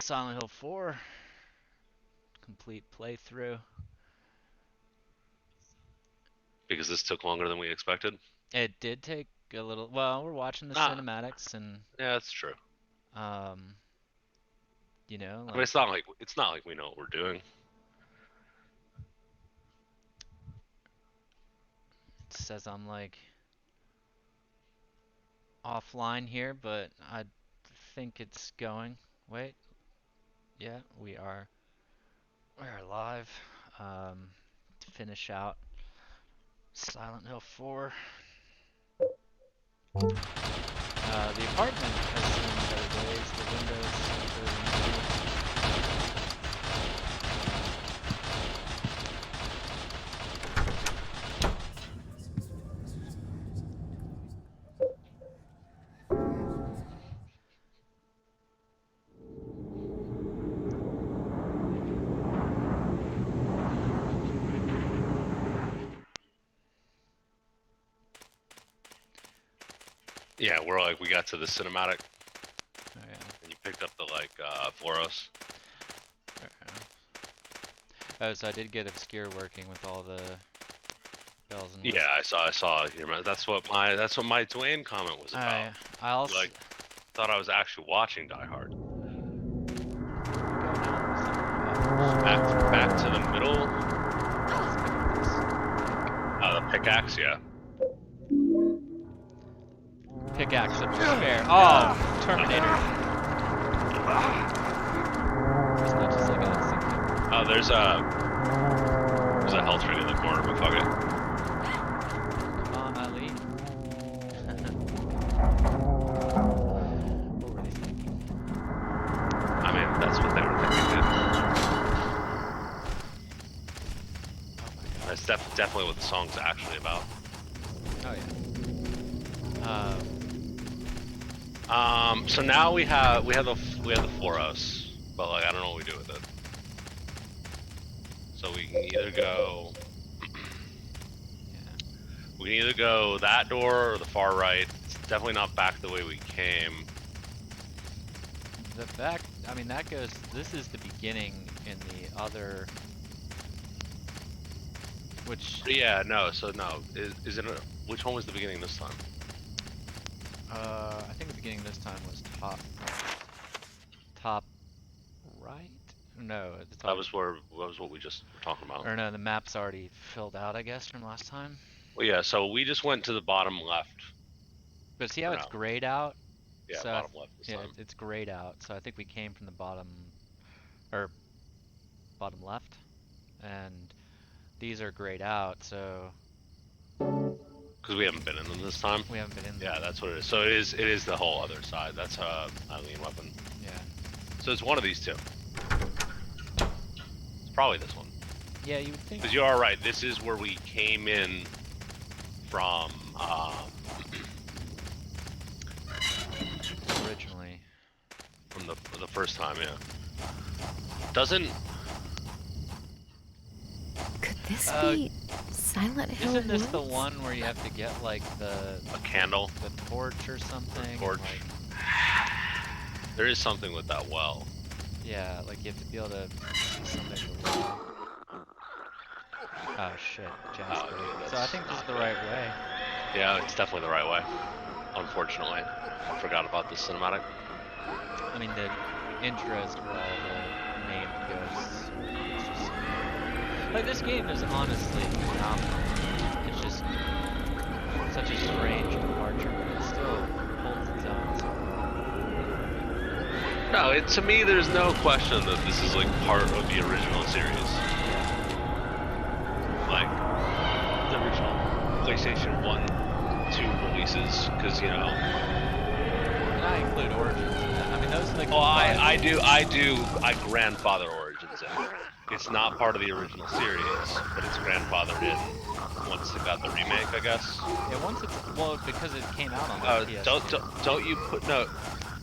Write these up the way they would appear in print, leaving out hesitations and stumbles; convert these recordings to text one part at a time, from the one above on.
Silent Hill 4 complete playthrough. Because this took longer than we expected. It did take a little. Well, we're watching the Ah, cinematics, and yeah, that's true. um, I mean, like it's not like we know what we're doing. it says I'm like offline here, but I think it's going. Wait, yeah, we are. We are live. To finish out Silent Hill 4. The apartment has seen better days. The windows Yeah, we got to the cinematic, Oh yeah. and you picked up the Floros. Oh, so I did get Obscure working with all the bells and Yeah, whistles. I saw. That's what my Dwayne comment was about. I also Like, thought I was actually watching Die Hard. Back to the middle. The pickaxe, yeah. Pickaxe of despair. Oh, Terminator. As much as I got Oh, there's a health ring in the corner, but fuck it. Come on, Ali. What were they thinking? I mean, that's what they were thinking, dude. Oh my god. That's definitely what the song's actually about. Oh yeah. So now we have the Floros, but like I don't know what we do with it. So we can either go Yeah. we can either go that door or the far right. It's definitely not back the way we came. The back. I mean, that goes. This is the beginning in the other. Which. Yeah, no. So no, is it? Which one was the beginning this time? I think the beginning this time was top right? No, the top. That was what we just were talking about. Or no, the map's already filled out, I guess, from last time. Well, yeah. So we just went to the bottom left. But see how it's grayed out? Yeah, So bottom left this yeah, time. it's grayed out. So I think we came from the bottom, or bottom left, and these are grayed out. So Because we haven't been in them this time. we haven't been in. Yeah, that's what it is. So it is the whole other side. That's Eileen weapon. Yeah. So it's one of these two. It's probably this one. Yeah, you would think. Because you are right. This is where we came in from. Originally. From the first time, yeah. Doesn't. Could this be Silent Hill Isn't this Woods? the one where you have to get like A candle. the torch or something? Torch. Like, There is something with that well. yeah, like you have to be able to see something. Oh shit, Jasper. dude, So I think this is the right way. Yeah, it's definitely the right way. Unfortunately, I forgot about this cinematic. I mean, the intros for all the named ghosts. It's just, like, this game is honestly phenomenal. It's just such a strange departure, but it still holds its own. No, to me, there's no question that this is like part of the original series. Like the original PlayStation 1, 2 releases, because you know. And I include Origins in that. I mean, those are the. Well, I grandfather Origins in. It's not part of the original series, but it's grandfathered in once it got the remake, I guess. Yeah, once it's because it came out on the PSP. Don't you put no?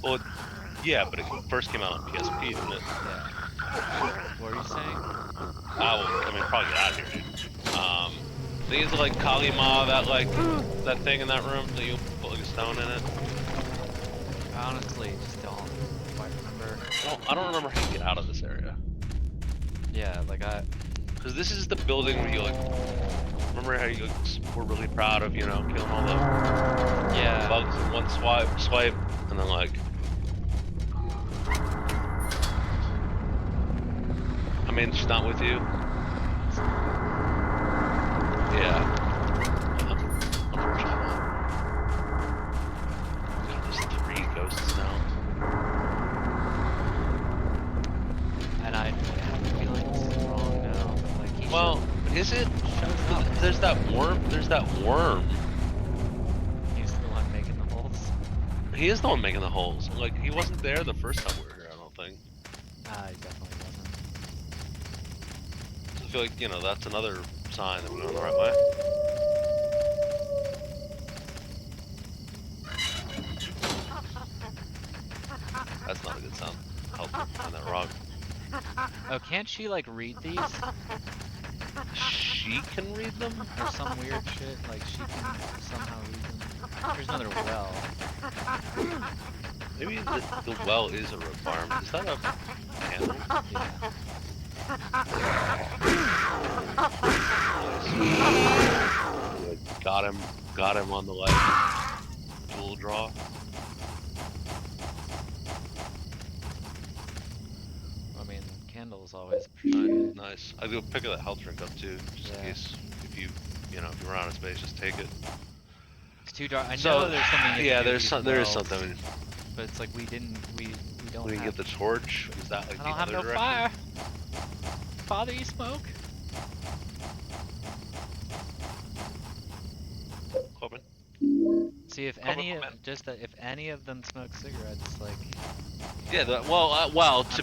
Well, yeah, but it first came out on PSP, didn't it? Yeah. What were you saying? Well, I mean, probably get out of here, dude. I think it's like Kalima, that thing in that room that you put like a stone in it. I honestly just don't quite remember. Well, I don't remember how you get out of this area. Yeah, like Because this is the building where you like. Remember how you like, were really proud of, you know, killing all the yeah. bugs in one swipe, and then like. I mean, she's not with you. Yeah. Unfortunately. There's 3 ghosts now. And I have a feeling this is wrong now, but like he Well, is it? shows up. There's that worm. There's that worm. He's the one making the holes. He is the one making the holes. Like he wasn't there the first time we were here. I don't think. He definitely wasn't. So I feel like, you know, that's another sign that we're going the right way. That's not a good sound. Help me find that rock. Oh, can't she like read these? She can read them? Or some weird shit, like she can somehow read them. There's another well. Maybe the well is a requirement. Is that a candle? Yeah. Nice. Got him on the light. Dual draw. I mean, candles always appreciated. Nice. I'll go pick that health drink up too, just in Yeah. case if you know, if you run out of space, just take it. It's too dark. I So, know there's something. yeah, there is something. But it's like we don't When you have. get the torch, is that like I the don't have other no direction? fire. Father, you smoke? Open. See if Come on, any come of on. just that if any of them smoke cigarettes, like. Yeah. To mean,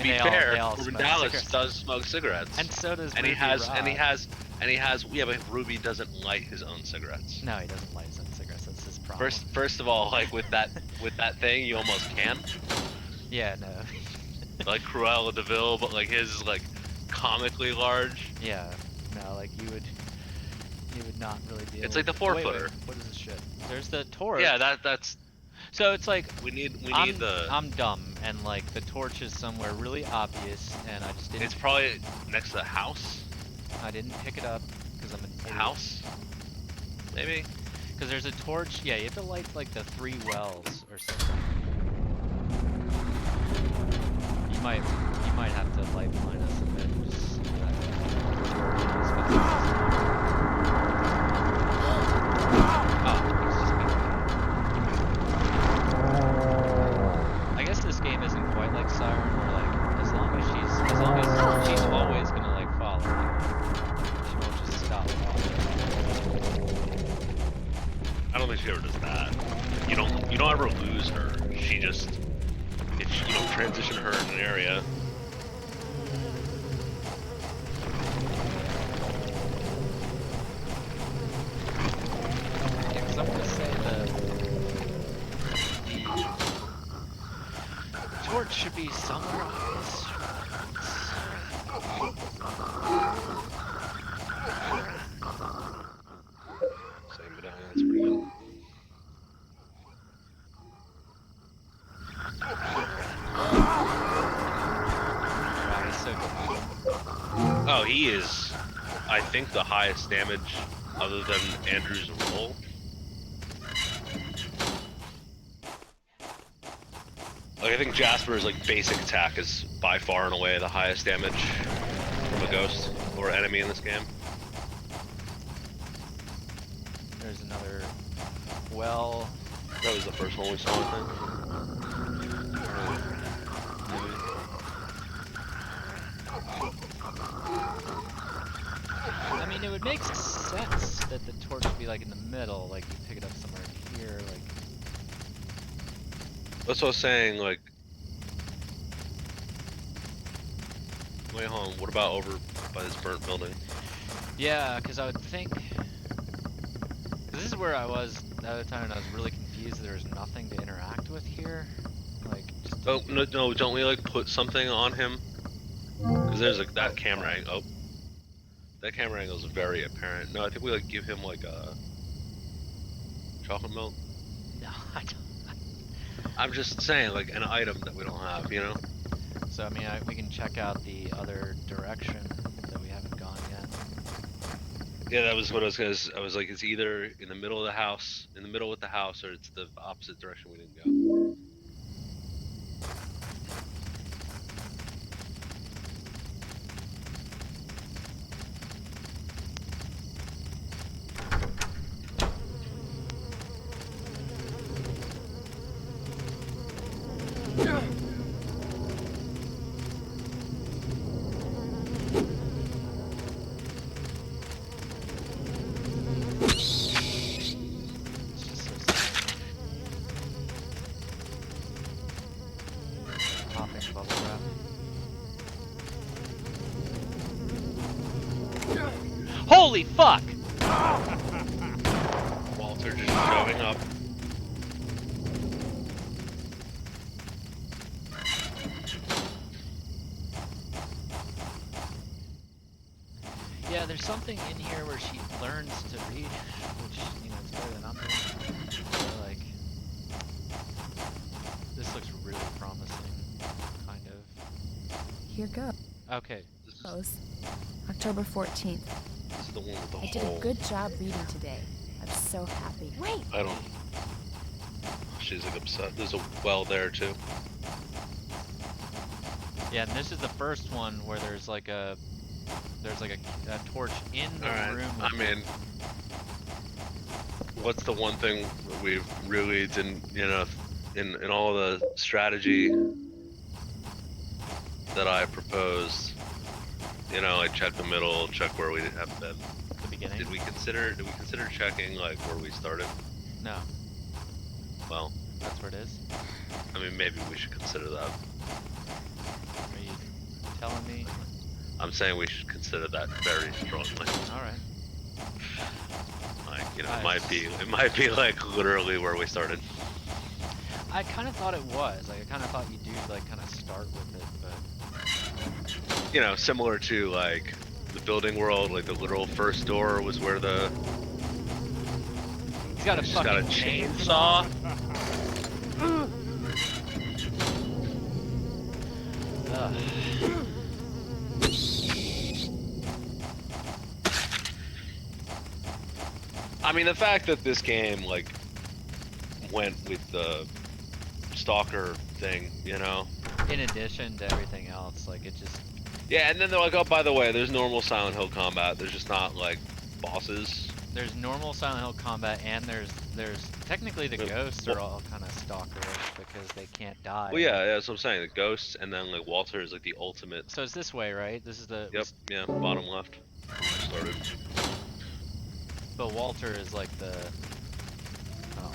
be they all fair, smoke Ruben Dallas cigarettes. does smoke cigarettes. And so does and he Ruby has, Rod. and he has. Yeah, but Ruby doesn't light his own cigarettes. No, he doesn't light his own cigarettes. That's his problem. First of all, like with that thing, you almost can. Yeah, no. Like Cruella de Vil, but like his is like comically large. Yeah, no, like you would not really be able. It's like the Wait, 4-footer. what is this shit? There's the torch. Yeah, that's. So it's like We need I'm the. I'm dumb and like the torch is somewhere really obvious and I just didn't. It's probably next to the house. I didn't pick it up because I'm an idiot. House. Maybe. Because there's a torch. Yeah, you have to light like the 3 wells or something. You might have to light mine us a bit. Just so that torch is fast. Oh, it's just me. I guess this game isn't quite like Siren, where like as long as she's always gonna like follow you. She won't just stop following. I don't think she ever does that. You don't ever lose her. She just, transition her in an area. Yeah, 'cause I'm gonna say the torch should be somewhere on this. Same, but that's pretty good. Wow, he's so good. Oh, he is, I think, the highest damage other than Andrew's roll. Like, I think Jasper's like basic attack is by far and away the highest damage from a ghost or enemy in this game. There's another well. That was the first one we saw, I think. I mean, it would make sense that the torch would be like in the middle, like you pick it up somewhere here, like. That's what I was saying, like... Wait, hold on, what about over by this burnt building? Yeah, because I would think. Cause this is where I was the other time, and I was really confused. There was nothing to interact with here, like. Just Oh, no, don't we, like, put something on him? Because there's, like, that camera angle. Oh. That camera angle is very apparent. No, I think we, like, give him, like, a... chocolate milk? No, I don't. I'm just saying, like, an item that we don't have, you know? So So I mean, we can check out the other direction that we haven't gone yet. Yeah, that was what I was gonna. I was like, it's either in the middle of the house, in the middle with the house, or it's the opposite direction we didn't go. It's just so simple. Popping bubble wrap. Holy fuck! Walter just showing up. Yeah, there's something in here where she learns to read, which, you know, it's better than nothing. So, like, this looks really promising, kind of. Here goes. Okay, October 14th. This is the one with the I did hole. a good job reading today. I'm so happy. Wait! I don't. She's like upset. There's a well there too. yeah, and this is the first one where there's like a torch in the Alright, room. I mean, what's the one thing that we really didn't, you know, in all the strategy that I proposed, you know, like check the middle, check where we have been. the beginning. Did we consider checking like where we started? No, Well, that's where it is. I mean, maybe we should consider that. Are you telling me? I'm saying we should consider that very strongly. All right. Like, you know, Nice. it might be like literally where we started. I kind of thought it was. Like, I kind of thought you do like kind of start with it, but You know, similar to like the building world, like the literal first door was where the he's got a she's fucking got a chainsaw. Ugh. I mean, the fact that this game like went with the stalker thing, you know. In addition to everything else, like it just Yeah, and then they're like, oh, by the way, there's normal Silent Hill combat. There's just not like bosses. there's normal Silent Hill combat, and there's technically the Yep. ghosts are all kind of stalkerish because they can't die. Well, yeah, that's what I'm saying. The ghosts, and then like Walter is like the ultimate. So it's this way, right? This is the Yep, yeah, bottom left. Started. But Walter is like the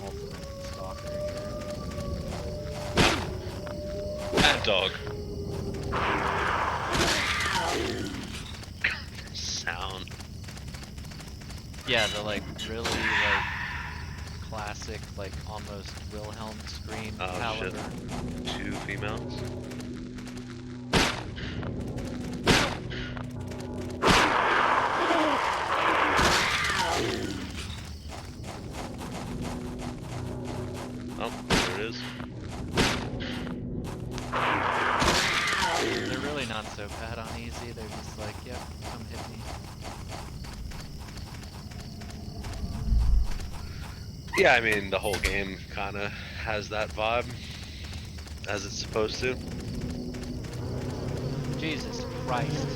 ultimate stalker here. Mad dog. Sound. Yeah, the like really like classic, like almost Wilhelm scream Oh caliber. shit. 2 females. Oh, there it is. They're really not so bad on easy. They're just like, yep, come hit me. Yeah, I mean, the whole game kind of has that vibe, as it's supposed to. Jesus Christ.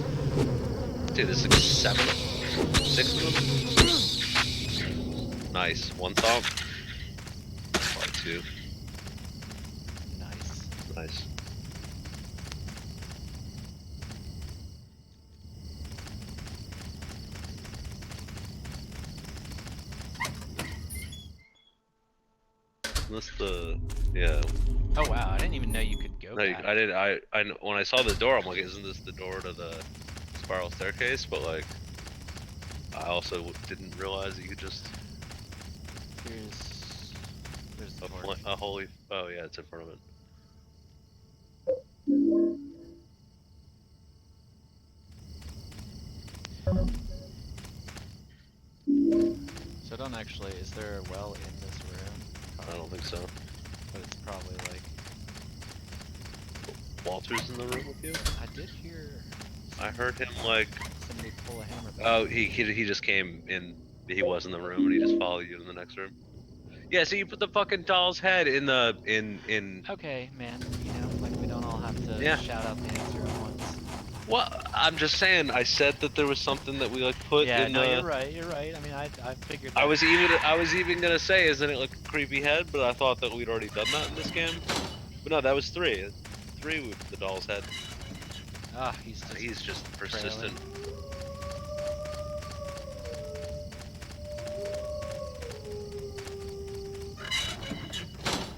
Dude, this is like 6 of them. Nice. One top. Probably 2. Nice. Nice. That's the, yeah. Oh wow, I didn't even know you could go No, back. I did. I when I saw the door, I'm like, isn't this the door to the spiral staircase? But like, I also didn't realize that you could just There's the a, torch. a holy. Oh yeah, it's in front of it. So don't actually, is there a well in this room? I don't think so. But it's probably like, Walters in the room with you? I did hear I heard him like, somebody pull a hammer back. oh, he just came in. He was in the room and he just followed you in the next room. Yeah, so you put the fucking doll's head in the in. Okay, man. You know, like we don't all have to Yeah. shout out the answer at once. Well, I'm just saying. I said that there was something that we like put Yeah, in no, the. you're right. You're right. I mean, I figured. I that. was even gonna say, isn't it like a creepy head? But I thought that we'd already done that in this game. But no, that was 3. 3 with the doll's head. Ah, he's just persistent.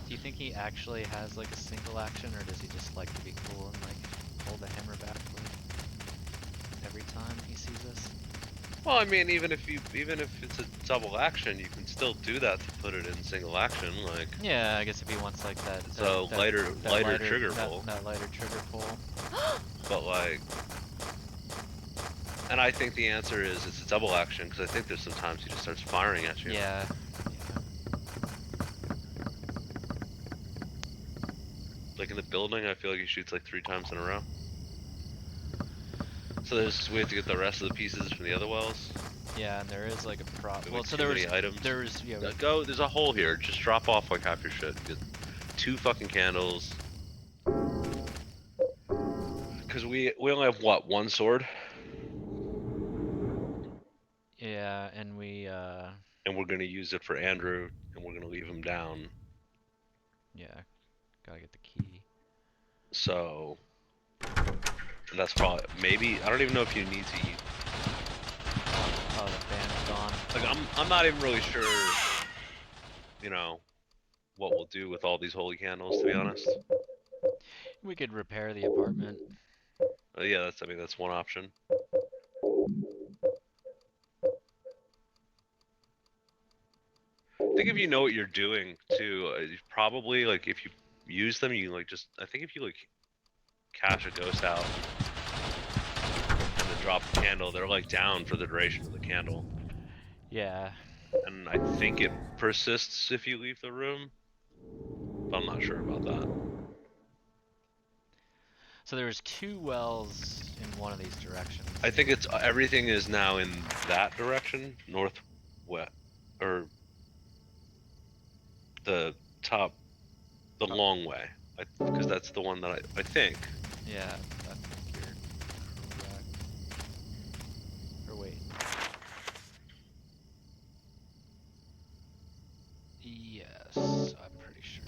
Do you think he actually has like a single action, or does he just like to be cool and like pull the hammer back every time he sees us? Well, I mean, even if it's a double action, you can still do that to put it in single action, like. Yeah, I guess if he wants like that. So lighter trigger pull. That lighter trigger pull. But like, and I think the answer is it's a double action because I think there's sometimes he just starts firing at you. Yeah. Like in the building, I feel like he shoots like 3 times in a row. So we have to get the rest of the pieces from the other wells. Yeah, and there is like a prop. There Well, were so too there many was items. There's a hole here. Just drop off like half your shit. Get 2 fucking candles. Because we only have what, 1 sword? Yeah, and And we're gonna use it for Andrew, and we're gonna leave him down. yeah, gotta get the key. So that's probably maybe I don't even know if you need to eat. Oh, the band's gone. Like I'm not even really sure, you know, what we'll do with all these holy candles, to be honest. We could repair the apartment. Yeah, that's one option. I think if you know what you're doing too, you probably like if you use them, you like just I think if you like cash a ghost out and then drop the candle, they're like down for the duration of the candle. Yeah. And I think it persists if you leave the room, but I'm not sure about that. So there's 2 wells in one of these directions. I think it's everything is now in that direction, northwest, or the top, the long way, because that's the one that I think. Yeah, I think you're correct. Or wait. Yes, I'm pretty sure.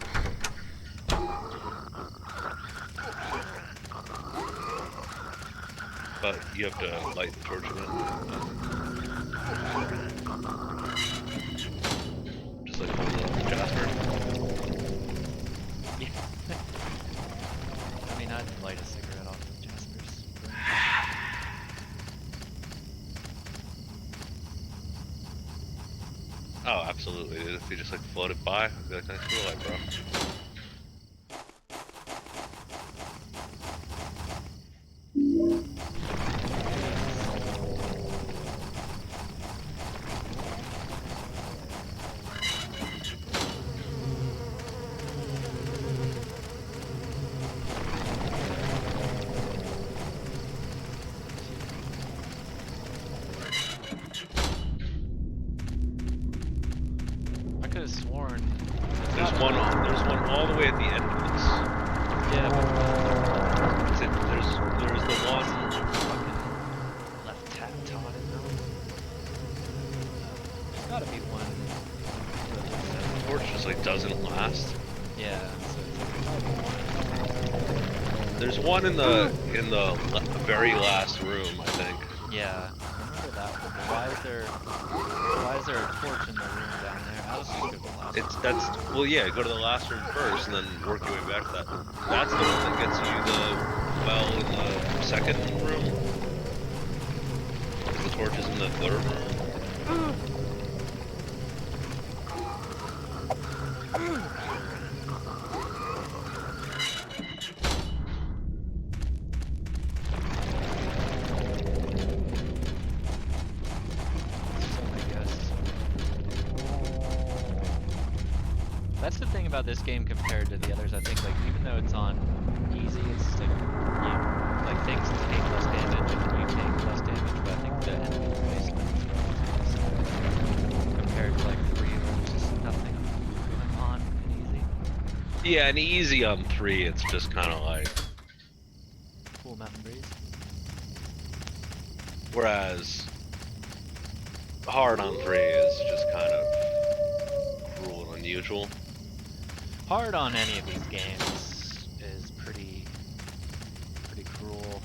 But you have to light the torch in it. Just like Jasper. Yeah. I mean, I'd light a cigarette off of Jasper's. Oh, absolutely. Dude. If you just like floated by, I'd be like, thanks for the light, bro. I could have sworn. There's one all the way at the end of this. Yeah, but There's the one. fucking left tab Todd in though. There's gotta be one. The torch just like doesn't last. Yeah, so it's like, There's one in the very last room, I think. yeah, I remember that one. But why is there a torch in the room down there? I was just go to the last one. Well, yeah, go to the last room first and then work your way back to that. That's the one that gets you the well in the second room. Because the torch is in the third room. That's the thing about this game compared to the others. I think, like, even though it's on easy, it's like Yeah, and easy on 3, it's just kind of like. Cool mountain breeze. Whereas hard on 3 is just kind of cruel and unusual. Hard on any of these games is pretty cruel.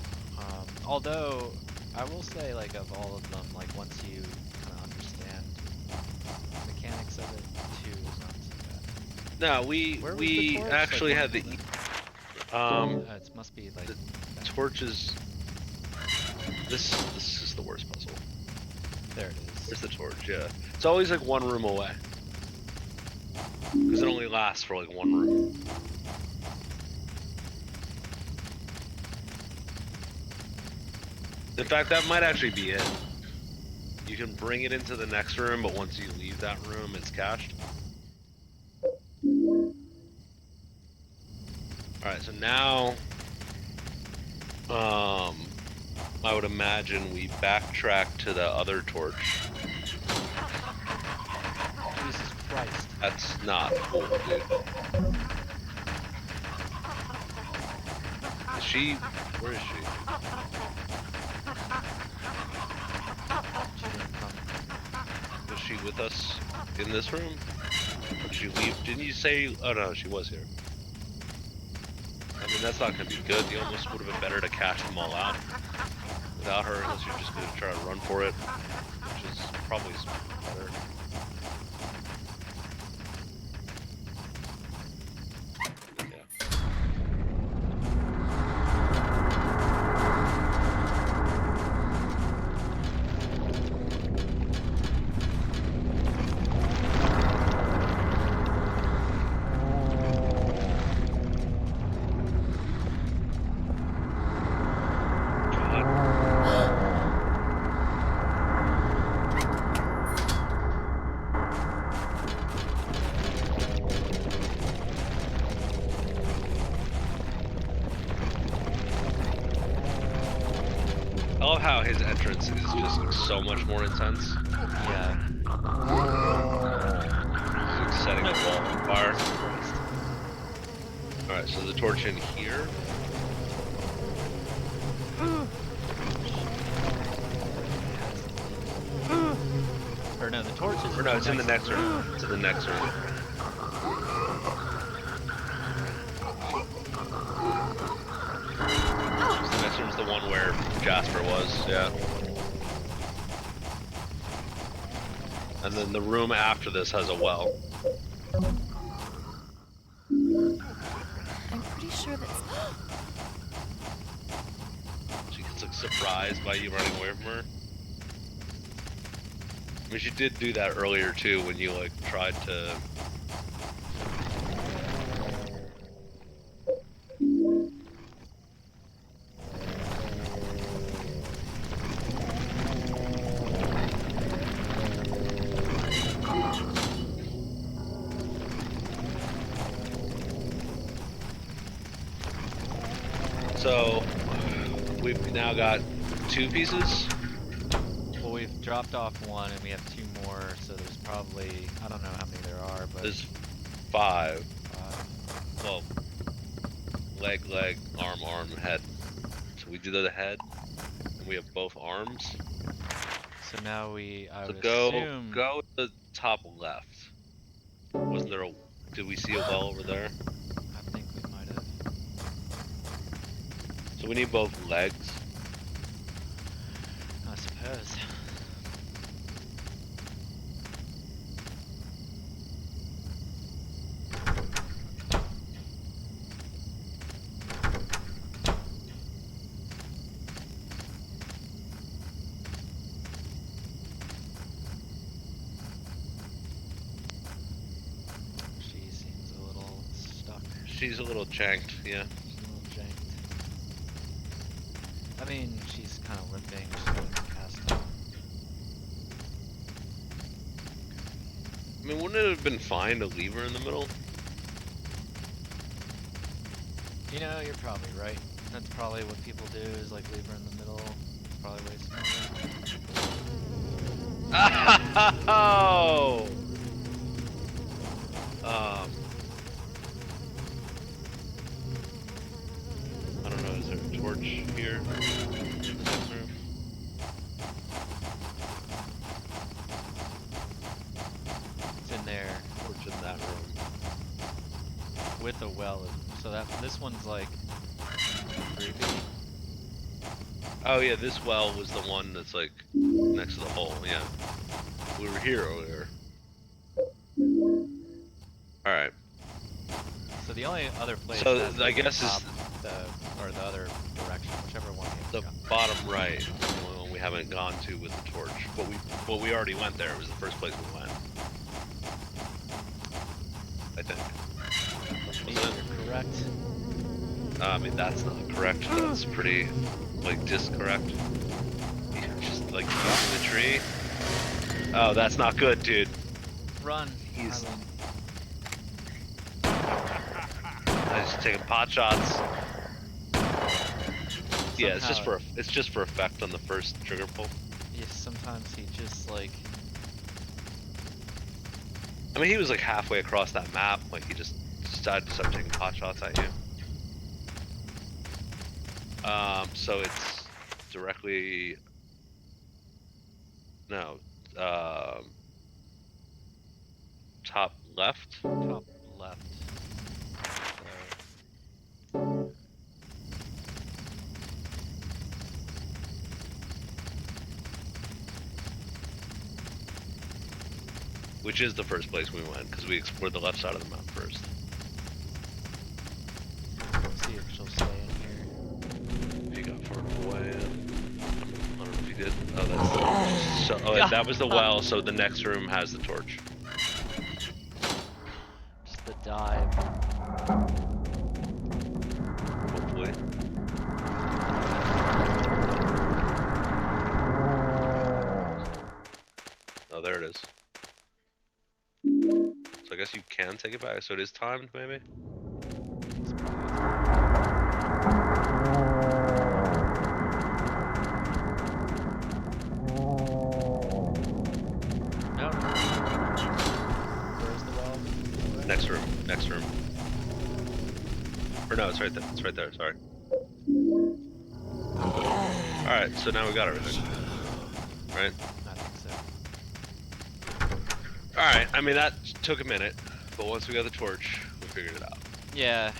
Although I will say, like, of all of them, like, once you kind of understand the mechanics of it, 2 is not so bad. No, Where was the we torch? actually Like, had the it must be like torches. This is the worst puzzle. there it is. There's the torch. Yeah, it's always like one room away because it only lasts for like one room. In fact, that might actually be it. You can bring it into the next room, but once you leave that room, it's cached. Alright, so now, I would imagine we backtrack to the other torch. Jesus Christ. That's not cool, dude. Is she? Where is she? She didn't come. Was she with us in this room? Or did she leave? Didn't you say? Oh no, she was here. I mean, that's not gonna be good. You almost would have been better to cash them all out without her, unless you're just gonna try to run for it, which is probably better. Yeah. I love how his entrance is just like, so much more intense. Yeah. He's like setting the wall on fire. Alright, so the torch in here. Or no, the torch is. Or no, it's in the next room. It's in the next room. The next room's the one where Jasper was, yeah. And then the room after this has a well. I'm pretty sure that's. She gets like surprised by you running away from her. I mean, she did do that earlier too when you like tried to. So we've now got 2 pieces. Well, we've dropped off 1 and we have 2 more, so there's probably, I don't know how many there are, but There's 5. 5. Well, leg, arm, head. So we do the head, and we have both arms. So now I So would go assume. to the top left. Wasn't there a? Did we see a well over there? I think we might have. So we need both legs. I suppose. She seems a little stuck. She's a little janked, yeah. She's a little janked. I mean, she's kind of limping. She's getting cast up. I mean, wouldn't it have been fine to leave her in the middle? You know, you're probably right. That's probably what people do, is like leave her in the middle. Probably waste more. Oh! here. In the next room. It's in there Torch in that room. with a well. So that this one's like creepy. Oh yeah, this well was the one that's like next to the hole. Yeah, we were here earlier. All right. So the only other place. So, that's I like the guess is- top, or the other direction, whichever one. The bottom right is the only one we haven't gone to with the torch. But we already went there. It was the first place we went. I think. You're correct. I mean, that's not correct. That's pretty, like, discorrect. You're just, like, using the tree. Oh, that's not good, dude. Run. He's- Eileen. I just taking pot shots. Yeah, it's just Somehow- for it's just for effect on the first trigger pull. Yeah, sometimes he just like. I mean, he was like halfway across that map. Like he just decided to start taking pot shots at you. So it's directly. No. Top left. Top left. Which is the first place we went, because we explored the left side of the map first. Let's see if she'll stay in here. If you got far away. I don't know if you did. Oh, that's the, so. Oh, that was the well. So the next room has the torch. Just the dive. Hopefully. Oh, there it is. So I guess you can take it back. So it is timed, maybe. No. Where's the well? Next room. Next room. Or no, it's right there. It's right there. Sorry. All right. So now we got everything. Right. I think so. All right. I mean that took a minute, but once we got the torch, we figured it out. Yeah.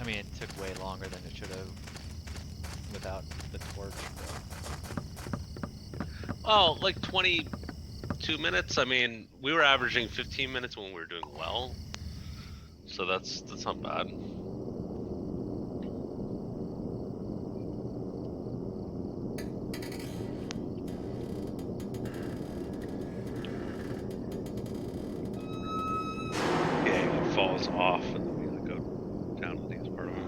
I mean, it took way longer than it should have without the torch. Well, like 22 minutes. I mean, we were averaging 15 minutes when we were doing well, so that's not bad. Yeah, it falls off, and then we like, go down to the next part of it.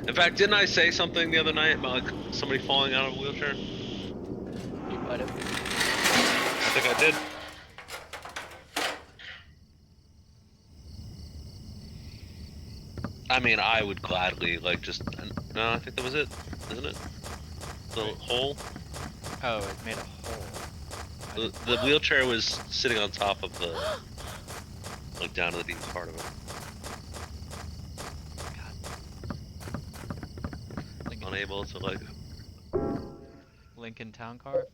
In fact, didn't I say something the other night about like somebody falling out of a wheelchair? You might have. I think I did. I mean, I would gladly like just. No, I think that was it, isn't it? The hole. Oh, it made a hole. The wheelchair was sitting on top of the, like down to the deep part of it. Lincoln, Unable to like. Lincoln Town Car.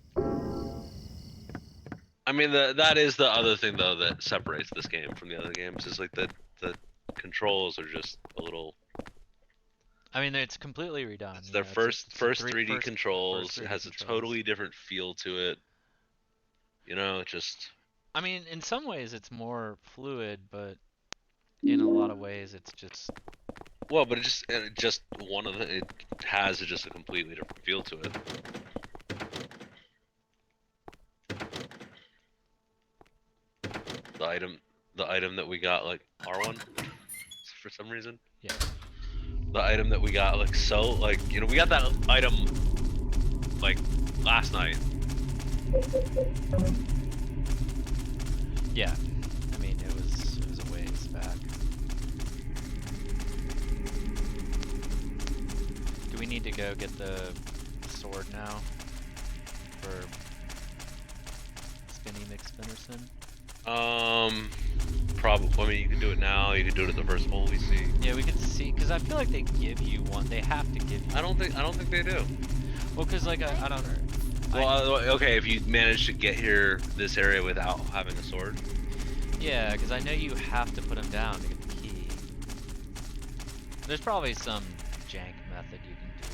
I mean, that is the other thing though that separates this game from the other games is like the controls are just a little. I mean, it's completely redone. It's you their know, first it's a 3D controls. first It 3D has a controls. totally different feel to it. You know, just. I mean, in some ways it's more fluid, but in a lot of ways it's just. Well, but it just one of the. It has just a completely different feel to it. The item that we got like R1 for some reason. Yeah. The item that we got like so like we got that item like last night. Yeah. I mean, it was a ways back. Do we need to go get the sword now for Spinny McSpinnerson? probably. I mean, you can do it now. You can do it at the first hole we see. Yeah, we can see, because I feel like they give you one. They have to give you. I don't think they do. Well, because like I don't know. Well, okay, if you manage to get here this area without having a sword. Yeah, because I know you have to put them down to get the key. There's probably some jank method you can do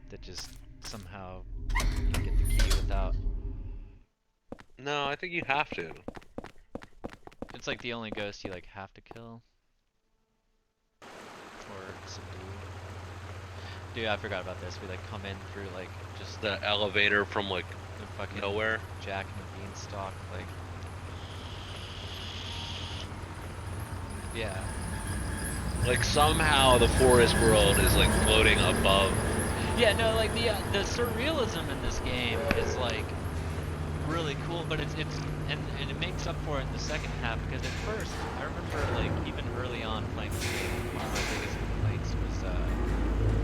that just somehow you can get the key without. No, I think you have to. It's like the only ghost you like have to kill or subdue. Dude, I forgot about this. We like come in through like just The elevator from like the fucking nowhere. Jack and the Beanstalk, like. Yeah. Like somehow the forest world is like floating above. Yeah, no, like the surrealism in this game is like really cool, but it's and it makes up for it in the second half because at first I remember like even early on playing this game, one of my biggest complaints was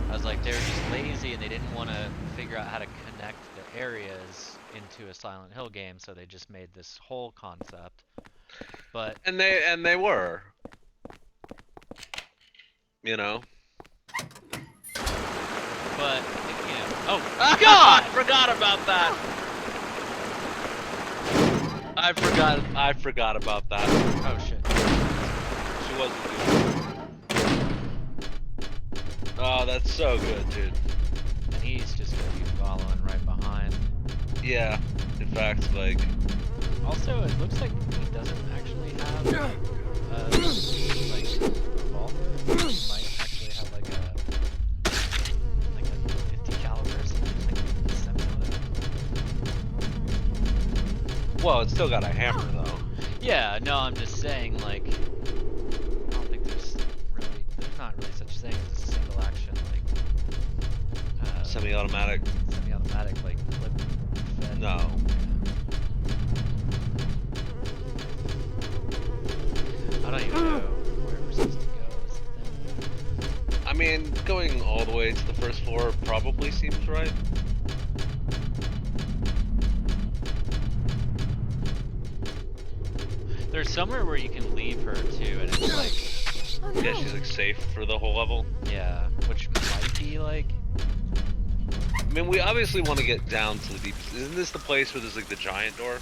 I was like they were just lazy and they didn't want to figure out how to connect the areas into a Silent Hill game, so they just made this whole concept. But And they were. You know. but you know, oh God! God! I forgot about that. I forgot about that. Oh shit! She wasn't good. Oh, that's so good, dude. And he's just gonna be following right behind. Yeah. In fact, like. Also, it looks like he doesn't actually have like revolver. He might actually have like a 50 caliber or something, like a semi-auto. Well, it's still got a hammer though. Yeah, no, I'm just saying like I don't think there's not really such thing as a single action like Semi-automatic. semi-automatic like clip fed. No. I don't even know where we're supposed to go. Is the thing. I mean, going all the way to the first floor probably seems right. There's somewhere where you can leave her too, and it's like, Oh no. Yeah, she's like safe for the whole level. yeah, which might be like, I mean, we obviously want to get down to the deep. Isn't this the place where there's like the giant door?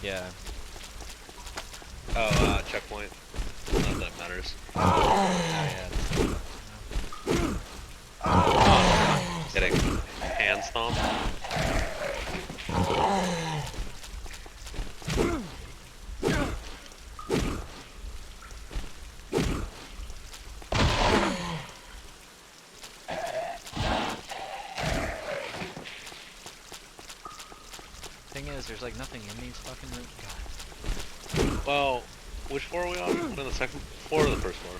yeah. Oh, checkpoint. Not that matters. Oh, yeah. Getting hand stomp. Thing is, there's like nothing in these fucking rooms. God. Well, which floor are we on? We're on the second floor or the first floor?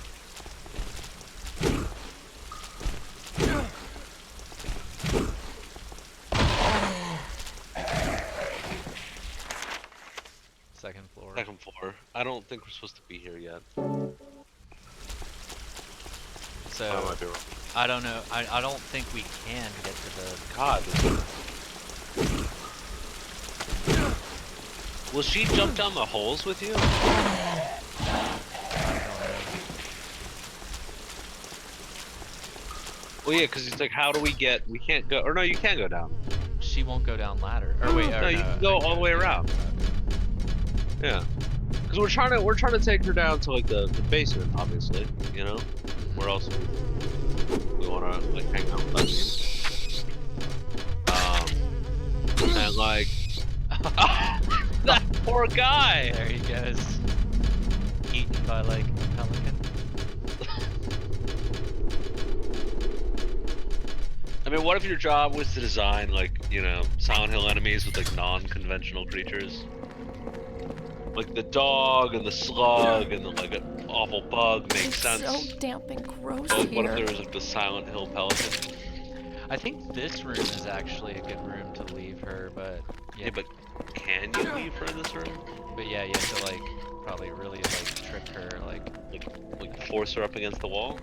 Second floor. Second floor. I don't think we're supposed to be here yet. So I might be wrong. I don't know. I don't think we can get to the. God. Will she jump down the holes with you? I don't Well, yeah, because it's like, how do we get? We can't go. Or no, you can go down. know. She won't go down ladder. Or wait. No, you can go all the way around. Yeah. Because we're trying to take her down to like the basement, obviously. You know. Where else we wanna like hang out with that team. And like. That poor guy! There he goes. Eaten by like a pelican. I mean, what if your job was to design, like, you know, Silent Hill enemies with, like, non-conventional creatures? Like, the dog and the slug and the, like, an awful bug makes sense. It's so damp and gross But here. what if there was, like, the Silent Hill pelican? I think this room is actually a good room to leave her, but Yeah, but can you leave her in this room? But yeah, you have to like probably really like trick her, like. Like force her up against the wall?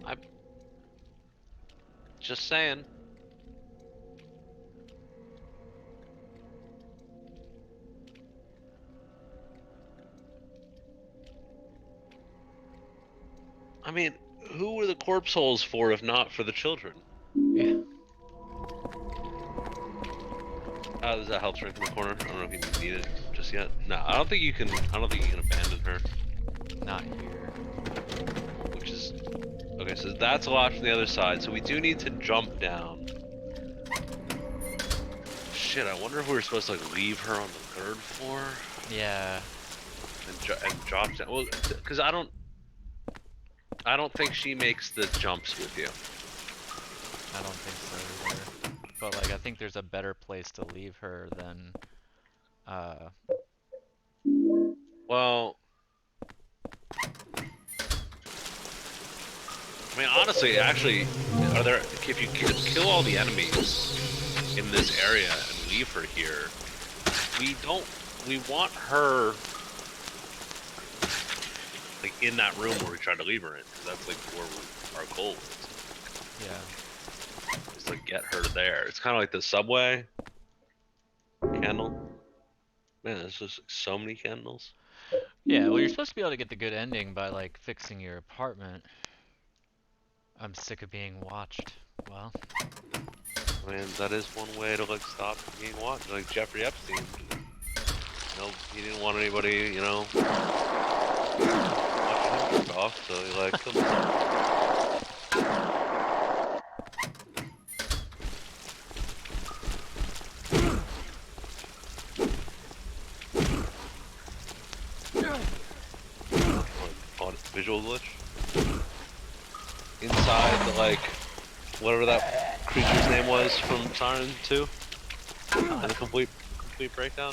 I'm just saying. I mean, who were the corpse holes for if not for the children? Yeah. Does that help drink in the corner? I don't know if you need it just yet. No, I don't think you can. I don't think you can abandon her. Not here. Which is okay. So that's locked from the other side. So we do need to jump down. Shit, I wonder if we were supposed to like leave her on the 3rd floor Yeah. and drop down. Well, because I don't think she makes the jumps with you. I don't think so either. But like, I think there's a better place to leave her than, Well, I mean, honestly, actually, are there? If you kill all the enemies in this area and leave her here, we want her like in that room where we tried to leave her in, because that's like where our goal is. yeah. Is like get her there. It's kind of like the subway candle. Man, there's just so many candles. Yeah, well, you're supposed to be able to get the good ending by like fixing your apartment. I'm sick of being watched. Well, I mean, that is one way to like stop being watched. Like Jeffrey Epstein. You know, he didn't want anybody, you know, watching him off, so he like killed himself. On visual glitch. Inside the like, whatever that creature's name was from Siren 2. And a complete breakdown.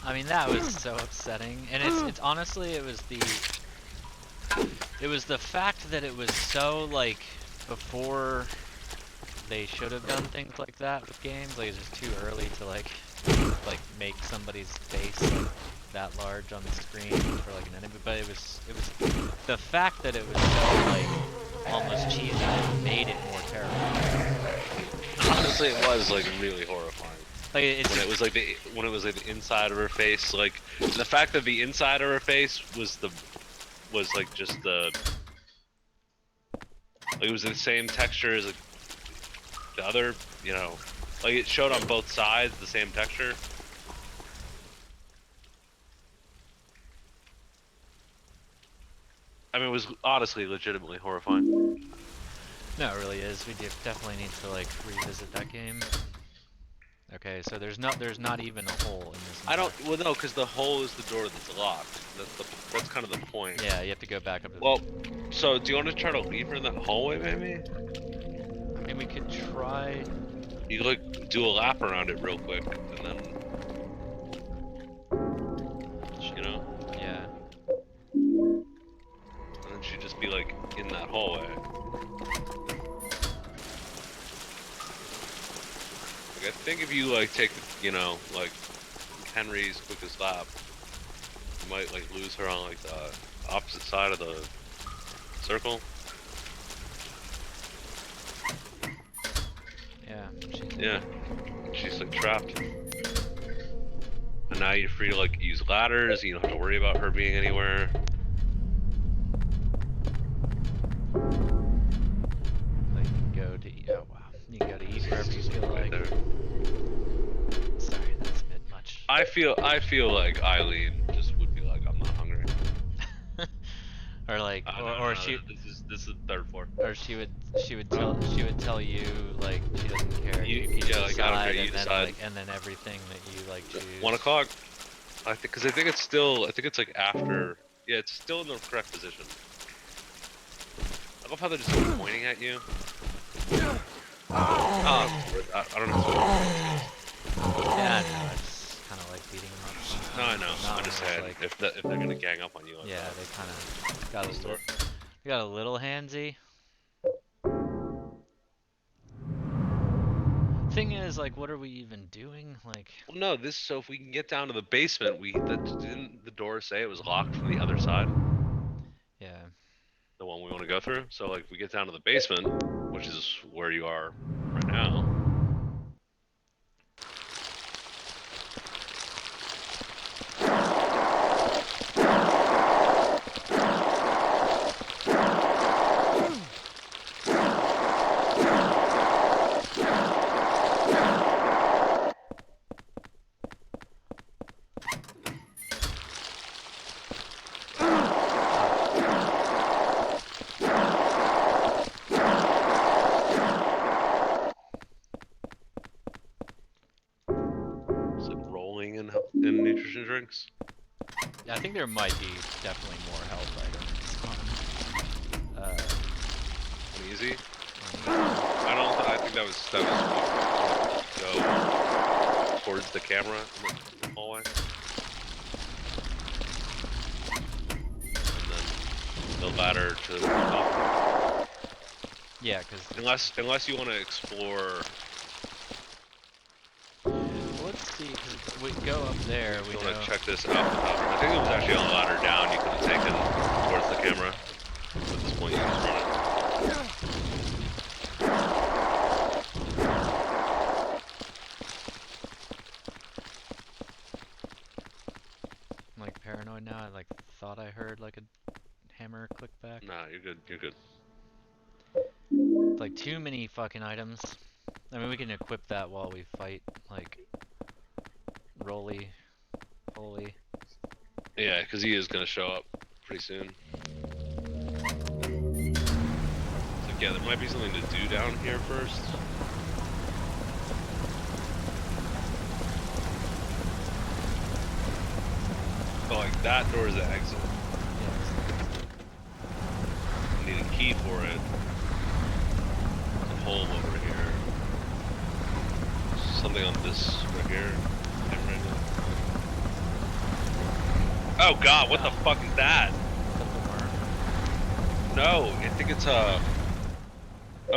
I mean, that was so upsetting, and it's honestly, it was the fact that it was so like before they should have done things like that with games. Like, it's just too early to like make somebody's face like that large on the screen for like an enemy. But it was the fact that it was so like almost cheesy that made it more terrifying. Honestly, it was like really horrifying. Like it's When it was like the inside of her face, like the fact that the inside of her face was like just like it was the same texture as like, the other, you know, like it showed on both sides the same texture. I mean, it was honestly legitimately horrifying. No, it really is. We definitely need to like revisit that game. Okay, so there's not even a hole in this. I don't. Well, no, because the hole is the door that's locked. That's kind of the point. Yeah, you have to go back up to Well, so do you want to try to leave her in that hallway, maybe? I mean, we could try. You could, like do a lap around it real quick, and then you know, Yeah. and then she'd just be like in that hallway. Like, I think if you like take, you know, like Henry's quickest lap, you might like lose her on like the opposite side of the circle. Yeah. Yeah, she's like trapped. And now you're free to like use ladders. You don't have to worry about her being anywhere. Like you can go to eat. Oh wow. You can go to eat wherever you feel Right like. there. Sorry, that's a bit much. I feel like Eileen just would be like, I'm not hungry. Or like, or she, This is the 3rd floor. or she would tell you like she doesn't care. You- just yeah, like, I don't care, decide, you and then decide. like, and then everything that you like choose. 1 o'clock. I think, because I think it's like after. Yeah, it's still in the correct position. I love how they're just like, pointing at you. I don't know. Yeah, I know. It's kind of like beating them up. No, I know. Not I'm just almost saying, like- if they're gonna gang up on you. Like Yeah, that. they kind of got This door. they got a little handsy. Thing is, like, what are we even doing? Like, Well, no, this. So if we can get down to the basement, didn't the door say it was locked from the other side? yeah. The one we want to go through. So like, if we get down to the basement, which is where you are right now. in nutrition drinks? Yeah, I think there might be definitely more health items on, Uneasy? on I think that was go towards the camera in the hallway. And then the ladder to the top. yeah, because Unless you want to explore. let's see, 'cause we go up there. We You want know. to check this out. I think it was actually on the ladder down. You could have taken towards the camera. At this point, you can just run it. I'm like paranoid now. I like thought I heard like a hammer click back. Nah, you're good. You're good. It's like too many fucking items. I mean, we can equip that while we fight, like roly poly. Yeah, because he is gonna show up pretty soon. So yeah, there might be something to do down here first. But like that door is the exit. I need a key for it. There's a hole over here. Something on this right here. Oh god, what the fuck is that? No, I think it's oh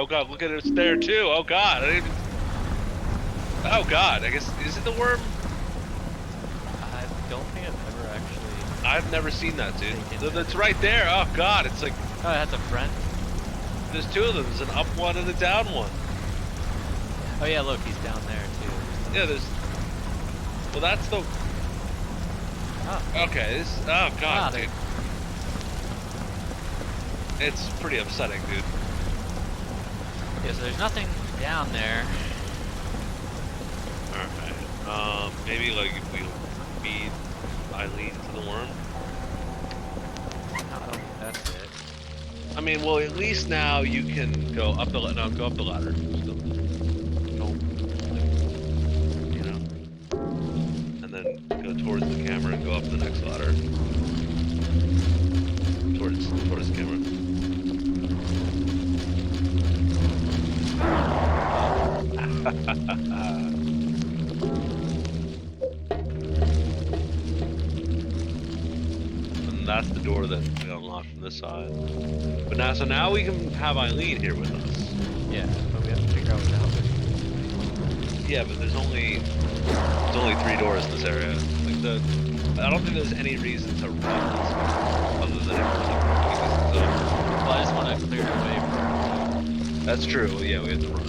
god, look at it, it's there too. Oh god, I didn't even... Oh god, I guess, is it the worm? I don't think I've ever actually. I've never seen that, dude. It's right there. Oh god, it's like, Oh, it has a friend. there's two of them. There's an up one and a down one. Oh yeah, look, he's down there too. Yeah, there's... Well, that's the... Oh, Okay, this... Oh god, there- dude. It's pretty upsetting, dude. yeah. So there's nothing down there. Alright. Maybe like if we feed Eileen to the worm. I don't think that's it. I mean, well, at least now you can go up the no, go up the ladder. Still. Don't, you know. And then go towards the camera and go up the next ladder. Towards the camera. And that's the door that we unlocked from this side. But now, so now we can have Eileen here with us. Yeah, but we have to figure out what the hell they're doing. Yeah, but there's only 3 doors in this area. Like I don't think there's any reason to run this other than Well, I just want to clear the way for. That's true. Yeah, we have to run.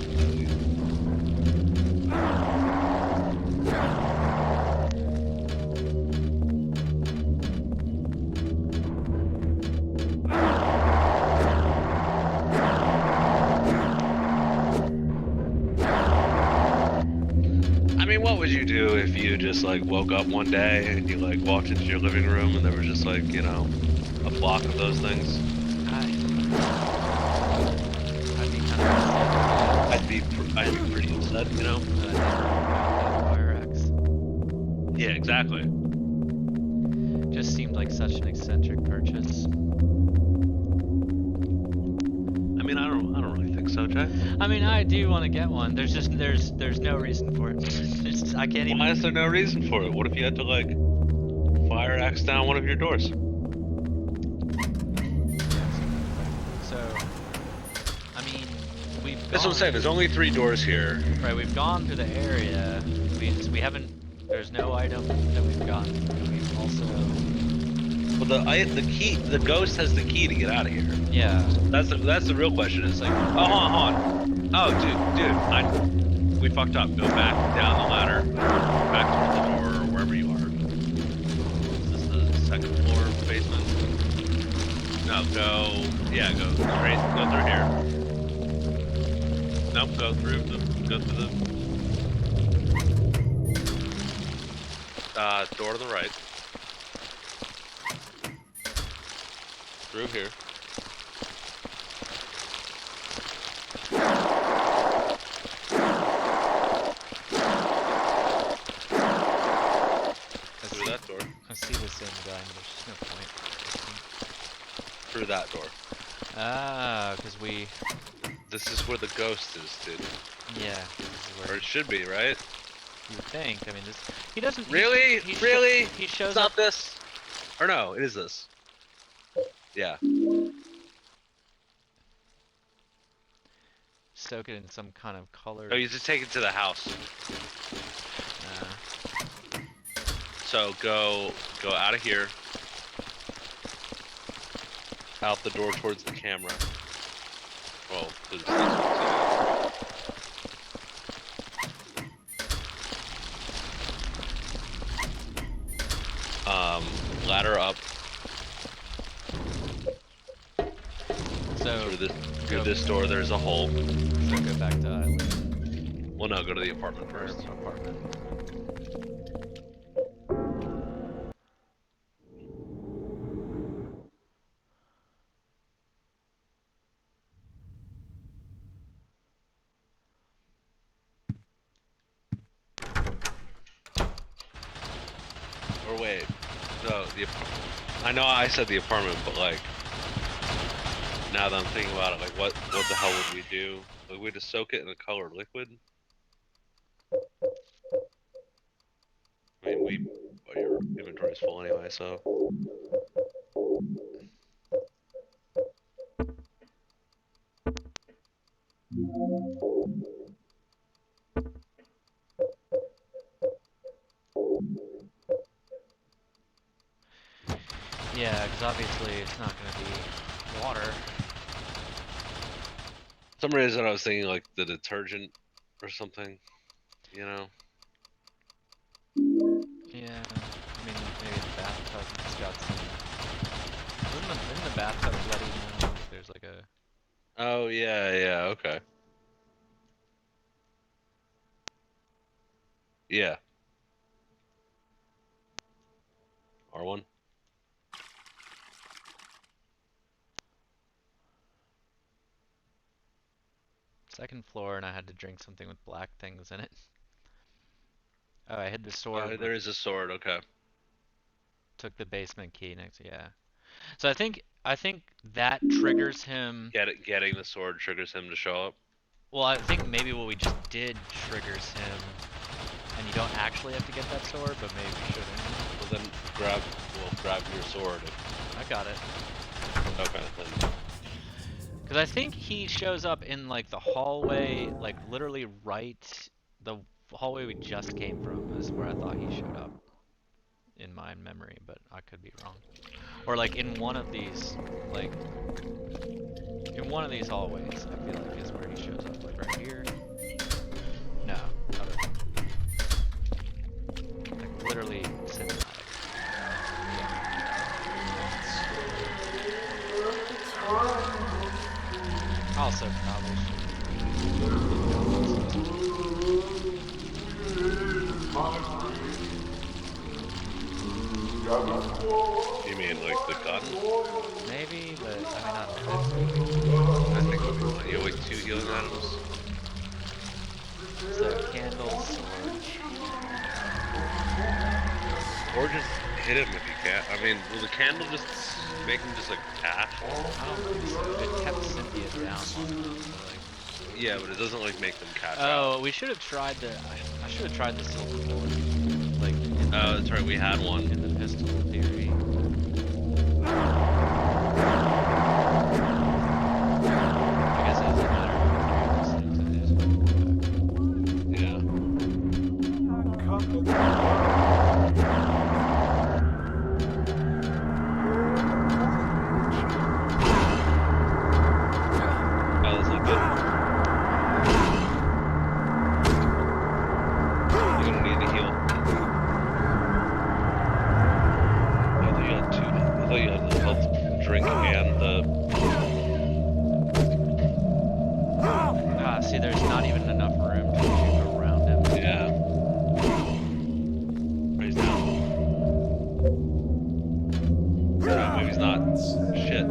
I mean, what would you do if you just like woke up one day and you like walked into your living room and there was just like, you know, a block of those things? I'd be kind of upset. I'd be pretty upset, you know? That I never got that fire axe. Yeah, exactly. Just seemed like such an eccentric purchase. I mean, I don't really think so, Jay. I mean, I do want to get one. There's just there's no reason for it. I can't even. Why is there no reason for it? What if you had to like fire axe down one of your doors? So, I mean, we've. That's what I'm saying. There's only 3 doors here. Right, we've gone through the area. We haven't. There's no item that we've gotten. We've also. Well, the key, the ghost has the key to get out of here. Yeah. That's the real question. It's like, oh, hold on. Oh, dude, we fucked up. Go back down the ladder, back towards the door, or wherever you are. Is this the 2nd floor basement? No, go straight, go through here. Nope, go through the door to the right. Through here. that door. I see the same guy, but there's just no point. Through that door. Ah, because we... This is where the ghost is, dude. Yeah, this is Or where it should be, right? you would think. I mean, this... He doesn't... Really? Really? He shows It's up... not this. Or no, it is this. Yeah. Soak it in some kind of color. Oh, you just take it to the house. So go out of here. Out the door towards the camera. Well, to the ladder up. So Through this door, there's a hole. So go back to Island. Well, no, go to the apartment first. Apartment. Or wait, no, I know I said the apartment, but like, now that I'm thinking about it, like, what the hell would we do? Like, we just soak it in a colored liquid? I mean, well, your inventory's full anyway, so. Yeah, because obviously it's not going to be water. For some reason I was thinking like the detergent or something, you know? Yeah, I mean, maybe the bathtub's got some... Isn't the bathtub bloody now? There's like a... Oh, yeah, okay. Yeah. R1? Second floor, and I had to drink something with black things in it. Oh, I hid the sword. There is a sword, okay. Took the basement key next, yeah. So I think that triggers him. Getting the sword triggers him to show up. Well, I think maybe what we just did triggers him, and you don't actually have to get that sword, but maybe you shouldn't. Well, then grab your sword. I got it. Okay, then. Because I think he shows up in like the hallway, like literally right, the hallway we just came from is where I thought he showed up. In my memory, but I could be wrong. Or like in one of these, like, in one of these hallways, I feel like is where he shows up, like right here. No, other one. Like literally cinematic. Also probably You mean like the gun? maybe, but I mean not. I think it would be one. You have like 2 healing items. So candles, Or just hit him if you can. I mean, will the candle just make him just like cash? I don't think so. It kept Cynthia down. So, like... Yeah, but it doesn't like make them cash out. Oh, we should have tried the. I should have tried the silver bullet. Like. Oh, that's right. We had one in the pistol theory. I guess it doesn't matter if these things. It is. Yeah. Oh, that's not good. You're gonna need to heal. I thought you had 2. I thought you had the health drink and the. Ah, see, there's not even enough room to shoot around him. Yeah. He's down. No, maybe he's not. Shit.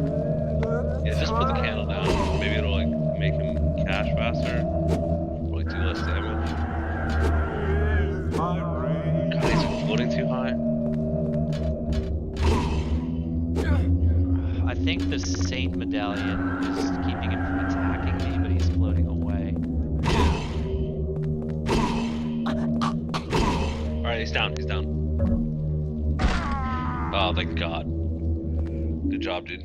Yeah, just put the candle down. Maybe it'll like make him cash faster. Or like do less damage. God, he's floating too high. think the Saint Medallion is keeping him from attacking me, but he's floating away. Alright, he's down, he's down. Oh, thank God. Good job, dude.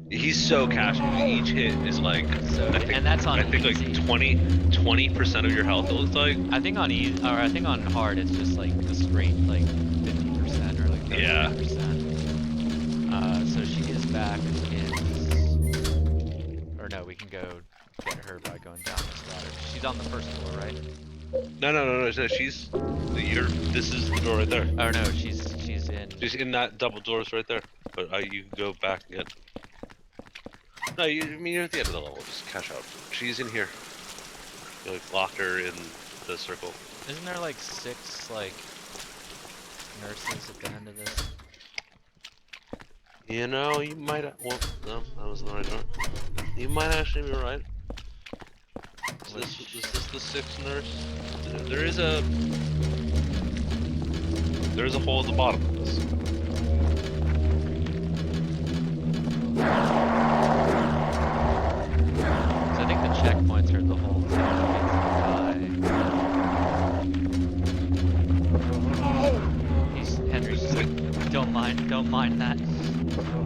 He's so casual. Each hit is like, So, and that's on I think like easy. 20% of your health, it looks like. I think on easy, or I think on hard, it's just like a straight like 50% or like 30%. Yeah. So she is back in, or no, we can go get her by going down this ladder. She's on the first floor, right? No, she's, this is the door right there. Oh no, she's in. She's in that double doors right there. But you can go back again. No, I mean, you're at the end of the level, just cash out. She's in here. You like locked her in the circle. Isn't there like 6 like nurses at the end of this? You know, you might. Well, no, that wasn't the right door. You might actually be right. Is this the 6th nurse? There is a hole at the bottom of this. So I think the checkpoints are the whole thing. He's Henry's just like, don't mind that.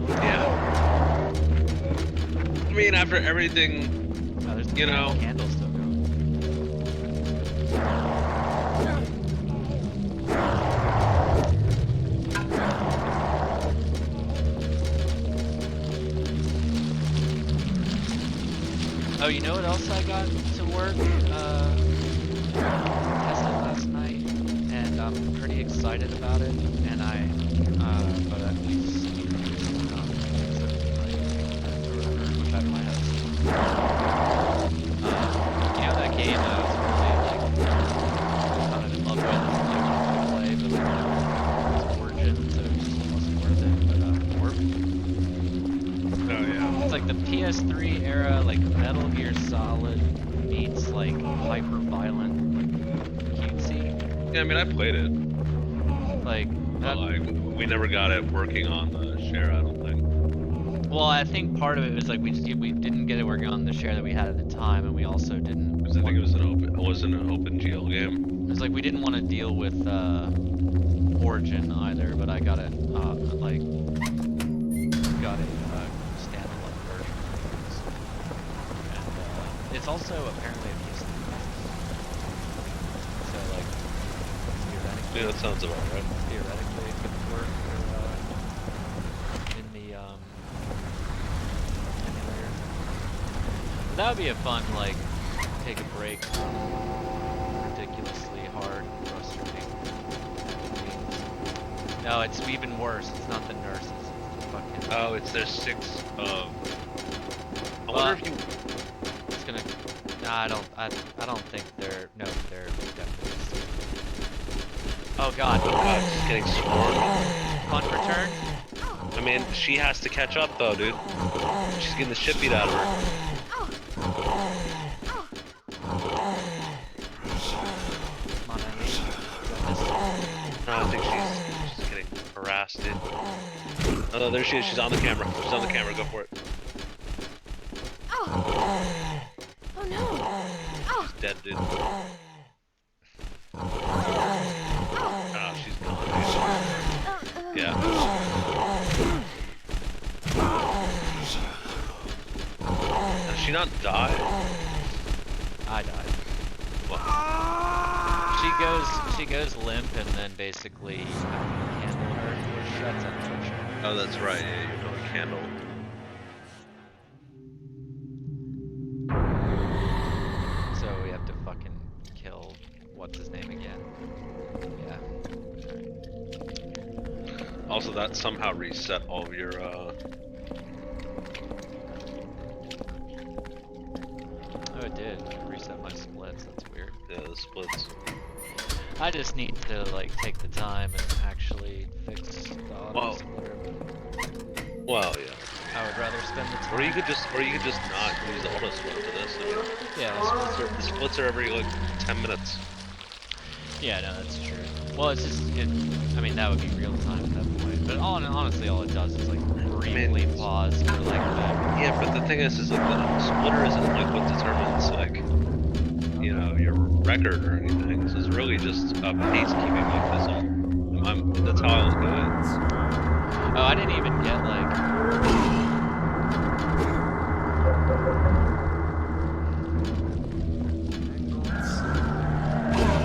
Yeah. I mean, after everything, Oh, there's you know. candles still going. Oh, you know what else I got to work? Tested last night, and I'm pretty excited about it. And but at least much out of my house. You know that game I was really like kind of in love with, like to play, but like Origin, so it just wasn't worth it. But Warp. Oh yeah. It's like the PS3 era, like Metal Gear Solid meets like hyper-violent, like cutesy. Yeah, I mean, I played it, Like, but like we never got it working on the share. I don't think. well, I think part of it was like we didn't get it working on the share that we had at the time, and we also didn't. Because I think it wasn't an open GL game. It was like we didn't want to deal with Origin either, but I got it standalone version. And it's also apparently a piece of so like theoretically, Yeah, that sounds about right. theoretically it could work in the emulator. But that would be a fun like take a break from ridiculously hard, frustrating games. No, it's even worse. It's not the nurses. It's the fucking. Oh, it's their 6 of. I wonder if you. It's gonna. Nah, I don't think they're. No, they're definitely. Oh god. She's getting swarmed. Punt return. I mean, she has to catch up though, dude. She's getting the shit beat out of her. Come on, Emily. You got this. No, I think she's getting harassed, dude. Oh, no, there she is. She's on the camera. She's on the camera. Go for it. Oh no. She's dead, dude. Oh, she's gone, dude. Yeah. Does she not die? I died. What? She goes limp and then basically handle her. That's unfortunate. Oh, that's right. Yeah, you're going candle. So we have to fucking kill what's his name again? Yeah. Alright. Also, that somehow reset all of your, Oh, it did. It reset my splits. That's weird. yeah, the splits. I just need to like take the time and actually fix the auto Whoa. splitter. Well, yeah. I would rather spend the time. Or you could just not use the auto split for this. I mean, Yeah, the splits are every like 10 minutes. yeah, no, that's true. Well, it's just, I mean, that would be real time at that point. But honestly, all it does is like briefly pause for like that. Yeah, but the thing is like the splitter isn't like what determines like, you know, your record or anything. This is really just a pace-keeping mechanism. That's how I look at it. Oh, I didn't even get like.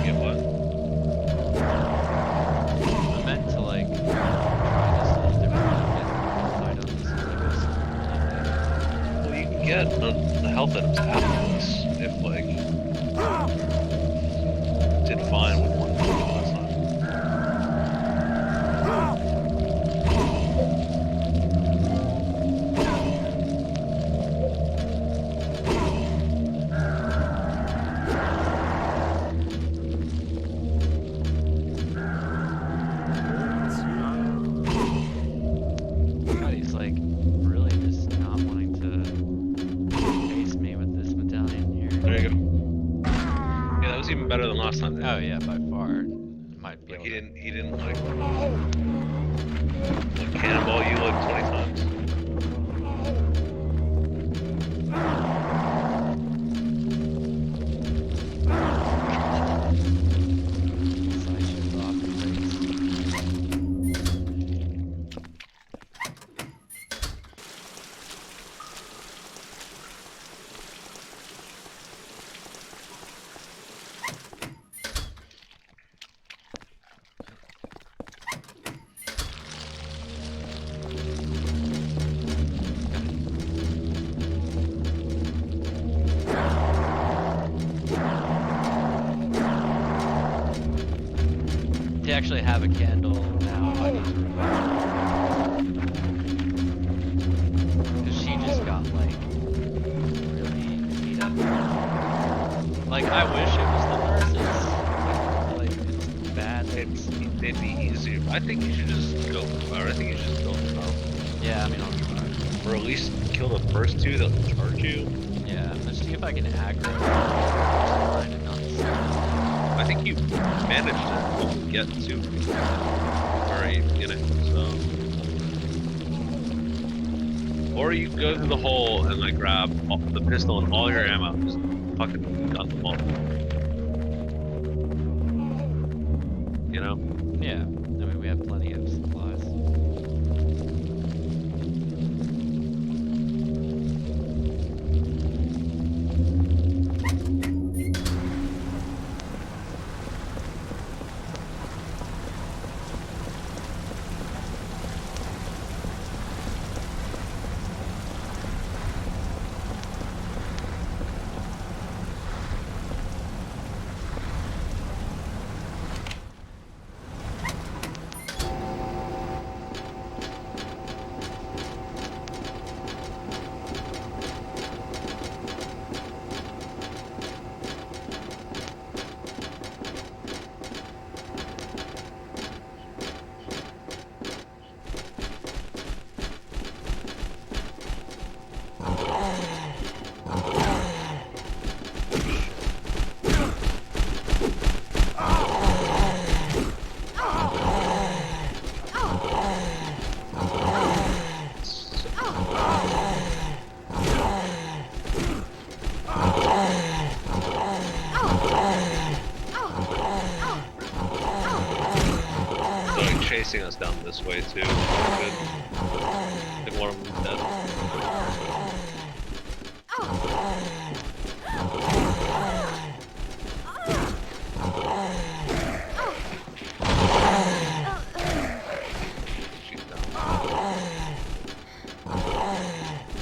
Get what? I meant to like try this a little different and get items. Well, you can get the health items afterwards if like did fine with one last time. God, he's like really just not wanting to face me with this medallion here. There you go. Yeah, that was even better than last time. Oh yeah, by far. It might be. Like able he didn't like cannonball you like 20 times. Sideshows off the face. They actually have a candle now. If I need to remember. Because she just got like really beat up. Like I wish it was the nurses. Like it's bad. It'd be easier. I think you should just go for it. I think you should just go for it. Yeah, I mean I'll try. Or at least kill the first two that will charge you. Yeah, let's see if I can aggro. Mine and not I think you managed to get to very beginning, so. Or you go through the hole and like grab the pistol and all your ammo, just fucking gun them all. You know? Yeah, I mean we have plenty of supplies. Chasing us down this way too. Good. I think one of them's dead. She's down.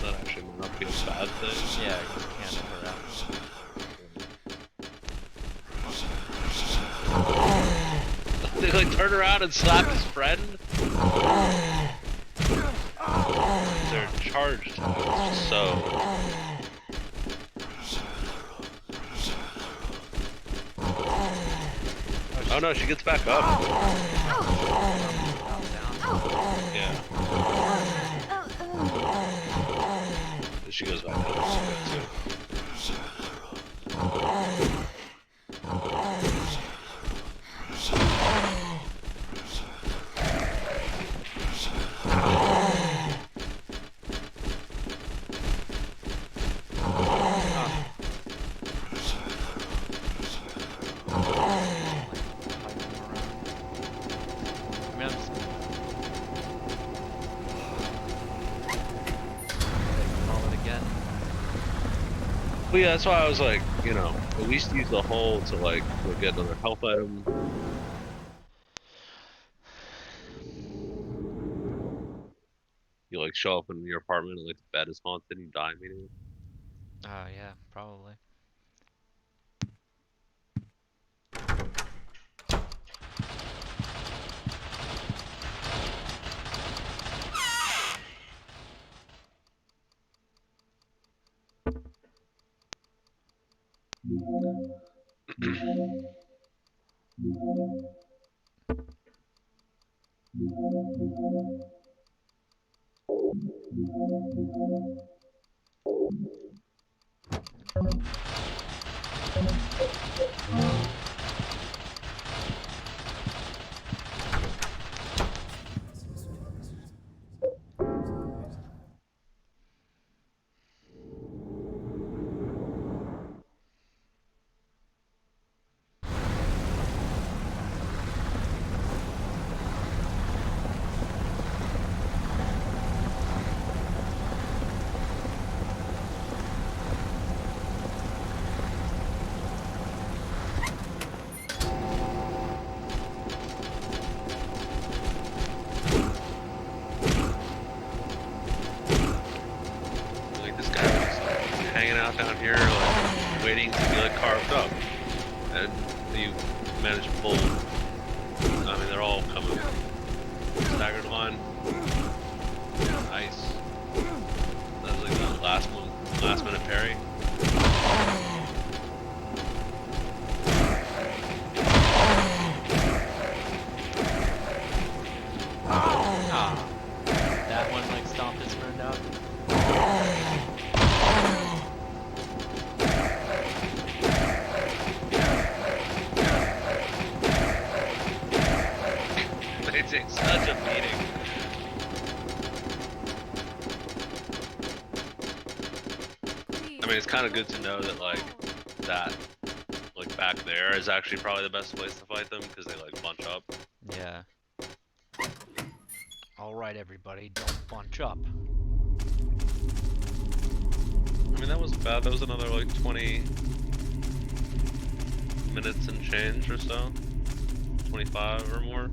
That actually might not be a bad thing. Yeah, you can't her out. They like turn around and slap his friend. They're charged. So. Oh no, she gets back up. Yeah. She goes back down too. Mims. Call it again. But yeah, that's why I was like, you know, at least use the hole to like go get another health item. You like show up in your apartment and like the bed is haunted and you die immediately. Oh yeah, probably. Like this guy was like, hanging out down here, like waiting to be like carved up, and you managed to pull. I mean, they're all coming. Staggered one. Nice. That was like the last minute parry. Ah, that one like stomped his friend out. They take such a beating. I mean, it's kind of good to know that like that, like back there is actually probably the best place to fight them because they like bunch up. Yeah. Alright everybody, don't bunch up. I mean, that wasn't bad. That was another like 20 minutes and change or so. 25 or more.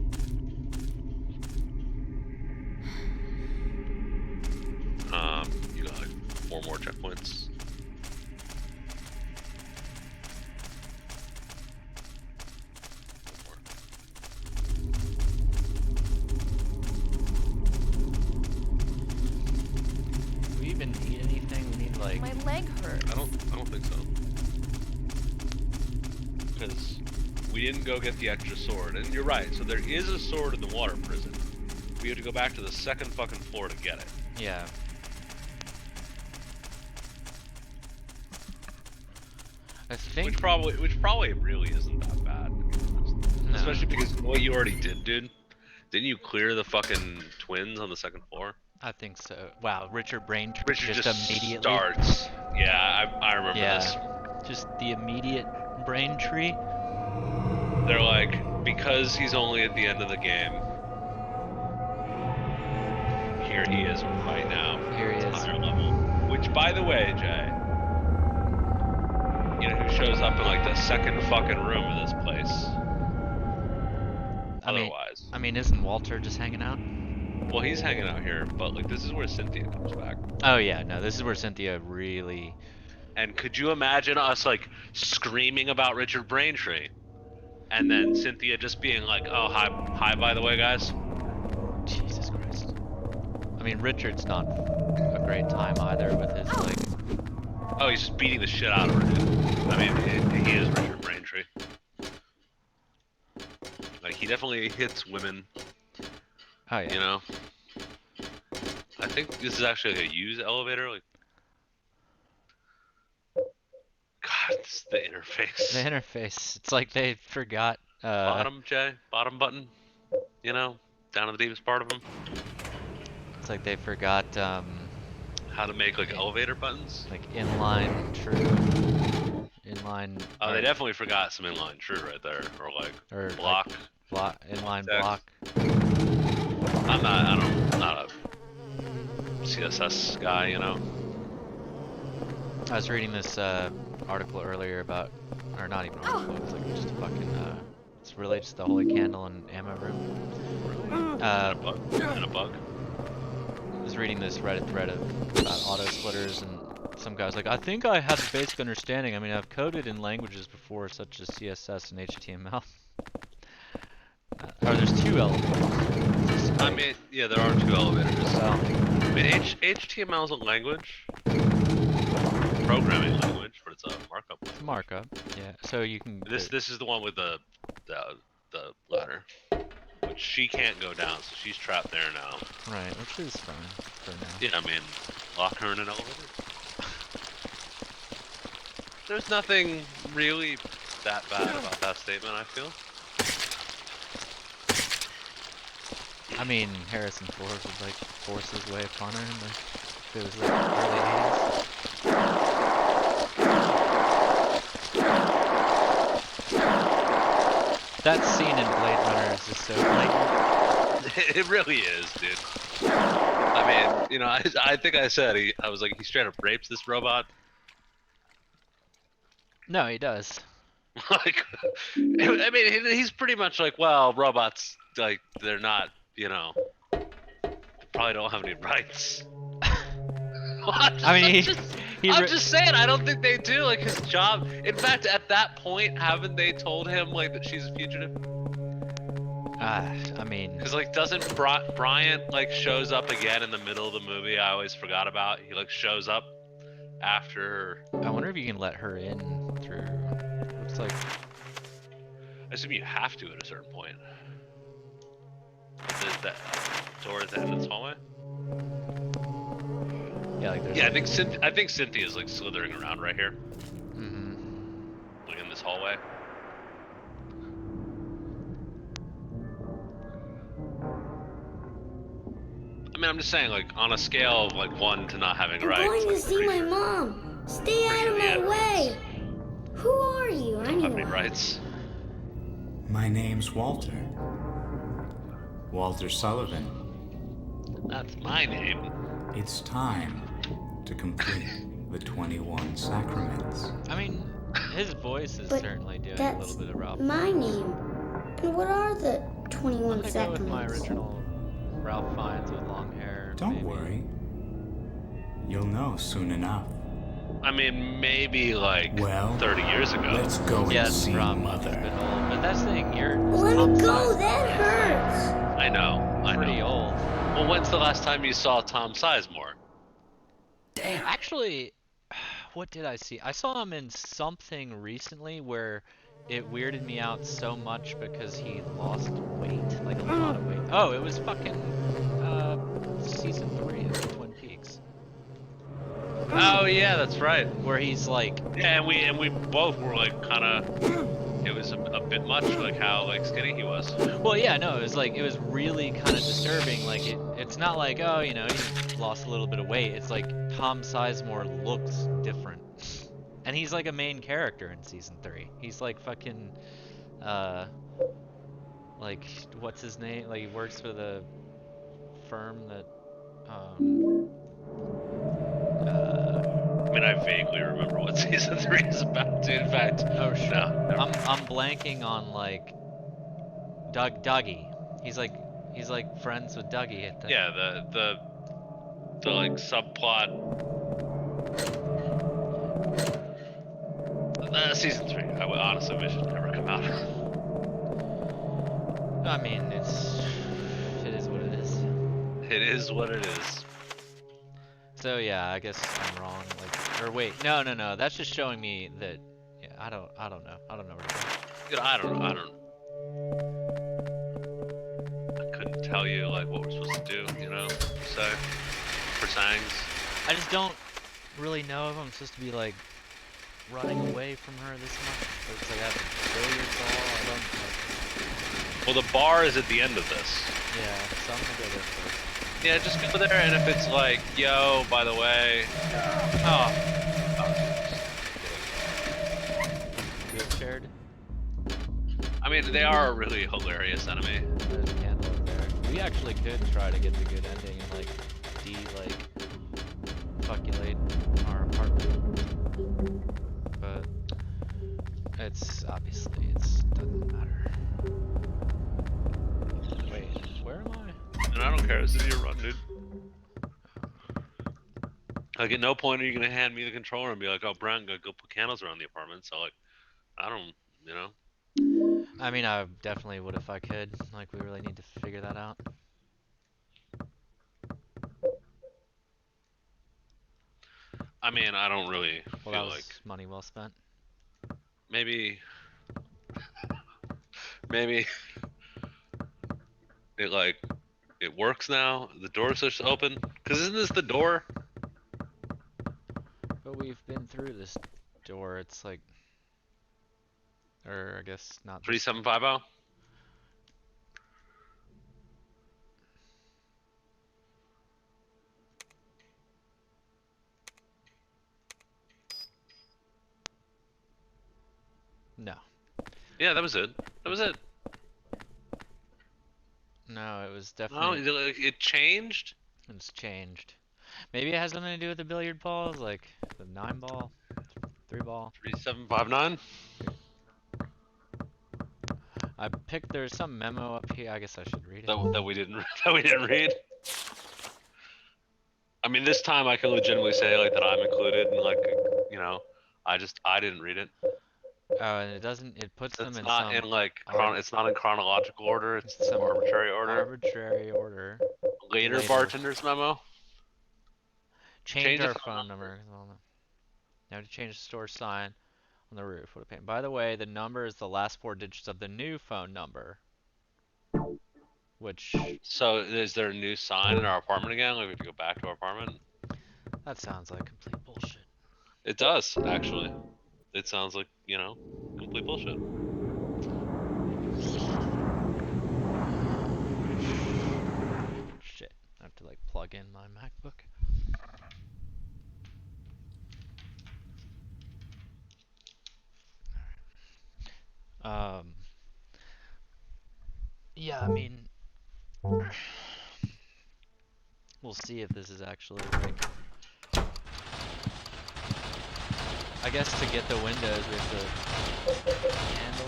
You got like 4 more checkpoints. Do we even need anything? We need like... My leg hurts. I don't think so. Because we didn't go get the extra sword. And you're right, so there is a sword in the water prison. We have to go back to the second fucking floor to get it. Yeah. I think... Which probably really isn't that bad, to be honest. No. Especially because what you already did, dude. Didn't you clear the fucking twins on the second floor? I think so. Wow, Richard Braintree Richard just immediately... starts. Yeah, I remember this. Just the immediate Braintree. They're like, because he's only at the end of the game, here he is right now. Here he is. Higher level. Which, by the way, Jay, you know who shows up in like the second fucking room of this place? Otherwise. I mean, isn't Walter just hanging out? Well, he's hanging out here, but like this is where Cynthia comes back. Oh yeah, no, this is where Cynthia really... And could you imagine us like screaming about Richard Braintree, and then Cynthia just being like, "Oh, hi, by the way, guys." Jesus Christ. I mean, Richard's not a great time either with his like... Oh, he's just beating the shit out of her, dude. I mean, he is Richard Braintree. Like, he definitely hits women, Oh yeah. you know? I think this is actually like a used elevator, like... God, this is the interface. The interface. It's like they forgot. Bottom, Jay? Bottom button? You know? Down to the deepest part of them? It's like they forgot. How to make, like, elevator buttons? Like inline true. Inline. Oh, they definitely forgot some inline true right there. Or, like, or block. Like inline Exact. block. I'm not a CSS guy, you know. I was reading this article earlier about, or not even an article, it's like just a fucking, it's related to the Holy Candle and Ammo Room. And a bug. I was reading this Reddit thread about auto splitters, and some guy's like, I think I have a basic understanding. I mean, I've coded in languages before, such as CSS and HTML. Or there's two elevators. I mean, yeah, there are two elevators. Well, I mean, HTML is a language, programming language, but it's a markup. it's markup, yeah. So you can. This is the one with the ladder, which she can't go down, so she's trapped there now. Right, which is fine for now. Yeah, I mean, lock her in an elevator. There's nothing really that bad about that statement, I feel. I mean, Harrison Ford would like force his way upon her, like if it was like early 80s. That scene in Blade Runner is just so blatant. It really is, dude. I mean, you know, I think I said I was like, he straight up rapes this robot. No, he does. Like, I mean, he's pretty much like, well, robots, like, they're not, you know, they probably don't have any rights. I mean, I'm just saying, I don't think they do. Like, his job. In fact, at that point, haven't they told him like that she's a fugitive? I mean, Because like, doesn't Bryant like shows up again in the middle of the movie? I always forgot about. He like shows up after. I wonder if you can let her in through. Looks like. I assume you have to at a certain point. Is that door at the end of this hallway? Yeah, like there's. Yeah, like, I think Cynthia's like slithering around right here, Mm-hmm. like in this hallway. I mean, I'm just saying, like on a scale of like 1 to not having I'm rights. going to like, see my mom. Stay out of my way. Who are you, Don't have any anyway? rights. My name's Walter. Walter Sullivan. That's my name. It's time to complete the 21 sacraments. I mean, his voice is But certainly doing a that's little bit of Ralph. my name. And what are the I'm 21 gonna go with my sacraments? original Ralph Fiennes with long hair. Don't maybe. worry. You'll know soon enough. I mean, maybe like Well, 30 years ago. Let's go and Yes, see Rob, Mother. it's been old. But that's the thing, you're Let Tom me go, Sizemore. that hurts. I know. I Pretty know. old. Well, when's the last time you saw Tom Sizemore? Actually, what did I see? I saw him in something recently where it weirded me out so much because he lost weight, like a lot of weight. Oh, it was fucking season 3 of Twin Peaks, Oh yeah, that's right. where he's like, Yeah, and we both were like kind of. It was a bit much, like how like skinny he was. well, yeah, no, it was like it was really kind of disturbing. Like it's not like, oh, you know, he lost a little bit of weight. It's like Tom Sizemore looks different, and he's like a main character in season 3. He's like fucking, like what's his name? Like he works for the firm that, I mean, I vaguely remember what season 3 is about, dude. In fact, oh shit, no, I'm blanking on like Dougie. He's like friends with Dougie at the. yeah, the like subplot. Season 3. I would honestly wish it never come out. I mean, it is what it is. It is what it is. So yeah, I guess I'm wrong. Like, or wait, no, that's just showing me that. Yeah, I don't know. I don't know where to go. Dude, I couldn't tell you like what we're supposed to do. You know, so for Sangs. I just don't really know if I'm supposed to be like running away from her this much. Or it's like I have a billiard ball. I don't know. Well, the bar is at the end of this. Yeah, so I'm gonna go there first. Yeah, just go there, and if it's like, yo, by the way, oh, Wheelchaired. I mean, they are a really hilarious enemy. There's a candle up there. We actually could try to get the good ending and like populate our apartment, but it's obviously doesn't matter. Wait, where am I? And I don't care. This is your run, dude. Like at no point are you gonna hand me the controller and be like, "Oh, Brian, go put candles around the apartment." So like, I don't, you know. I mean, I definitely would if I could. Like, we really need to figure that out. I mean, I don't really Well, feel that was like money well spent. maybe it works now. The doors are open. Cause isn't this the door? But we've been through this door. It's like, or I guess not. 3750. No, Yeah, that was it. That was it. no, it was No, definitely. it changed. It's changed. Maybe it has something to do with the billiard balls, like the 9-ball, 3-ball. 3759. I picked. There's some memo up here. I guess I should read it. That we didn't read. I mean, this time I can legitimately say like that I'm included, and like, you know, I didn't read it. Oh, and it doesn't. It puts them It's in not some in like it's not in chronological order. It's some arbitrary order. arbitrary order. Later bartender's memo. Change our phone number. Now to change the store sign on the roof. What a pain. By the way, the number is the last 4 digits of the new phone number. Which So is there a new sign in our apartment again? Like we have to go back to our apartment? that sounds like complete bullshit. It does actually. It sounds like, you know, complete bullshit. Shit. I have to like plug in my MacBook. Yeah, I mean, we'll see if this is actually like. I guess to get the windows, we have to handle.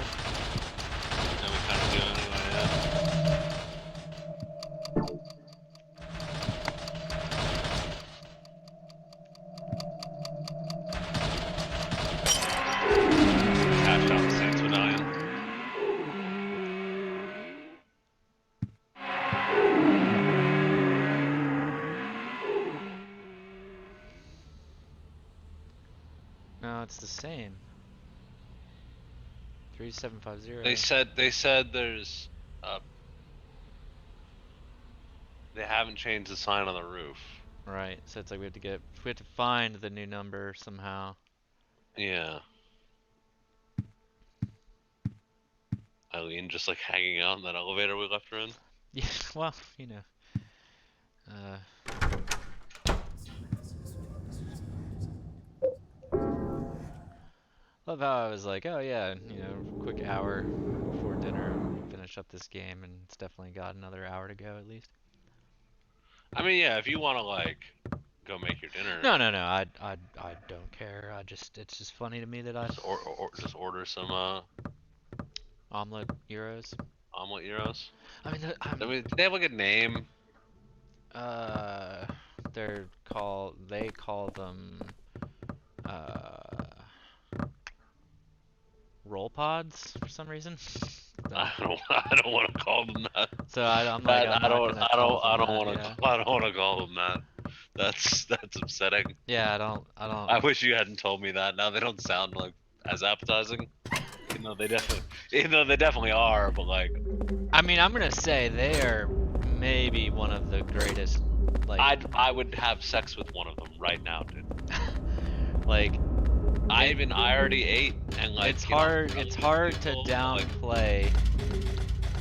And we kind of do anyway. Cash out the Saints Medallion. No, it's the same. 3750. They said there's they haven't changed the sign on the roof. Right, so it's like we have to find the new number somehow. Yeah. Eileen just like hanging out in that elevator we left her in. Yeah, well, you know. Love how I was like, oh yeah, you know, quick hour before dinner, finish up this game, and it's definitely got another hour to go at least. I mean, yeah, if you want to like go make your dinner. No, I don't care. It's just funny to me that I Just order some omelet gyros. omelet gyros. I mean, I mean, do they have like a name? they call them roll pods for some reason. I don't want to call them that. So I'm like, I don't want to call them that. That's upsetting. Yeah, I don't. I wish you hadn't told me that. Now they don't sound like as appetizing. Even though they definitely are, but like. I mean, I'm gonna say they are maybe one of the greatest. Like, I would have sex with one of them right now, dude. like, I already ate, and like. It's hard to downplay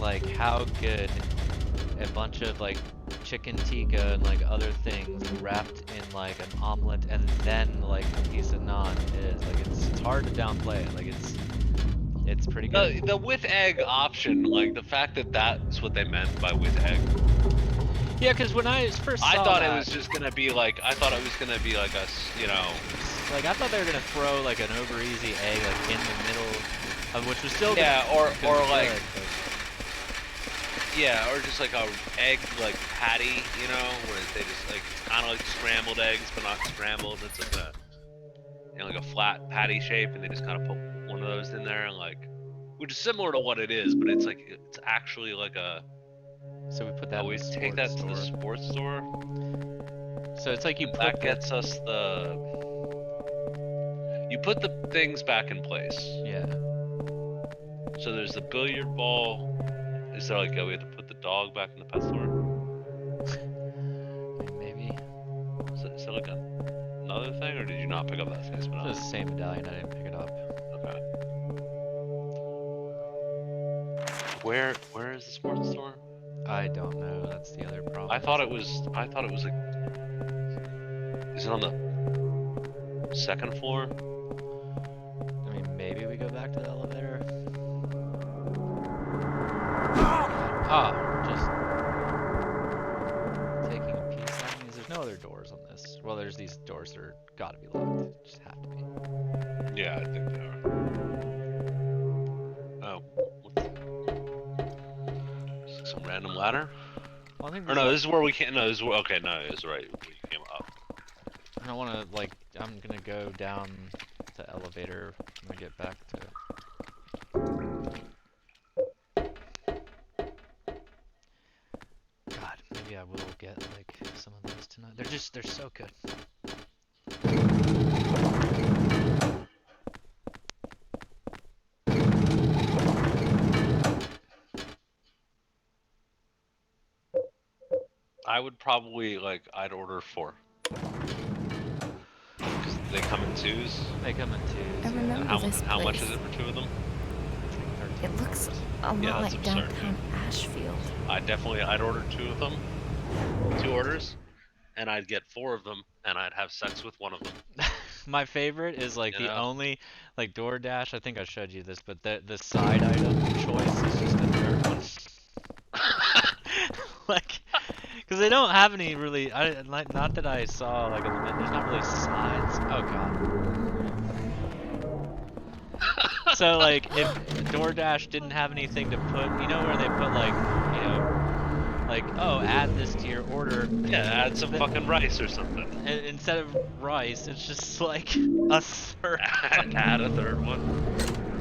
like how good a bunch of like chicken tikka and like other things wrapped in like an omelet and then like a piece of naan is. Like it's hard to downplay it. Like It's pretty good. The with egg option, like the fact that that's what they meant by with egg. Yeah, because when I first saw I thought that, it was just gonna be like, I thought it was gonna be like a, you know. like I thought they were gonna throw like an over easy egg like in the middle of which was still Yeah, or like, good, yeah, or just like a egg like patty, you know, where they just like it's kind of like scrambled eggs, but not scrambled. It's like a, you know, like a flat patty shape, and they just kind of put one of those in there, and like, which is similar to what it is, but it's like it's actually like a. so we put that. Oh, we in the take that sports to the store. sports store. So it's like you put That gets us the. You put the things back in place. Yeah. So there's the billiard ball. Is there like we have to put the dog back in the pet store? Maybe. Is that like another thing, or did you not pick up that face? It was the same medallion. I didn't pick it up. Okay. Where is the sports store? I don't know. That's the other problem. I thought it was like. Is it on the second floor? I mean, maybe we go back to the elevator. Just taking a piece. That means there's no other doors on this. Well, there's these doors that are gotta be locked. Just have to be. Yeah, I think they are. Oh. Some random ladder? Well, I think Or no, this is where we can't. No, this is where. Okay, no, it's right. We came up. I don't want to like. I'm gonna go down the elevator when we get back to. God, maybe I will get like some of those tonight. They're so good. I would probably like. I'd order 4. 'Cause they come in 2s. They come in twos. I yeah. remember And how, this how much place. is it for 2 of them? It looks a Yeah, lot that's like absurd, downtown Ashfield. I'd order 2 of them. 2 orders, and I'd get 4 of them, and I'd have sex with 1 of them. My favorite is like You the know? only like DoorDash. I think I showed you this, but the side item choice is just a third one. Like, because they don't have any really. Not that I saw like in the menu. There's not really sides. Oh god. So like if DoorDash didn't have anything to put, you know where they put like, you know, like oh add this to your order. Yeah, add some fucking rice or something. Instead of rice, it's just like a third. Add a 3rd one.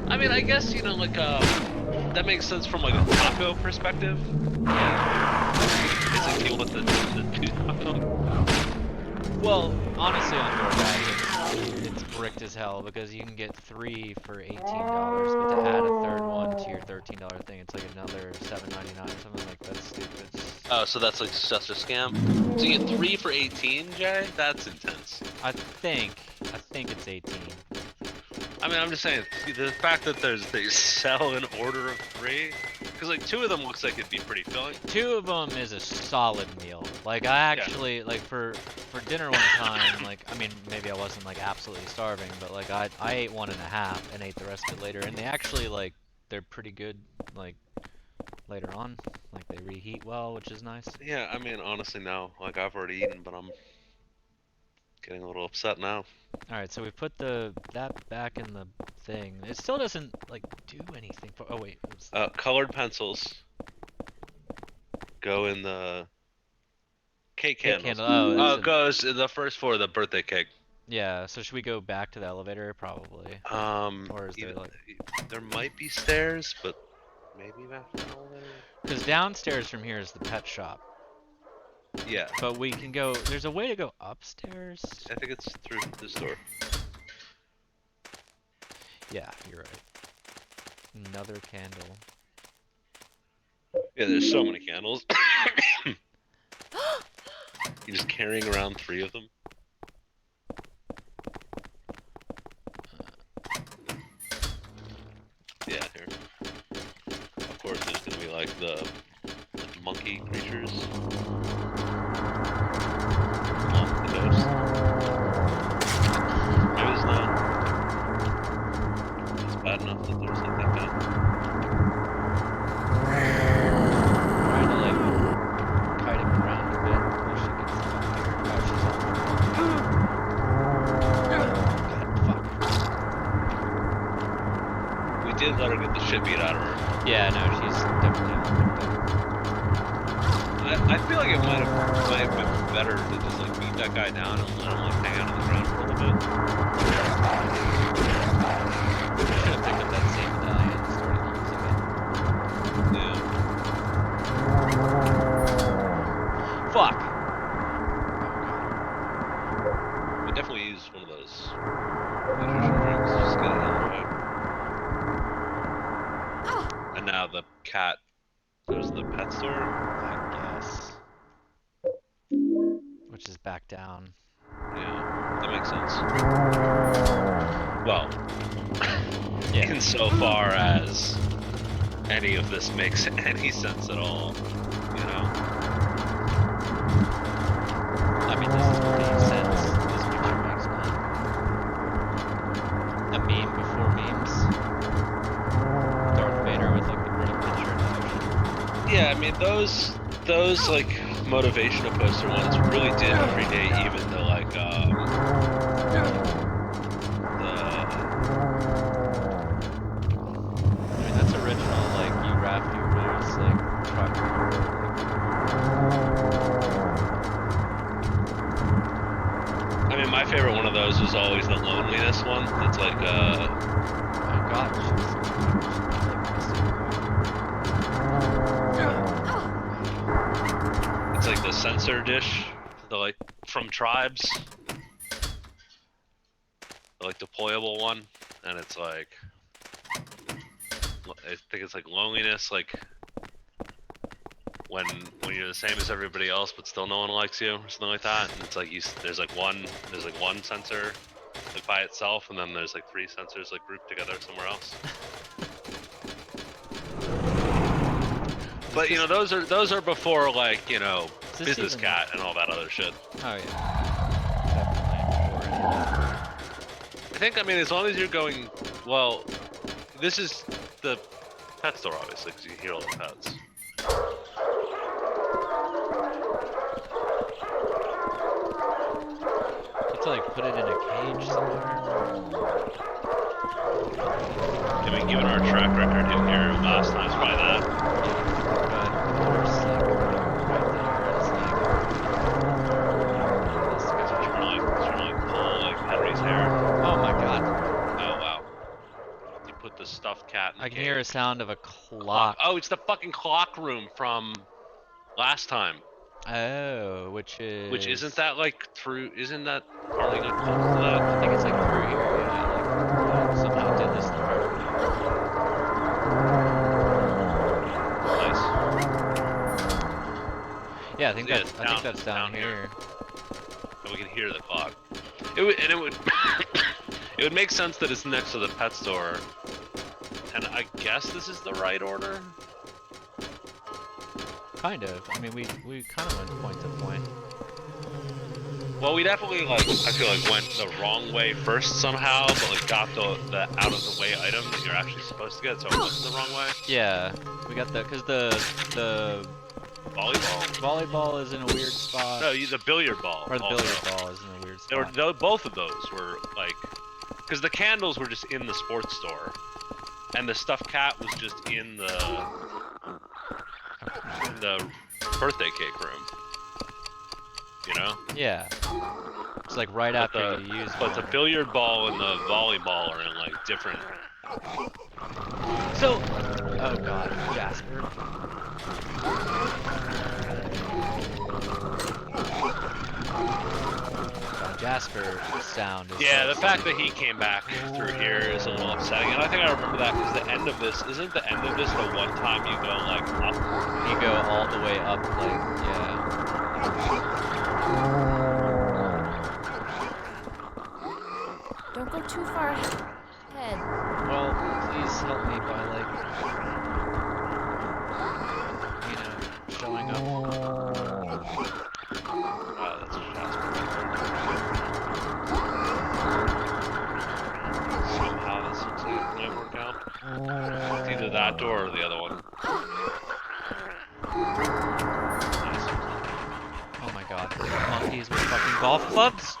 I mean, I guess, you know, like, that makes sense from, like, a taco perspective. Is it deal with the 2 taco? Well, honestly, on DoorDash, it's bricked as hell because you can get 3 for $18, but to add a third one to your $13 thing, it's like another $7.99 or something like that's stupid. Oh, so that's, like, such a scam? So you get 3 for 18, Jay? That's intense. I think it's 18. I mean, I'm just saying, the fact that they sell an order of 3, because like 2 of them looks like it'd be pretty filling. 2 of them is a solid meal. Like I actually like for dinner one time. Like I mean, maybe I wasn't like absolutely starving, but like I ate 1.5 and ate the rest of it later. And they actually like they're pretty good. Like later on, like they reheat well, which is nice. Yeah, I mean, honestly, no. Like I've already eaten, but I'm getting a little upset now. All right, so we put that back in the thing. It still doesn't like do anything for. Oh wait. Colored pencils go in the cake Cake candles. candle, oh, It goes in the first floor, the birthday cake. Yeah. So should we go back to the elevator? Probably. Or is there like? There might be stairs, but maybe back to the elevator. Because downstairs from here is the pet shop. Yeah, But we can go. There's a way to go upstairs. I think it's through this door. Yeah, you're right. Another candle. Yeah, there's so many candles. You're just carrying around 3 of them. Yeah, here. Of course, there's gonna be like the monkey creatures. Oh, the ghost. Maybe it's not. It's bad enough that there's like that guy. shit beat out of her. Yeah, no, she's definitely all picked up. I feel like it might have been better to just like beat that guy down and let him like hang out on the ground for a little bit. Should have picked up that same medallion and started using it. Yeah. Fuck! We definitely use one of those nutrition drinks. Just get it out of the way. And now the cat goes to the pet store. I guess. Which is back down. Yeah, that makes sense. Well, Yeah. insofar as any of this makes any sense at all, you know? I mean, this is pretty sense. This picture makes none. A meme before memes. Darth Vader with like the Brita picture in the ocean. Yeah, I mean those like motivational poster ones really did predate even the like I mean, that's original, like, you rap your rules, like, truck. I mean my favorite one of those was always the loneliness one. It's like Oh god, it's like the sensor dish, the like from Tribes. The like deployable one, and it's like I think it's like loneliness, like when you're the same as everybody else but still no one likes you or something like that. And it's like there's like one sensor like by itself, and then there's like 3 sensors like grouped together somewhere else. But you know those are before like, you know, Is this Business even- Cat and all that other shit. Oh yeah. Definitely. I think, I mean, as long as you're going, well, this is the pet store, obviously, because you hear all the pets. It's like put it in a cage somewhere. I mean, given our track record in here last time, it's probably that. But there's like right there. It's like It's trying to pull like Henry's hair. oh my god. Oh wow! You put the stuffed cat in the I can hear a cage. sound of a clock. Oh, it's the fucking clock room from last time. Oh, which is. Which isn't that like through? Isn't that partly like close to I that? think it's like through here. Yeah, like somehow did this the hard way. Nice. Yeah, I think Yeah, that's. it's I think that's down down here. And we can hear the clock. It would it would make sense that it's next to the pet store. And I guess this is the right order. Kind of. I mean, we kind of went point to point. Well, we definitely like I feel like went the wrong way first somehow, but like got the out of the way item that you're actually supposed to get, so it wasn't the wrong way. Yeah, we got the because the Volleyball? volleyball is in a weird spot. No, the billiard ball. Or the also. billiard ball is in a weird They were spot. both of those were like, because the candles were just in the sports store, and the stuffed cat was just in the birthday cake room. You know? Yeah. It's like right But after you use but the one. billiard ball and the volleyball are in like different. So, oh god, Jasper. Jasper sound is Yeah, so the fact that he came back through here is a little upsetting, and I think I remember that because the end of this isn't the end of this the one time you go like up. you go all the way up, like yeah. Don't go too far ahead. Well, please help me by like, you know, showing up. That's Jasper. Somehow this looks like it might work out. It's either that door or the other one. Nice. Oh my god, monkeys with fucking golf clubs?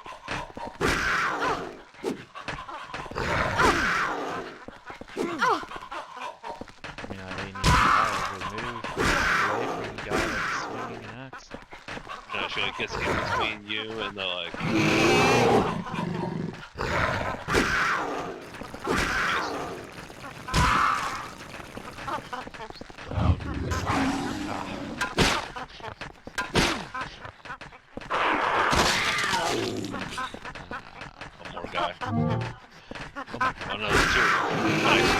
she like gets in between you and the like. One more guy. Oh no, there's two. Nice.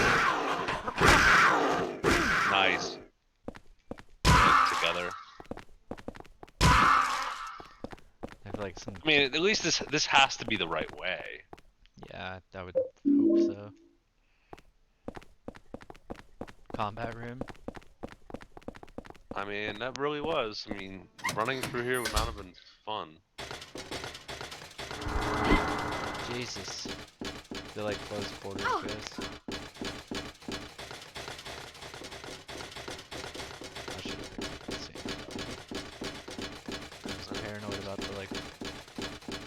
Nice. Together. I feel like some. I mean, at least this has to be the right way. Yeah, I would hope so. Combat room. I mean, that really was. I mean, running through here would not have been fun. Jesus. They're like close quarters, guys. I should have picked the same stuff. I'm so paranoid about the like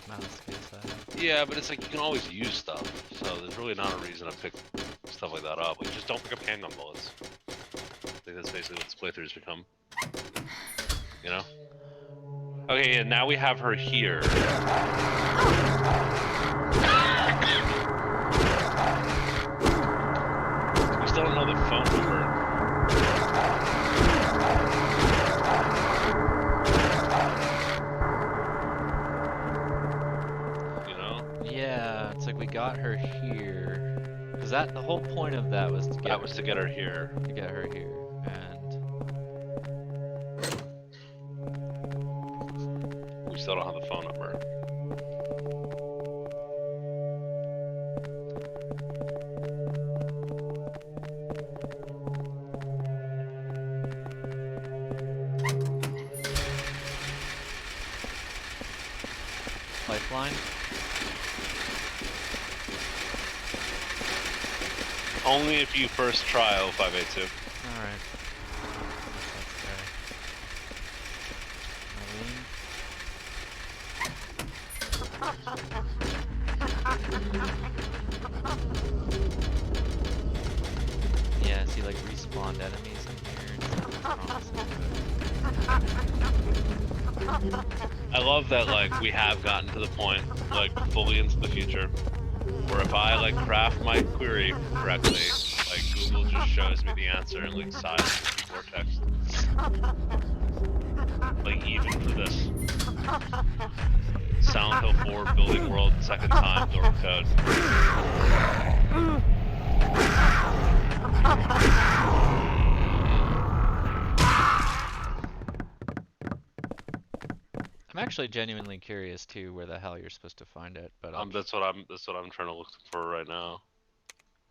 amount of space I have. Yeah, but it's like you can always use stuff, so there's really not a reason to pick stuff like that up. Like, just don't pick up handgun bullets. I think that's basically what this playthrough's become. You know? Okay, and now we have her here. We still don't know the phone number. You know? Yeah, it's like we got her here. Cause the whole point of that was to get To get her here. to get her here. And We still don't have the phone number. lifeline. Only if you first try 0582. Alright. That's fair. Marlene. Yeah, see like respawned enemies in here and stuff. I love that, like, we have gotten to the point, like, fully into the future, where if I, like, craft my query correctly, like, Google just shows me the answer in, like, silence or text. Like, even for this. Silent Hill 4 building world, second time, door code. I'm actually genuinely curious too where the hell you're supposed to find it, but That's what I'm trying to look for right now.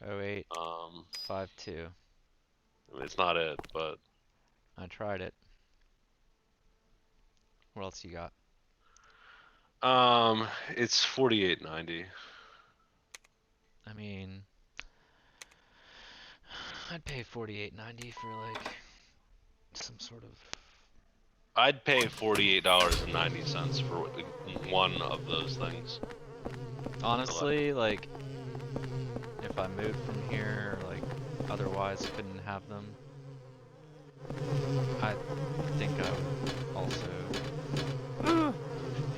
0852. I mean, it's not it, but I tried it. What else you got? it's 4890. I mean, I'd pay $48.90 for like some sort of. I'd pay $48.90 for one of those things. Honestly, like, if I moved from here, or like, otherwise couldn't have them, I think I would also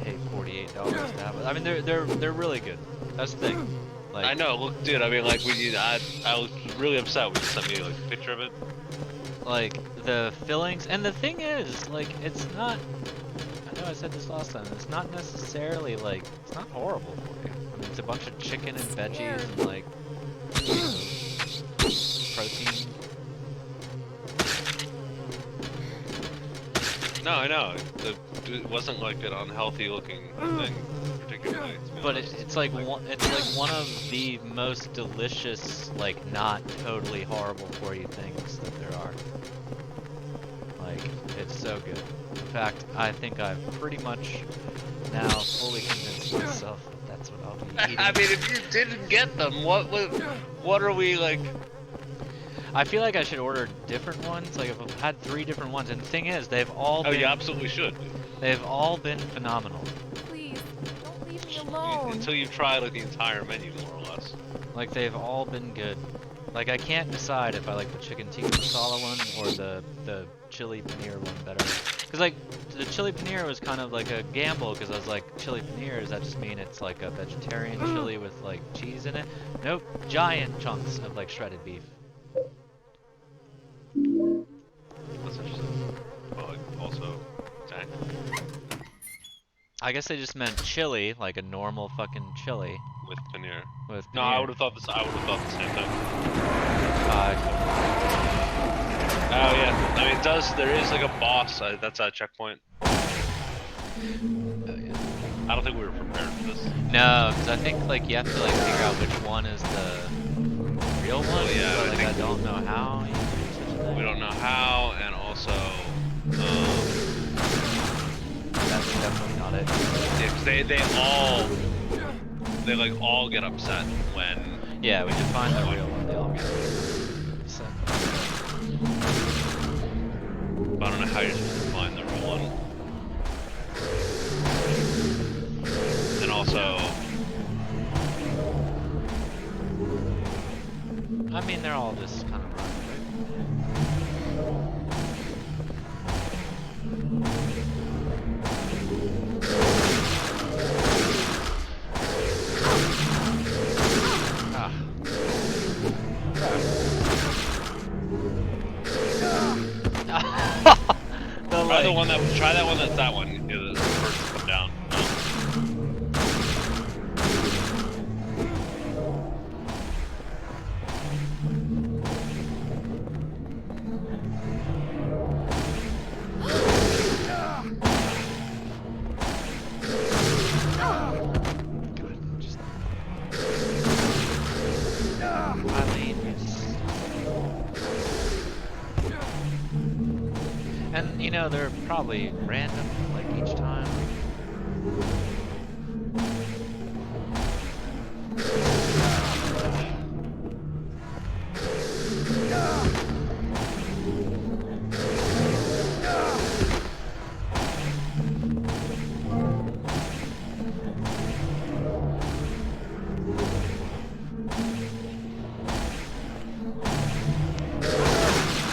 pay $48 to have it. I mean, they're really good. That's the thing. Like, I know, look, dude. I mean, like, I was really upset when you sent me like a picture of it. like the fillings, and the thing is, like, it's not. I know I said this last time. It's not necessarily like it's not horrible for you. I mean, it's a bunch of chicken and veggies and like protein. No, I know. It wasn't like an unhealthy looking thing, particularly. To be But honest. it's like one of the most delicious, like, not totally horrible for you things that there are. Like, it's so good. In fact, I think I've pretty much now fully convinced myself that that's what I'll be eating. I mean, if you didn't get them, what are we like? I feel like I should order different ones. Like, if I've had 3 different ones, and the thing is, they've all Oh, been you absolutely should. they've all been phenomenal. Please, don't leave me alone. Until you've tried like the entire menu, more or less. Like, they've all been good. Like, I can't decide if I like the chicken tikka masala one or the chili paneer one better. Cause like, the chili paneer was kind of like a gamble because I was like, chili paneer, does that just mean it's like a vegetarian chili with like cheese in it? Nope, giant chunks of like shredded beef. That's interesting. Oh, like, also, dang. I guess they just meant chili, like a normal fucking chili With paneer. with No, I paneer. would have thought this. I would have thought the same thing. Oh yeah, I mean, there is like a boss. That's a checkpoint. Oh, yeah. I don't think we were prepared for this. No, because I think like you have to like figure out which one is the real one. Oh, yeah, but, I like think- I don't know how you do such a thing. We don't know how, and also, That's definitely not it. yeah, 'cause they like all get upset when. Yeah, we can find the real one. They all get upset. But I don't know how you're supposed to find the real one. And also, I mean, they're all just kind of run. Ah. The, try like, that one that's that one. Is the first to come down. just... Eileen, and you know they're probably random, like each time.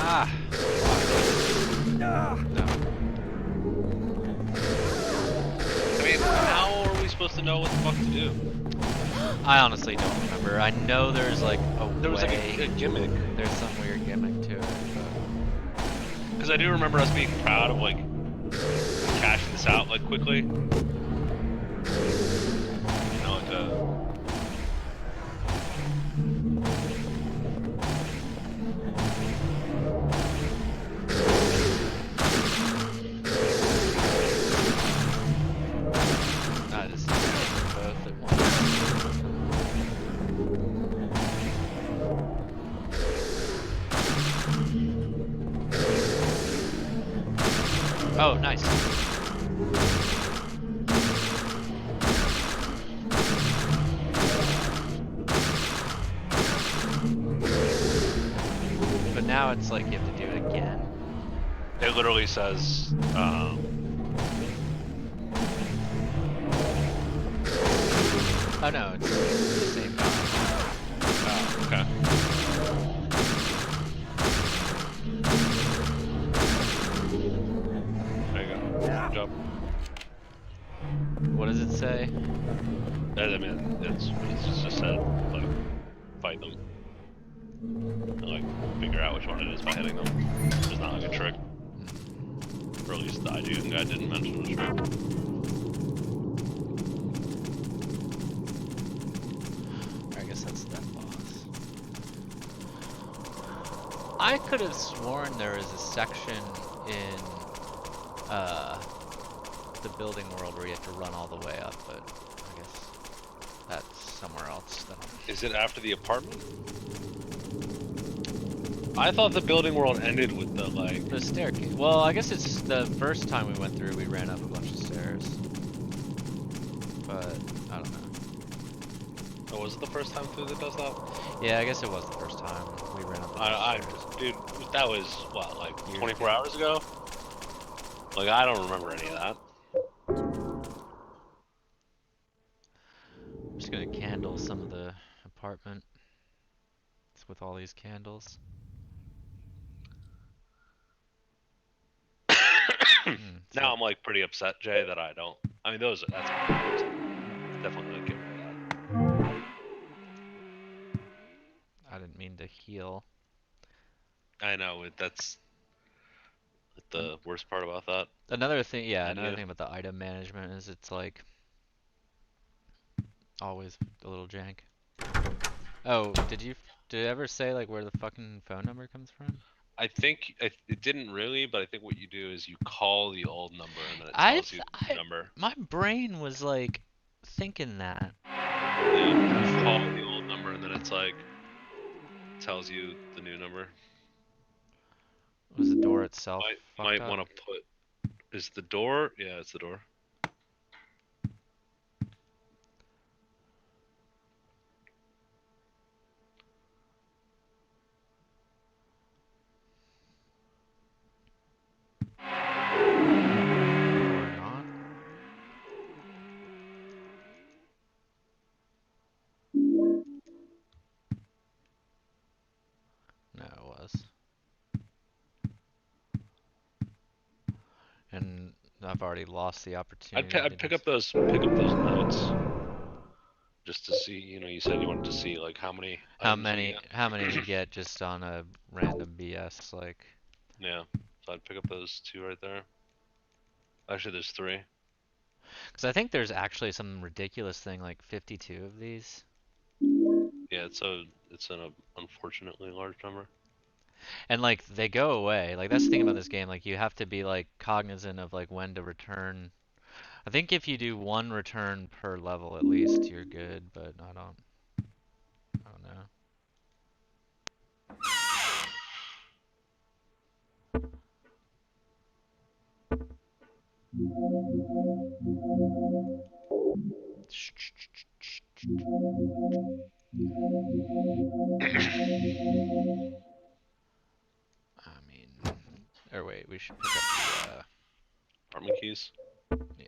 Ah. No. I mean, how are we supposed to know what the fuck to do? I honestly don't remember. I know there's like a There was like way. a gimmick. There's some weird gimmick to it. Because I do remember us being proud of like cashing this out like quickly. You know, like I just both at once. Oh, nice. But now it's like you have to do it again. it literally says, Oh no, it's the same guy. oh, okay. There you go. Good job. What does it say? I mean, it's just said, like, fight them. And, like, figure out which one it is by hitting them. It's not like a trick. Or at least the ID guy didn't mention a trick. I guess that's that boss. I could have sworn there was a section in the building world where you have to run all the way up, but I guess that's somewhere else. Is it after the apartment? I thought the building world ended with the, like... The staircase. Well, I guess it's the first time we went through, we ran up a bunch of stairs. But, I don't know. Oh, was it the first time through that does that? Yeah, I guess it was the first time we ran up a bunch of stairs. Dude, that was, what, like, Years 24 hours ago? Like, I don't remember any of that. I'm just gonna candle some of the apartment. It's with all these candles. Now I'm like, like pretty upset, Jay, that I don't. I mean, that's definitely like getting rid of that. I didn't mean to heal. I know that's the worst part about that. Another thing, yeah, And another you- thing about the item management is it's like always a little jank. Oh, did it ever say like where the fucking phone number comes from? I think it didn't really, but I think what you do is you call the old number and then it I, tells you th- the I number. my brain was like thinking that. Yeah, you call the old number and then it's like tells you the new number. Was the door itself fucked Might up? want to put. Is the door? Yeah, it's the door. Or not? No, it was. And I've already lost the opportunity. I'd pick up those notes just to see. You said you wanted to see like how many. How items you get. many you get just on a random BS like. Yeah, so I'd pick up those 2 right there. Actually, there's 3. Because I think there's actually some ridiculous thing like 52 of these. Yeah, it's an unfortunately large number. And like they go away. Like that's the thing about this game. Like you have to be like cognizant of like when to return. I think if you do 1 return per level at least, you're good. But I don't know. I mean, or wait, we should pick up Apartment keys. yeah.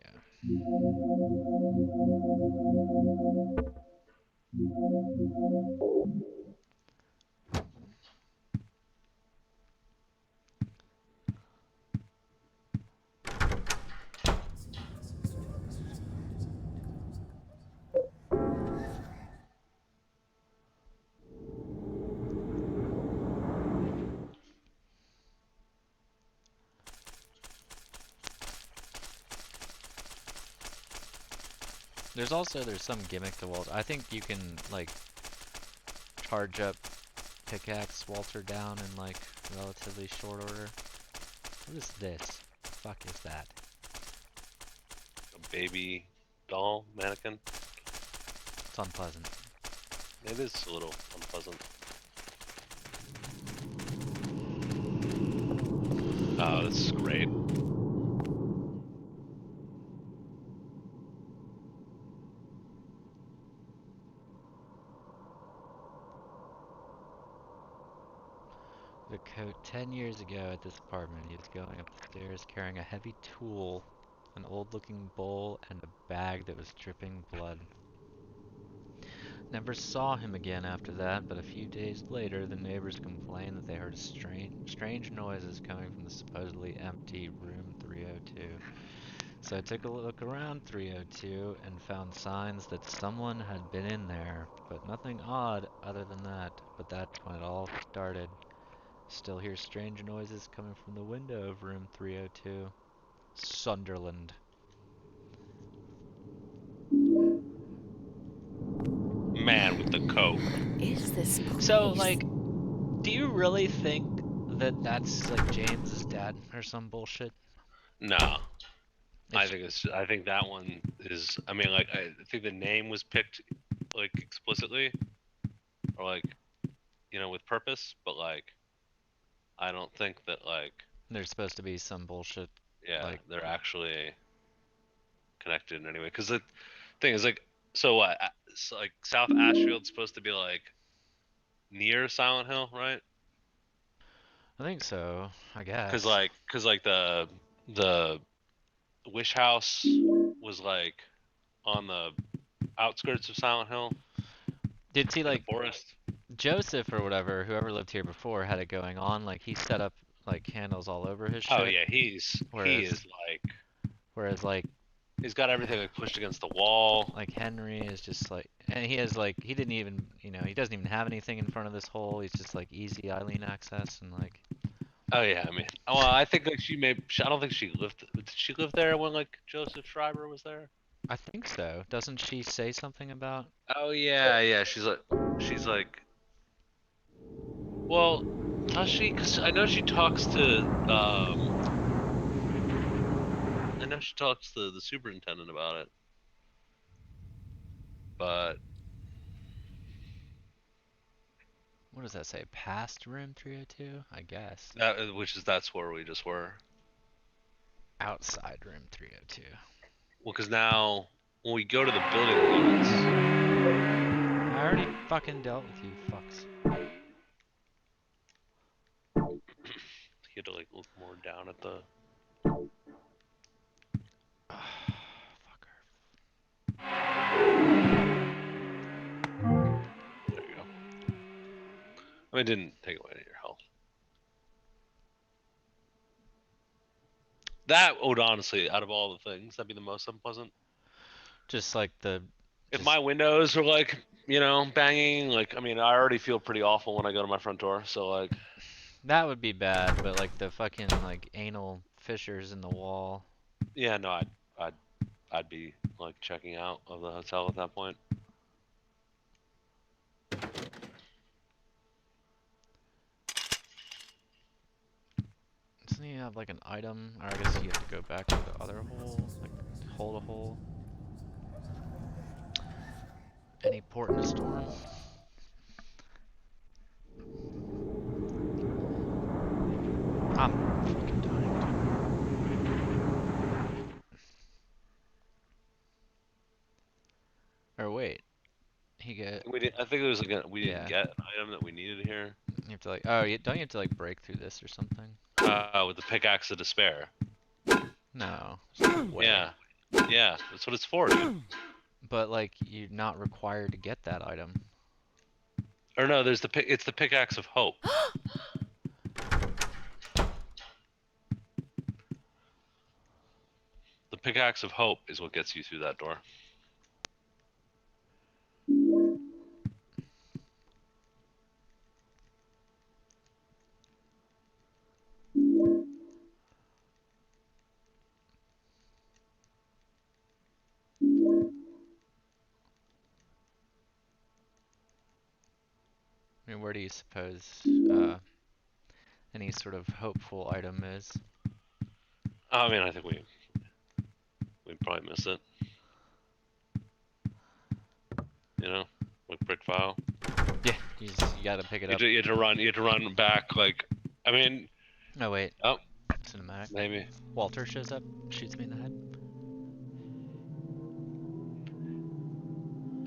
There's some gimmick to Walter. I think you can like charge up pickaxe Walter down in like relatively short order. What is this? The fuck is that? A baby doll mannequin. It's unpleasant. It is a little unpleasant. Oh, this is great. The coat 10 years ago at this apartment, he was going upstairs carrying a heavy tool, an old-looking bowl, and a bag that was dripping blood. Never saw him again after that, but a few days later, the neighbors complained that they heard strange noises coming from the supposedly empty room 302. So I took a look around 302 and found signs that someone had been in there, but nothing odd other than that. But that's when it all started. Still hear strange noises coming from the window of room 302. Sunderland. Man with the coat. Is this place? So, like, do you really think that that's, like, James's dad or some bullshit? No. I think that one is. I mean, like, I think the name was picked, like, explicitly, or like, with purpose. But like, I don't think that like, There's supposed to be some bullshit. yeah, Like- they're actually connected in any way. Because the thing is, like, so what? So, like, South Ashfield's supposed to be like near Silent Hill, right? I think so, I guess. Cause like the Wish House was like on the outskirts of Silent Hill, Did see, in the like, forest. Joseph or whatever, whoever lived here before, had it going on. Like, he set up, like, candles all over his shit. Oh yeah, he Whereas- is like Whereas like He's got everything like pushed against the wall. Henry is just like, and he has like, he didn't even, you know, he doesn't even have anything in front of this hole. He's just like easy Eileen access and like, Oh yeah, I mean, well, I think like I don't think she lived. Did she live there when like Joseph Schreiber was there? I think so. Doesn't she say something about? Oh yeah, yeah. Well, does she? Cause I know she talks to I know she talks to the superintendent about it, but What does that say? Past room 302? I guess. that's where we just were. Outside room 302. Well, cause now when we go to the building limits, I already fucking dealt with you fucks. you had to like look more down at the. Fucker. There you go. I mean, it didn't take away any of your health. That would honestly, out of all the things, that'd be the most unpleasant. Just like the. If just- my windows were like, you know, banging, like, I mean, I already feel pretty awful when I go to my front door, so like. That would be bad, but like the fucking like anal fissures in the wall. Yeah, no, I'd be like checking out of the hotel at that point. Doesn't he have like an item? Or I guess you have to go back to the other hole, like hole to hole. Any port in a storm? I'm fucking dying. Or wait, he get. We didn't, I think it was like we didn't Yeah. get an item that we needed here. You have to like. Oh, don't you have to like break through this or something? With the pickaxe of despair. No. there's no way. Yeah, yeah, that's what it's for, dude. But like, you're not required to get that item. Or no, there's it's the pickaxe of hope. The pickaxe of hope is what gets you through that door. I mean, where do you suppose any sort of hopeful item is? I mean, I think we probably missed it. You know, like brick file. Yeah, you gotta pick it up. You had to run back. Like, I mean, Oh wait. Oh. Cinematic. maybe. Walter shows up, shoots me in the head.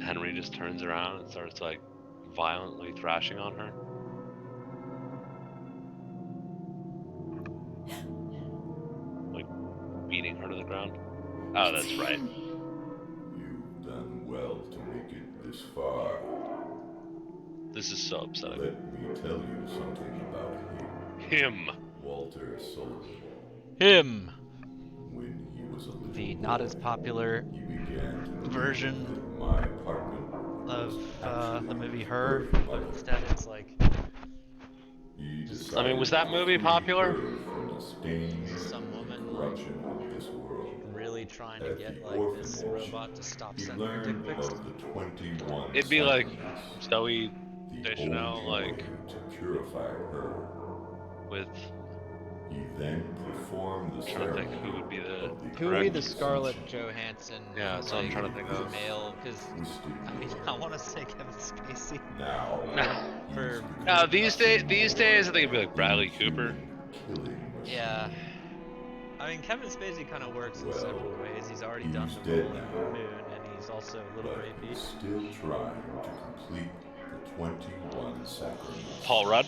Henry just turns around and starts like violently thrashing on her. Like beating her to the ground. Oh, that's right. You've done well to make it this far. This is so upsetting. Let me tell you something about Him. Walter Sullivan. Him! When he was a little The not as popular he began to believe version that my apartment of was the actually movie a Her, birth but mother. instead it's like He I mean, was that decided to movie free popular? her from the stains some and woman like corruption of this world. really trying to At get the like this orphanage, robot to stop He sending her dick learned pics. of the 21 It'd be like sacraments, Zoe the Deschanel, only like way to purify her. with. He then performed the I'm trying to think ceremony who would be the. of the Who would be the correct Scarlett ascension. Johansson? Yeah, that's what I'm like, trying to think of. Male, because Twisted I mean, I want to say Kevin Spacey. Now, For- No, these days, I think it'd be like Bradley Cooper. Yeah. I mean, Kevin Spacey kind of works in Well, several ways. He's already done he's the dead role in now. Moon, and he's also a little But rapey. he's still trying to complete the 21 sacraments. Paul Rudd.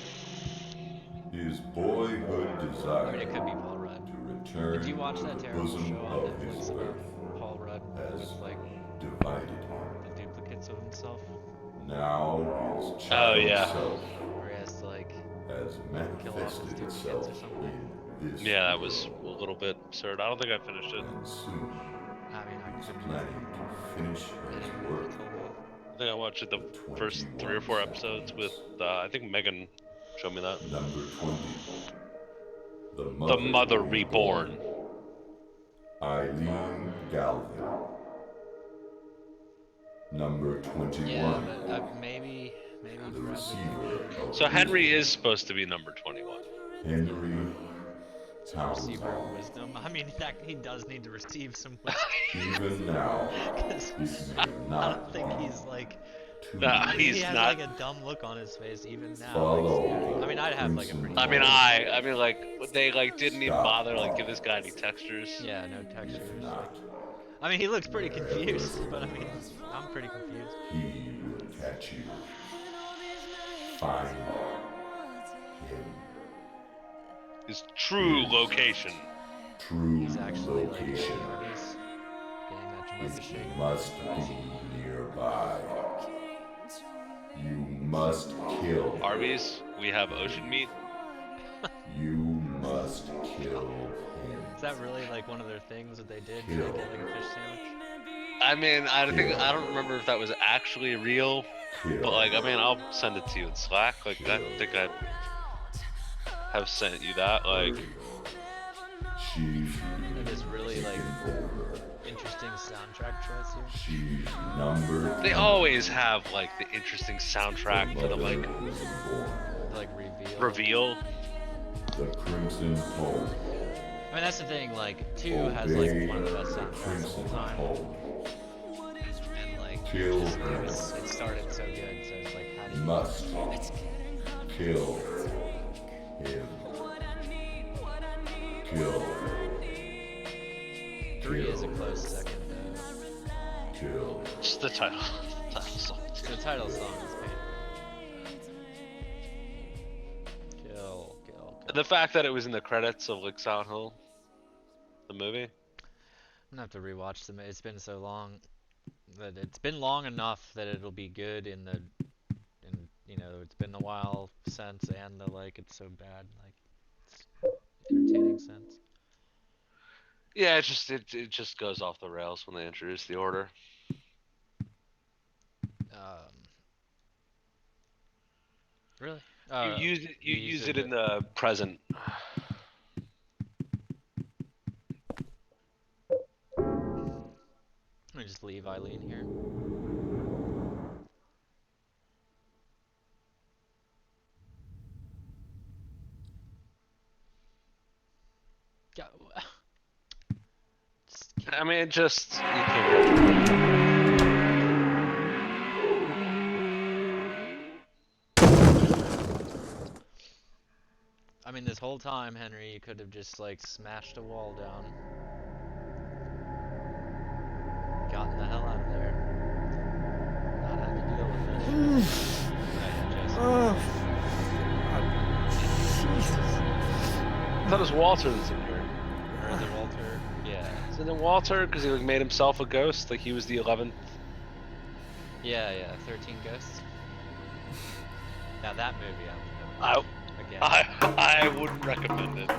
His boyhood I desire mean, it could be Paul Rudd. to return Did you watch to that the terrible bosom show on of Netflix his about earth Paul Rudd has with like divided him. the duplicates of himself, Now his Oh, child yeah. self where he has to like has kill off his manifested duplicates or itself something? in this Yeah, that was a world, little bit absurd. I don't think I finished it. and soon I mean, I he's couldn't planning to finish his work. I think I watched it the first 3 or 4 episodes with, I think Megan showed me that. Number 20. The Mother Reborn. Eileen Galvin. Number 21. Yeah, but maybe The Bradley. receiver of So Henry wisdom, is supposed to be number 21. Henry Receiver of Townsend. wisdom. I mean, that he does need to receive some wisdom. Even now, 'Cause this may I not don't think be he's like. too Nah, late. he's He has not- like a dumb look on his face even now. Follow I mean, I'd have like a Crimson pretty. I mean, Dawn. I mean, like, they like didn't even bother like give this guy any textures. Yeah, no textures. Not. I mean, he looks pretty confused, but I mean, I'm pretty confused. He will catch you. Find him. His true location. True He's actually like location Arby's, getting that Jamaica is shake. must be nearby. You must kill. Arby's, we have ocean meat. You must kill him. Is that really like one of their things that they did? Try to get like a fish sandwich? I mean, I don't remember if that was actually real, Kill. but like, I mean, I'll send it to you in Slack. Like, I think I have sent you that. Like, She's It is really like taken over. interesting soundtrack choice here. She's number. they always have like the interesting soundtrack for the like Like reveal. reveal. The Crimson Home. I mean, that's the thing. Like 2 has like one of the best soundtracks of all time, Home. and like Kill just, him. it started so good. So it's like, how do you? Must kill him. Kill. 3 is a close second. Kill. Just the title. title song. The title song is pain. Kill. The fact that it was in the credits of like Silent Hill, the movie. I'm gonna have to rewatch them. It's been so long that it's been long enough that it'll be good in the, you know, it's been a while since, and the like it's so bad, like it's entertaining sense. Yeah, it just goes off the rails when they introduce the order. Really? You use it in the present. Let me just leave Eileen here. Go. Just keep- I mean, just you can. I mean, this whole time, Henry, you could have just like smashed a wall down, gotten the hell out of there, not had to deal with this. I thought it was Walter that's in here. Or the Walter, yeah, Isn't it Walter? Because he like made himself a ghost. Like he was the 11th. yeah, 13 Ghosts. Now that movie, I again, I wouldn't recommend it.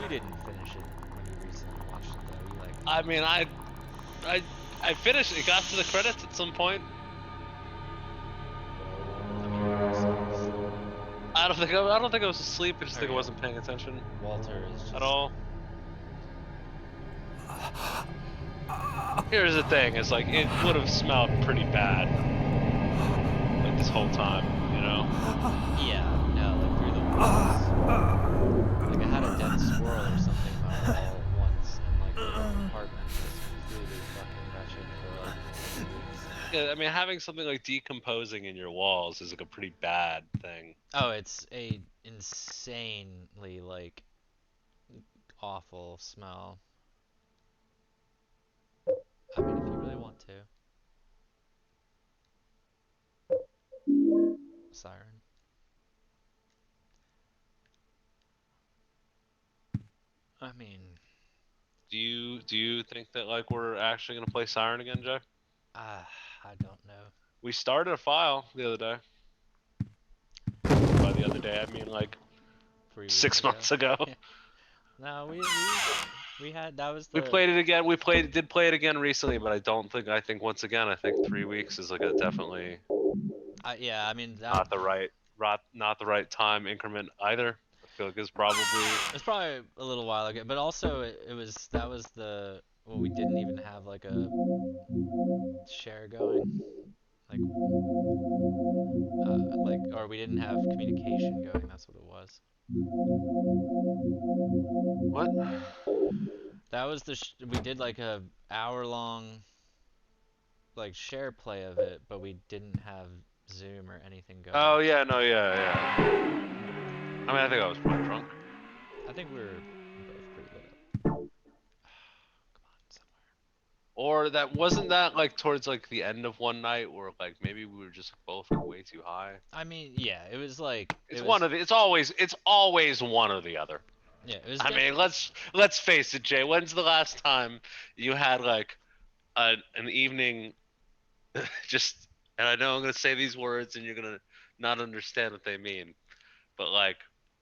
you didn't finish it when you recently watched it though. You like, I mean, I finished. It got to the credits at some point. I mean, I don't think I was asleep. I just think I wasn't paying attention Walter is just at all. Here's the thing: is like it would have smelled pretty bad, like this whole time, you know. Yeah, no, like through the walls. Like I had a dead squirrel or something in my wall once, and like the apartment was completely fucking wretched for like 2 weeks. Yeah, I mean, having something like decomposing in your walls is like a pretty bad thing. Oh, it's a insanely like awful smell. I mean, if you really want to. Siren. I mean, Do you think that like we're actually gonna play Siren again, Jack? I don't know. We started a file the other day. By the other day, I mean like 3 6 weeks months ago. No, we had that was We the played it again. Did play it again recently, but I think once again, I think 3 weeks is like a definitely yeah. I mean that not the right time increment either. I feel like it's probably it's probably a little while ago, but also it was that was the well we didn't even have like a share going like or we didn't have communication going. That's what it was. what? That was we did like a hour long like share play of it, but we didn't have Zoom or anything going. Oh yeah, no, yeah. I mean, I think I was probably drunk. I think we were both pretty lit up. Come on, somewhere. Or that wasn't that like towards like the end of one night, where like maybe we were just both like, way too high. I mean, yeah, it was like It's one of the. It's always one or the other. yeah, it was. I mean, let's face it, Jay. When's the last time you had like an evening? Just, and I know I'm gonna say these words, and you're gonna not understand what they mean, but like,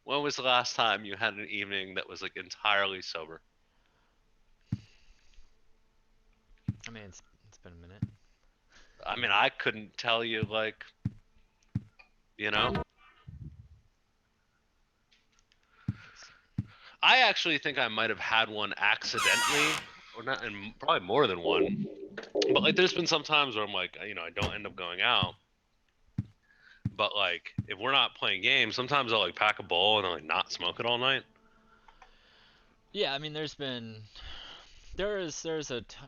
when was the last time you had an evening that was like entirely sober? I mean, it's been a minute. I mean, I couldn't tell you, like, you know. I actually think I might have had one accidentally, or not, and probably more than one. But like, there's been some times where I'm like, you know, I don't end up going out. But like, if we're not playing games, sometimes I'll like pack a bowl and I'll like not smoke it all night. Yeah, I mean, there's a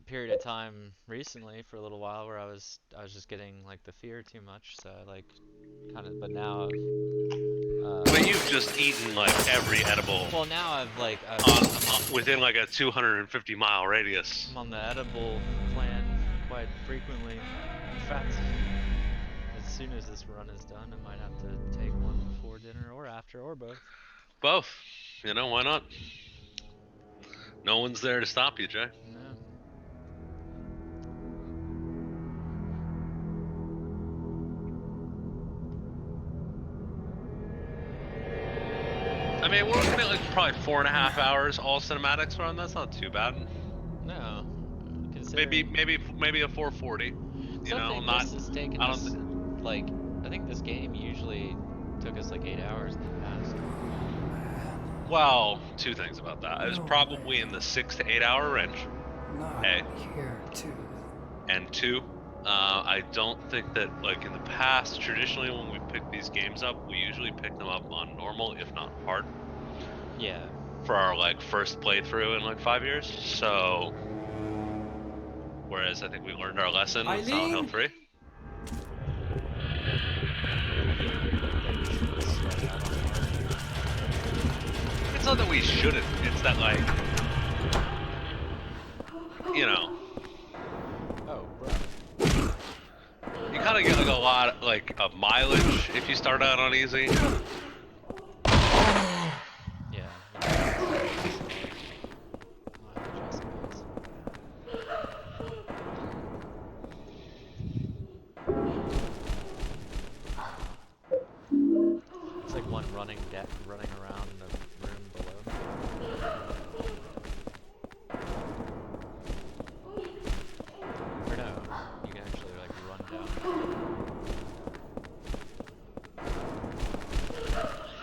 period of time recently for a little while where I was just getting like the fear too much, so I like kind of. But now But you've just eaten like every edible well, now I've like within like a 250-mile radius. I'm on the edible plan quite frequently. In fact, as soon as this run is done, I might have to take one before dinner or after or both. Both. You know, why not? No one's there to stop you, Jay. No. I mean, we're looking at like probably 4.5 hours all cinematics run. That's not too bad. No. Maybe a 440. You know, not. This has taken I don't us, like, I think this game usually took us like 8 hours in the past. Well, two things about that. It was probably in the 6 to 8 hour range. A. Here too. And two, I don't think that like in the past, traditionally when we pick these games up, we usually pick them up on normal, if not hard. Yeah. For our like first playthrough in like 5 years. So, whereas I think we learned our lesson with Silent Hill 3. It's not that we shouldn't. It's that like, you know. Oh, bro. You kind of get like a lot like of mileage if you start out on easy. Yeah. It's like one running around in the room below. Or no, you can actually like run down.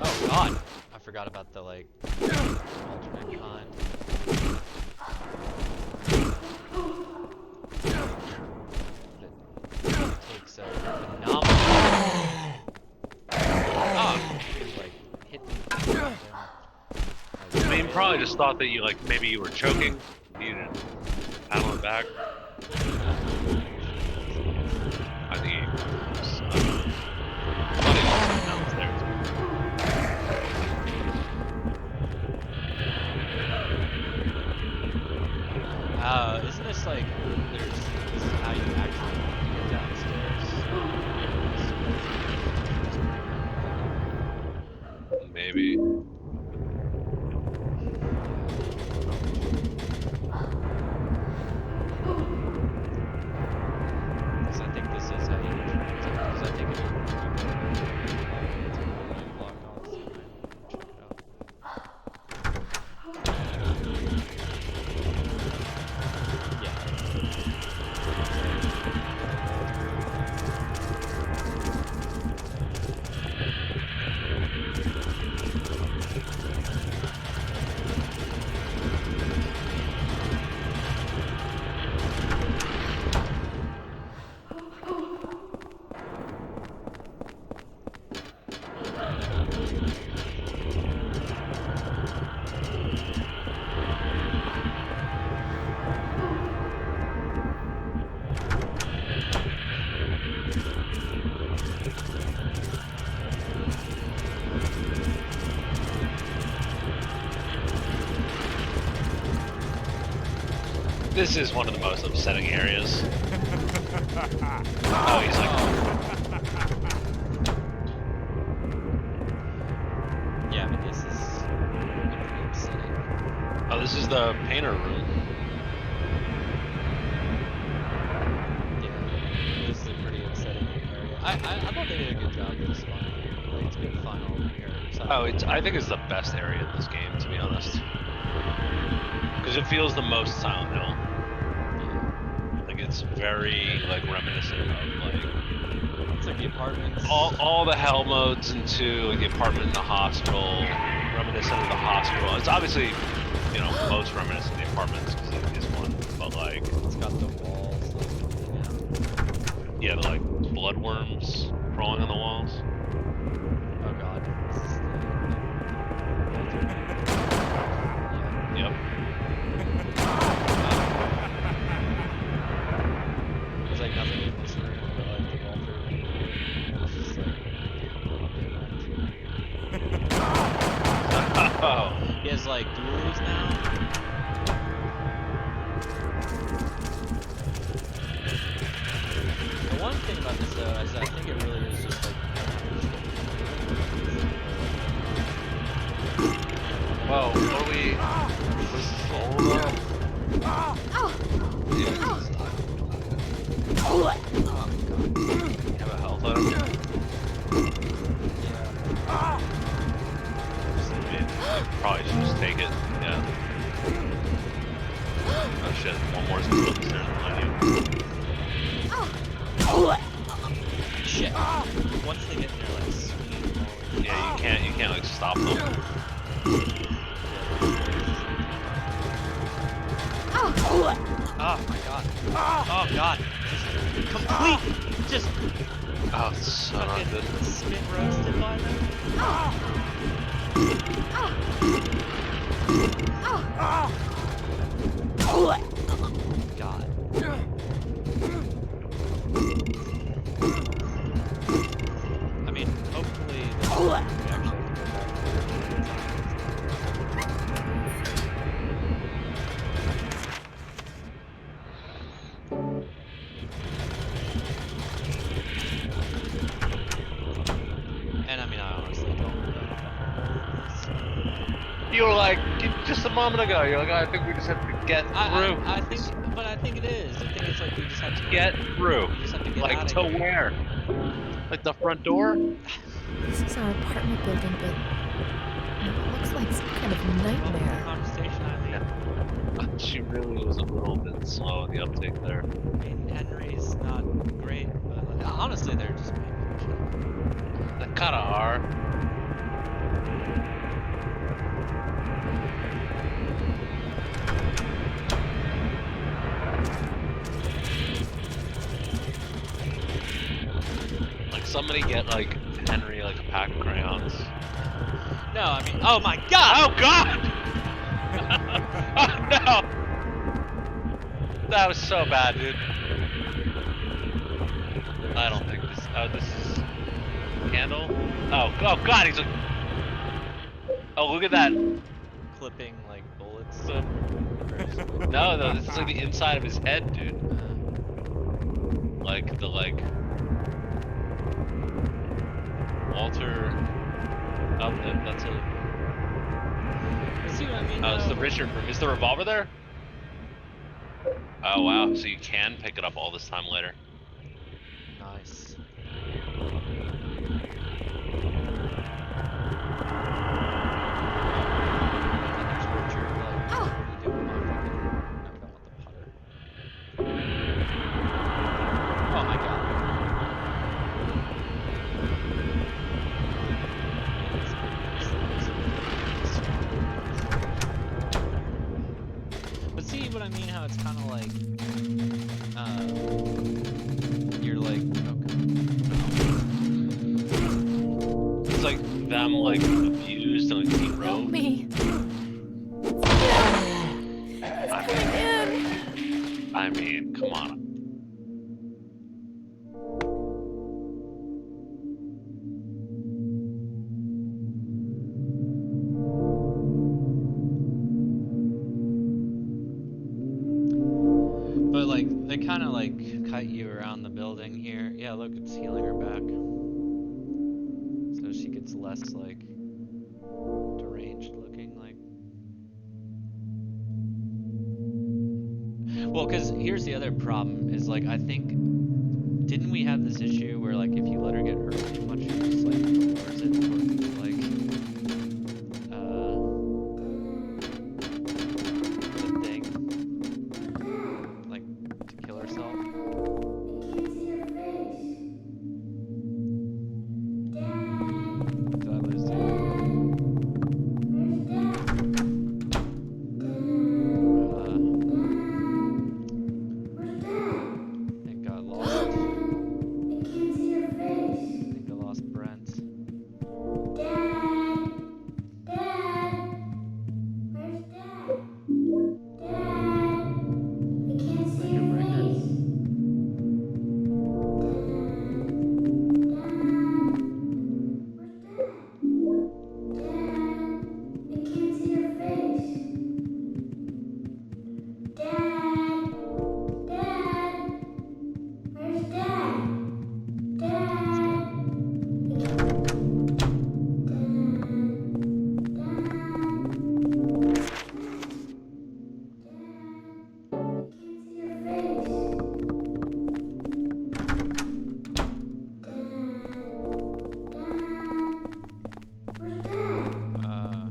Oh god! I forgot about the like alternate kind. It takes a phenomenal like hit me. I mean, probably just thought that you like maybe you were choking, you needed to paddle it back. I think he was funny that was there too. Isn't this like this is how you actually get downstairs? Maybe. Because I think this is how you because I think it's blocked on, so check it out. This is one of the most upsetting areas. Oh, he's like, Yeah, I mean, this is pretty upsetting. oh, this is the painter room. Yeah, this is a pretty upsetting area. I thought they did a good job with this one. Like, it's been fun all here. So, Oh, I think it's the best area in this game, to be honest. Because it feels the most Silent Hill. yeah. Like it's very like reminiscent of like It's like the apartments. all the hell modes into like the apartment in the hospital, reminiscent of the hospital. It's obviously, you know, most reminiscent of the apartments because it is one, but like It's got the walls. Like, yeah, the like bloodworms crawling on the walls. yeah. Oh god. This is yeah. Yep. There's like nothing in this room but like the Walter room. It's just like Oh, he has like duels now. The one thing about this though is I think it really is just like whoa, what are we? What's this all about? You have a health item? yeah. Probably should just take it. Yeah. Oh shit! One more is coming up the stairs behind you. Shit. Once they get in there like swinging Yeah, you can't like stop them. Oh my god. Oh god. Just complete. Just Oh, it's so not fucking good. spit roasted by them. God. I mean, hopefully this we actually have to go back. And I mean, I honestly don't know. You were like just a moment ago. You're like, I think we just have to get through. I think, but I think it is. I think it's like we just have to Get through. We just have to get Like out to of here. where? Like the front door? This is our apartment building, but it looks like some kind of nightmare. Conversation, I mean. She really was a little bit slow in the uptake there. I mean, Henry's not great, but like, honestly, they're just making shit. They kinda are. Like somebody get like Henry like a pack of crayons. No, I mean, oh my god! Oh god! Oh no! That was so bad, dude. I don't think this. Oh, this is candle. Oh god! He's like. Oh, look at that. Clipping like bullets. No, this is like the inside of his head, dude. Like the Walter. Oh, that's a. See what I mean? Oh, it's the though? Richard room. Is the revolver there? Oh wow! So you can pick it up all this time later. Nice. Richard, like, what are you doing? Oh, fucking, no, we don't want the putter. Oh my god. But see what I mean? How it's kind of like, you're like, okay. It's like them like abused and like Help derobed. me. I Coming mean, in. I mean, come on. like they kind of like cut you around the building here. Yeah, look, it's healing her back, so she gets less like deranged looking. Like, well, because here's the other problem is like I think didn't we have this issue where like if you let her get hurt too much, she just like lowers it towards like the thing, like to kill herself. Did I lose you? I think I lost. I think I lost Brent. Circuit breaker. I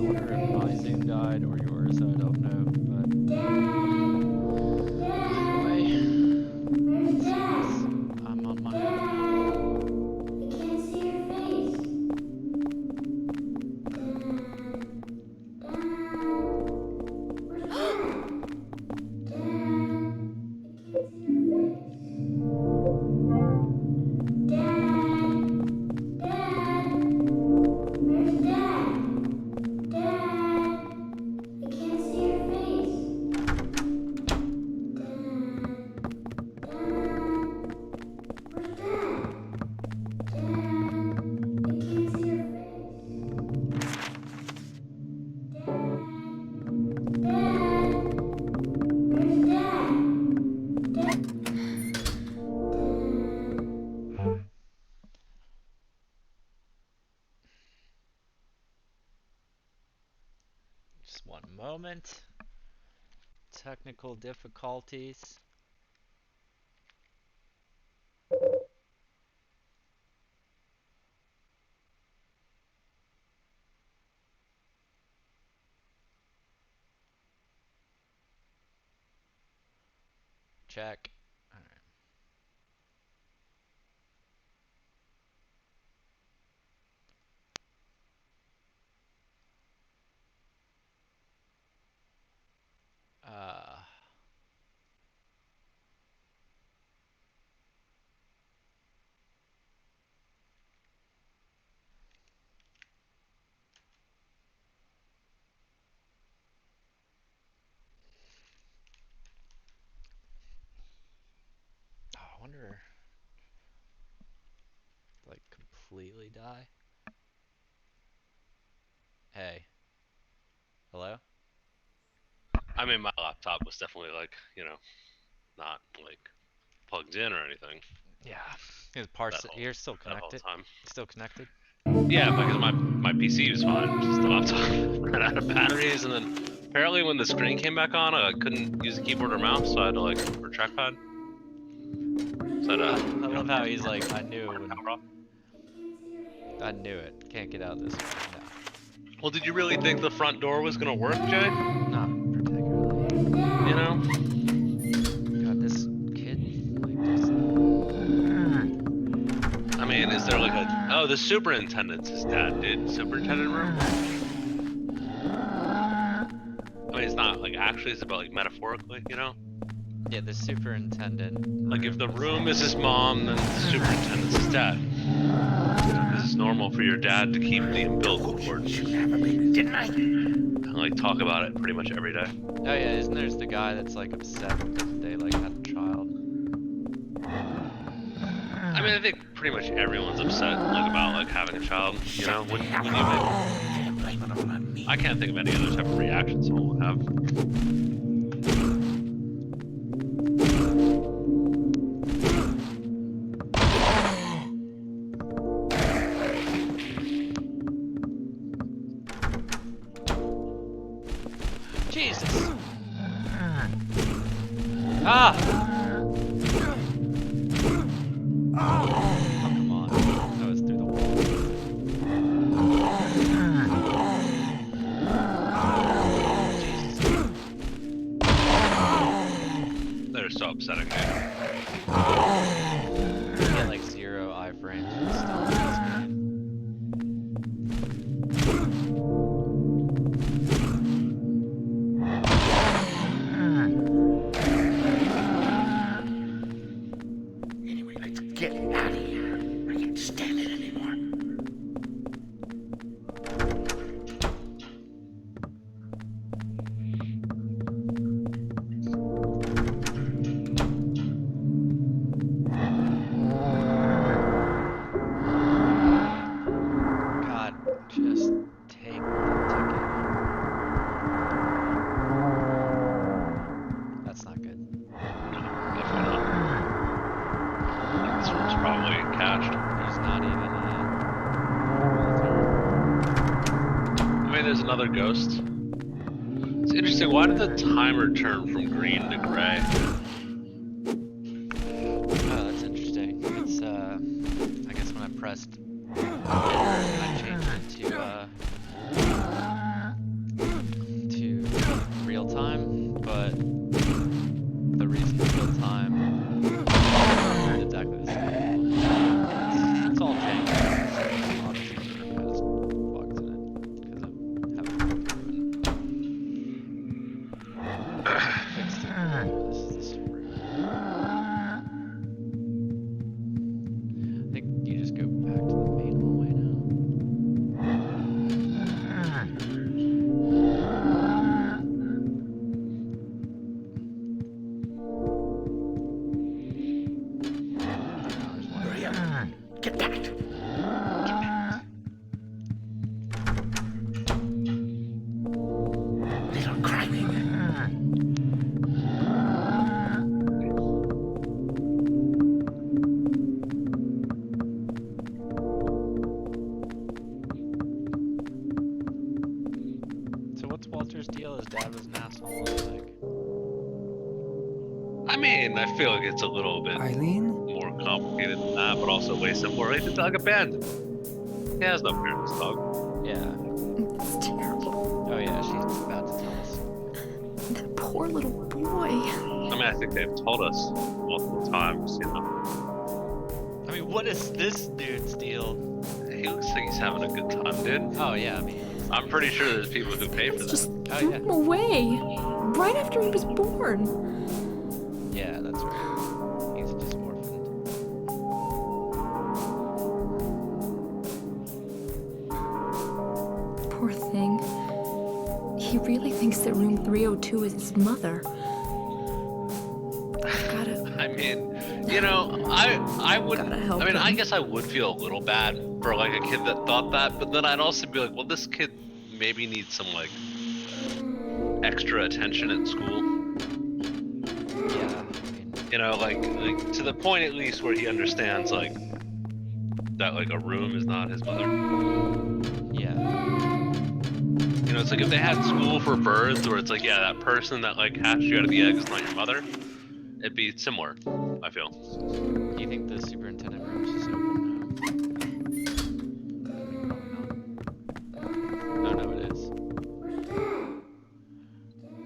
wonder if my Zoom died or yours, I don't know, but anyway, I'm on my just one moment. Technical difficulties. Check. Alright. Oh, I wonder, like, completely die? Hey. Hello? I mean, my laptop was definitely like, you know, not like plugged in or anything Yeah. His parts. That whole- You're still that whole connected. time. Still connected. Yeah, because my PC was fine, just the laptop ran out of batteries, and then apparently when the screen came back on, I couldn't use the keyboard or mouse, so I had to like or trackpad. So I love how he's like, I knew it would. power off. I knew it. Can't get out this way. Well, did you really think the front door was gonna work, Jay? No. Not particularly. You know? God, this kid, like, just. I mean, is there like a oh the superintendent's his dad, dude? Superintendent room? I mean, it's not like actually, it's about like metaphorically, you know? Yeah, the superintendent. Like if the room is his mom, then the superintendent's his dad. This is normal for your dad to keep the umbilical cord. Didn't I? And like talk about it pretty much every day. Oh yeah, isn't there's the guy that's like upset because they like had a child. I mean, I think pretty much everyone's upset like about like having a child. You know, when you make, Blame it all on me. I can't think of any other type of reaction someone would have. Ah! Oh, come on. That was through the wall. Jesus. They're so upsetting, dude. I get like 0 iframes and stuff in this game. Anyway, let's get out of here. I can't stand it anymore. God, just take the ticket. That's not good. Definitely not. This one's probably cached. He's not even I mean, there's another ghost. It's interesting. Why did the timer turn from green to gray? Oh, that's interesting. It's I guess when I pressed I changed it to real time, but the reason it's real time is exactly the same. It's all janky. Obviously, it has bugs in it because of having fixed it. This is the story. I think you just go back to the main hallway now. Hurry up. Get that. Little crybaby. So what's Walter's deal? His dad was an asshole. Like, I mean, I feel like it's a little bit Eileen? more complicated than that, but also way simpler. He's a dog abandoned. He has no parents, dog. yeah. It's terrible. Oh yeah, she's about to tell us. That poor little boy. I mean, I think they've told us multiple times, you know. I mean, what is this dude's deal? He looks like he's having a good time, dude. Oh yeah, I mean, I'm pretty sure there's people who pay for that. Just Oh, threw yeah. him away. Right after he was born. yeah, that's right. He's just orphaned. Poor thing. He really thinks that room 302 is his mother. I've gotta. I mean, you know, I would. Gotta help I mean, I him. guess I would feel a little bad for like a kid that thought that, but then I'd also be like, well, this kid maybe needs some like extra attention at school. Yeah, I mean, You know, like to the point at least where he understands like that like a room is not his mother. yeah. You know, it's like if they had school for birds, where it's like, yeah, that person that like hatched you out of the egg is not your mother. It'd be similar, I feel. Do you think the superintendent room is just open now? Oh no, it is.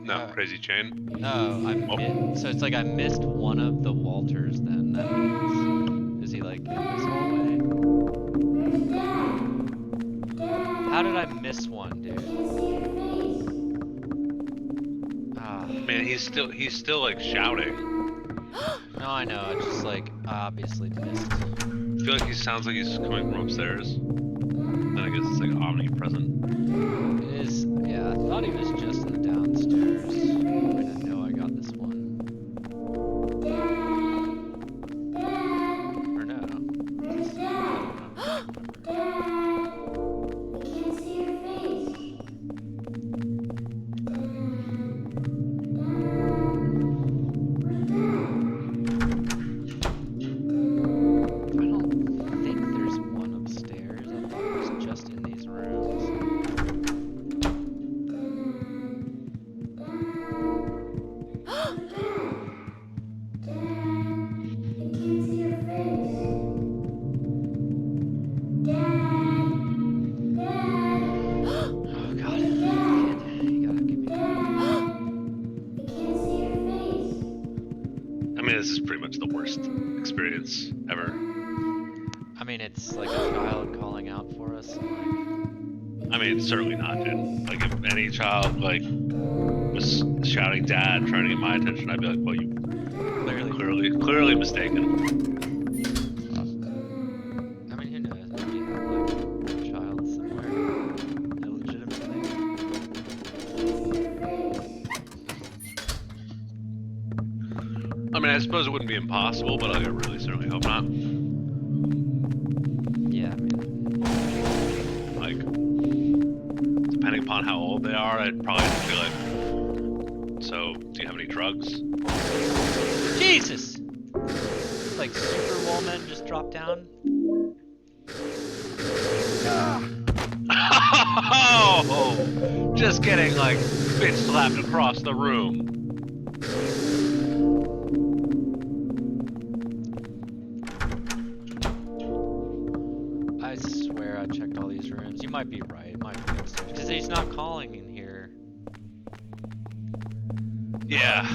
No, crazy chain. No, so it's like I missed one of the Walters then. That means, is he like in this hallway? How did I miss one, dude? Ah, Man, he's still like shouting. no, I know. I just like obviously missed. I feel like he sounds like he's coming from upstairs. Then I guess it's like omnipresent. It is. Yeah, I thought he was just in the downstairs. I mean, I know I got this one. Or no. I don't think there's one upstairs. I thought it was just in these rooms. mean, this is pretty much the worst experience ever. I mean, it's like a child calling out for us. So like, I mean, certainly not, dude. Like, if any child, like, was shouting "Dad," trying to get my attention, I'd be like, well, you clearly mistaken. I mean, who knows? Maybe you have like a child somewhere. Illegitimate thing. I mean, I suppose it wouldn't be impossible, but I really certainly hope not. Yeah, I mean, Like, depending upon how old they are, I'd probably just be like, so, do you have any drugs? Jesus! Like super wallmen just dropped down. Oh, just getting like bitch slapped across the room. I swear I checked all these rooms. You might be right. It might be upstairs because he's not calling in here. Yeah,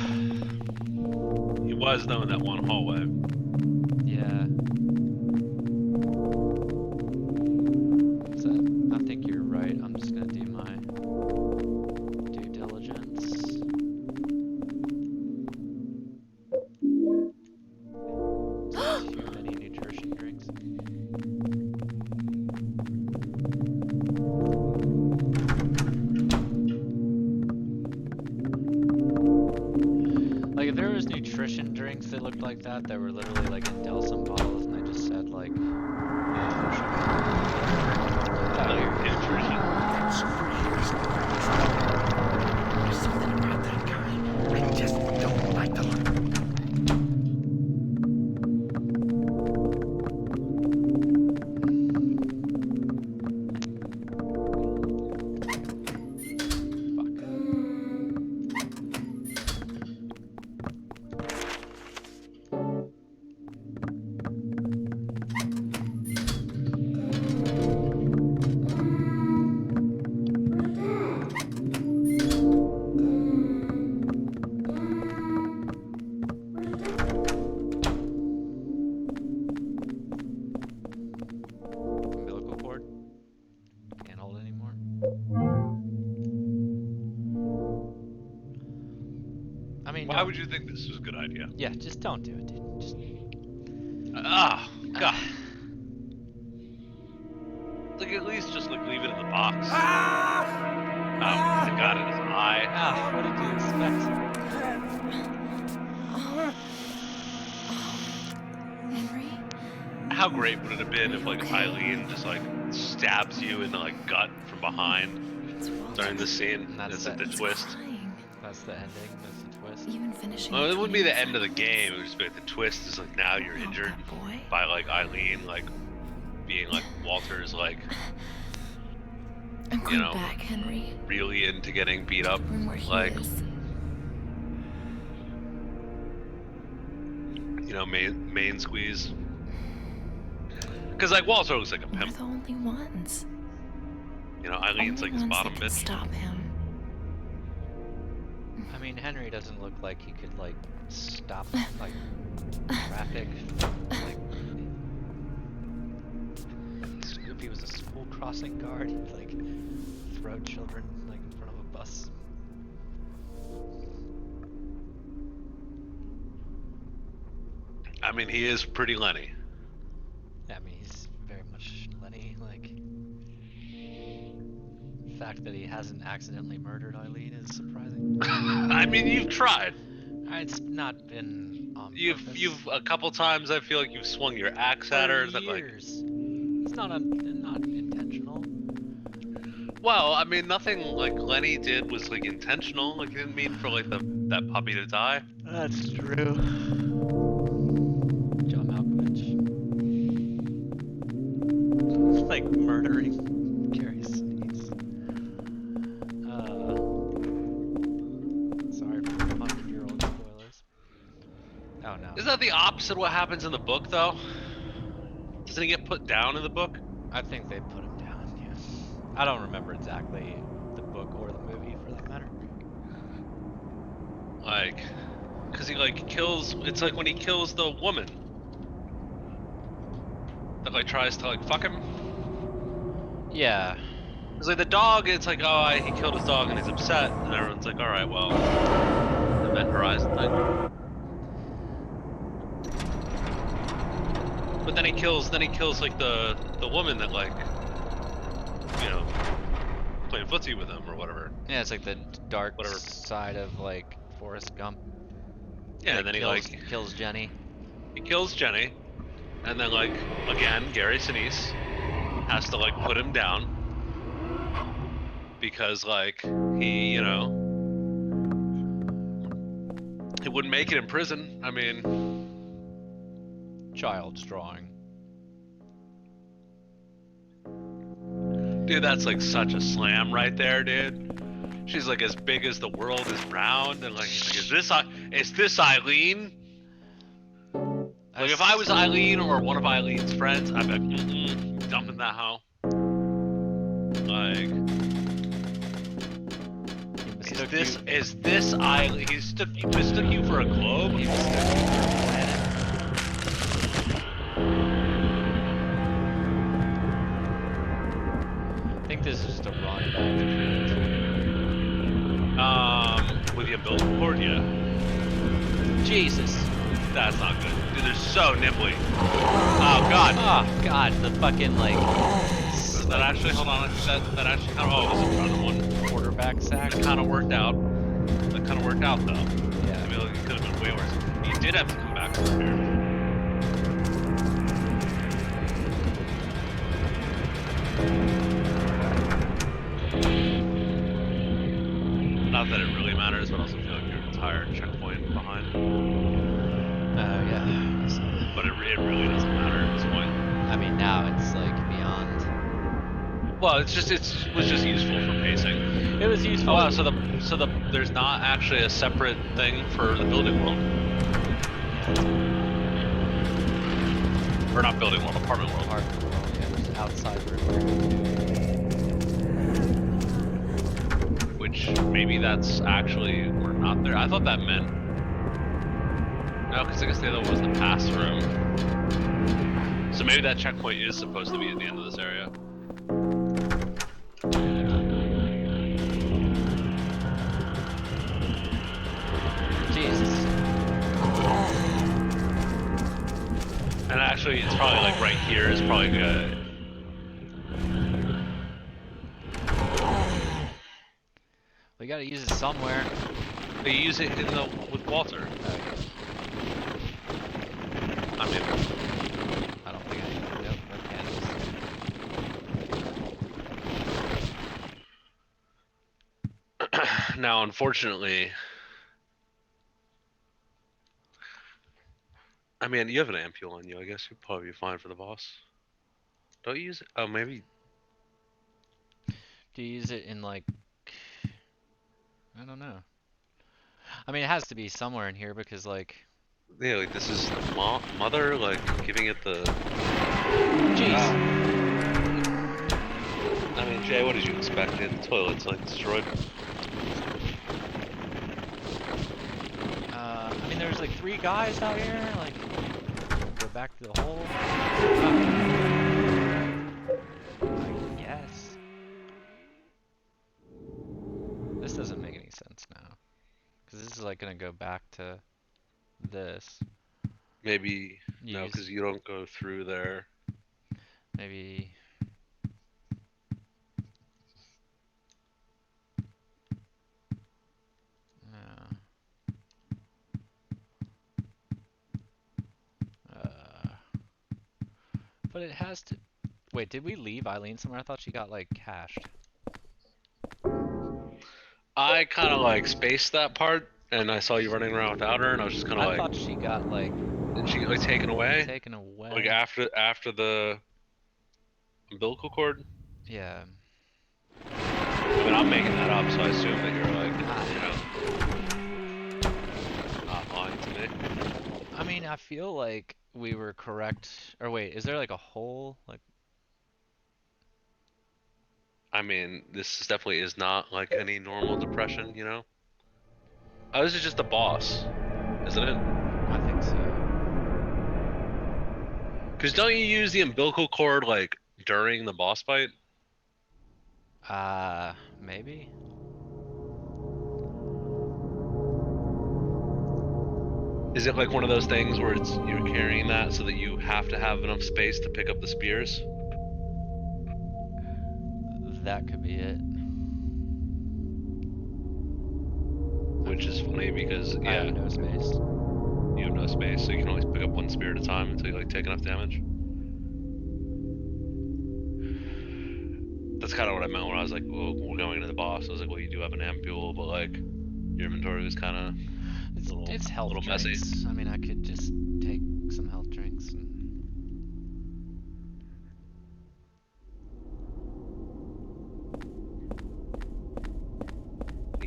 he was though in that one hallway. Yeah. So I think you're right. I'm just gonna do my due diligence. Too many nutrition drinks. Like if there was nutrition drinks that looked like that were literally like in Delsum bottles and they just said like nutrition. Oh, Nutrition. That superhero stuff. There's something about that guy. I just don't like the look. Umbilical cord. Can't hold anymore. I mean, Why would you think this was a good idea? Yeah, just don't do it, dude. Just Ah, God. Like at least just like leave it in the box. Oh, I got it in his eye. ah, what did you expect? Henry? How great would it have been if like Eileen just like stabs you in the like gut from behind It's Walter. during the scene? And that's That's it. the twist. Crying. That's the ending. That's the twist. Even finishing. Well, the it wouldn't be the 21 end of the game. It would just be like the twist is like now you're Oh, injured that boy. by like Eileen like being like Walter's like I'm going know, back, Henry. really into getting beat up. Room where he Like is. you know, main squeeze. Because like Walter looks like a We're pimp. the only ones. You know, Eileen's like Only his ones bottom that can bitch. stop him. I mean, Henry doesn't look like he could like stop like traffic. Like if he was a school crossing guard, he'd like throw children like in front of a bus. I mean, he is pretty Lenny. Yeah, I mean, he's very much Lenny. Like the fact that he hasn't accidentally murdered Eileen is surprising. I mean, you've tried. It's not been on You've purpose. a couple times I feel like you've swung your axe at her. For That like, years. It's not not intentional. well, I mean, nothing like Lenny did was like intentional. Like, he didn't mean for like that puppy to die. That's true. John Malkovich. Like murdering Carrie Sinise. Sorry for the 100-year-old spoilers. Oh no. Isn't that the opposite of what happens in the book, though? Doesn't he get put down in the book? I think they put him down, yeah. I don't remember exactly the book or the movie for that matter. Like, Because he like kills. It's like when he kills the woman that like tries to like fuck him. Yeah. It's like the dog. It's like, oh, he killed his dog and he's upset, and everyone's like, all right, well, Event Horizon thing. But then he kills like the woman that like, you know, playing footsie with him or whatever. Yeah, it's like the dark Whatever. side of like Forrest Gump. Yeah, and then kills Jenny. he kills Jenny, and then like again Gary Sinise has to like put him down because like he, you know, he wouldn't make it in prison. I mean, Child's drawing. dude, that's like such a slam right there, dude. She's like as big as the world is round, and like, he's like, is this Eileen? Like if I was Eileen or one of Eileen's friends, I'd be like, dumping that hoe. Like, is this Eileen? He mistook you for a globe? He mistook you for a planet. I think this is just a run back to With the umbilical cord, yeah. Jesus. That's not good. Dude, they're so nimbly. Oh god. Oh god, the fucking like. Does that actually, hold on, that actually kind of, oh, it was a front one. Quarterback sack. That kind of worked out. That kind of worked out though. Yeah. I mean, like, it could have been way worse. You did have to come back from here. Not that it really matters, but I also feel like your entire checkpoint behind. Yeah. But it really doesn't matter at this point. I mean, now it's like beyond. Well, it was just useful for pacing. It was useful. Oh wow, so there's not actually a separate thing for the building world. Or not building world, apartment world. Part of the world, yeah, just outside the river. Which maybe that's actually we're not there. I thought that meant no, because I guess the other one was the pass room. So maybe that checkpoint is supposed to be at the end of this area. Jesus. And actually, it's probably like right here is probably good. We gotta use it somewhere. They use it with Walter. I mean, I don't think I need to go for candles. now unfortunately, I mean, you have an ampule on you. I guess you'd probably be fine for the boss. Don't you use it? Oh, maybe. Do you use it in like? I don't know. I mean, it has to be somewhere in here because like. Yeah, like this is the mother, like giving it the. Jeez. I mean, Jay, what did you expect? The toilet's like destroyed. I mean, there's like 3 guys out here. Like, go back to the hole. I guess. This doesn't make any sense now, because this is like gonna go back to this. Maybe no, Use- because you don't go through there. Maybe. But it has to. Wait, did we leave Eileen somewhere? I thought she got like cached. I kind of like spaced that part, and I saw you running around without her, and I was just kind of I like, thought she got like did she get like taken away? taken away. Like after the umbilical cord? Yeah. I mean, I'm making that up, so I assume that you're like, you know, not lying to me. I mean, I feel like we were correct. Or wait, is there like a hole? Like, I mean, this definitely is not like any normal depression, you know? Oh, this is just the boss. isn't it? I think so. Because don't you use the umbilical cord like during the boss fight? Maybe? Is it like one of those things where it's you're carrying that so that you have to have enough space to pick up the spears? That could be it. Which is funny because, I yeah, have no space. you have no space, so you can only pick up one spear at a time until you like take enough damage. That's kind of what I meant when I was like, well, we're going into the boss. I was like, well, you do have an ampule, but like, your inventory was kind of It's health little messy. drinks. I mean, I could just take some health drinks and...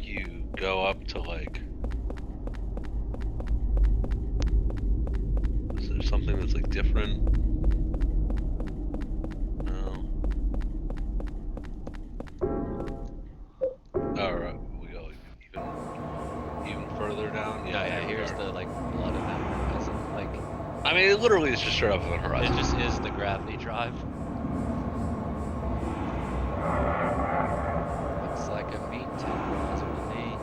You go up to like. Is there something that's like different? No. Alright, we go even further down. Yeah, here's the, like, blood of that peasant. Like, I mean, it literally is just straight up on the it horizon. just is the gravity drive. Looks like a meat tenderizer to me.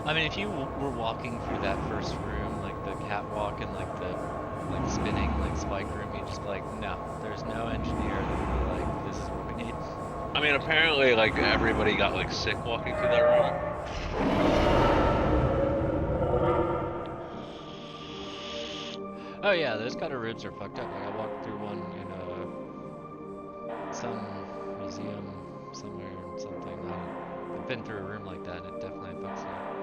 I mean, if you were walking through that first room, like the catwalk and like the spinning like spike room, you'd just be like, no, there's no engineer that would be like, this is what we need. I mean, apparently, like everybody got like sick walking through that room. Oh yeah, those kind of rooms are fucked up. Like I walked through one in some museum somewhere or something. I've been through a room like that and it definitely fucks up.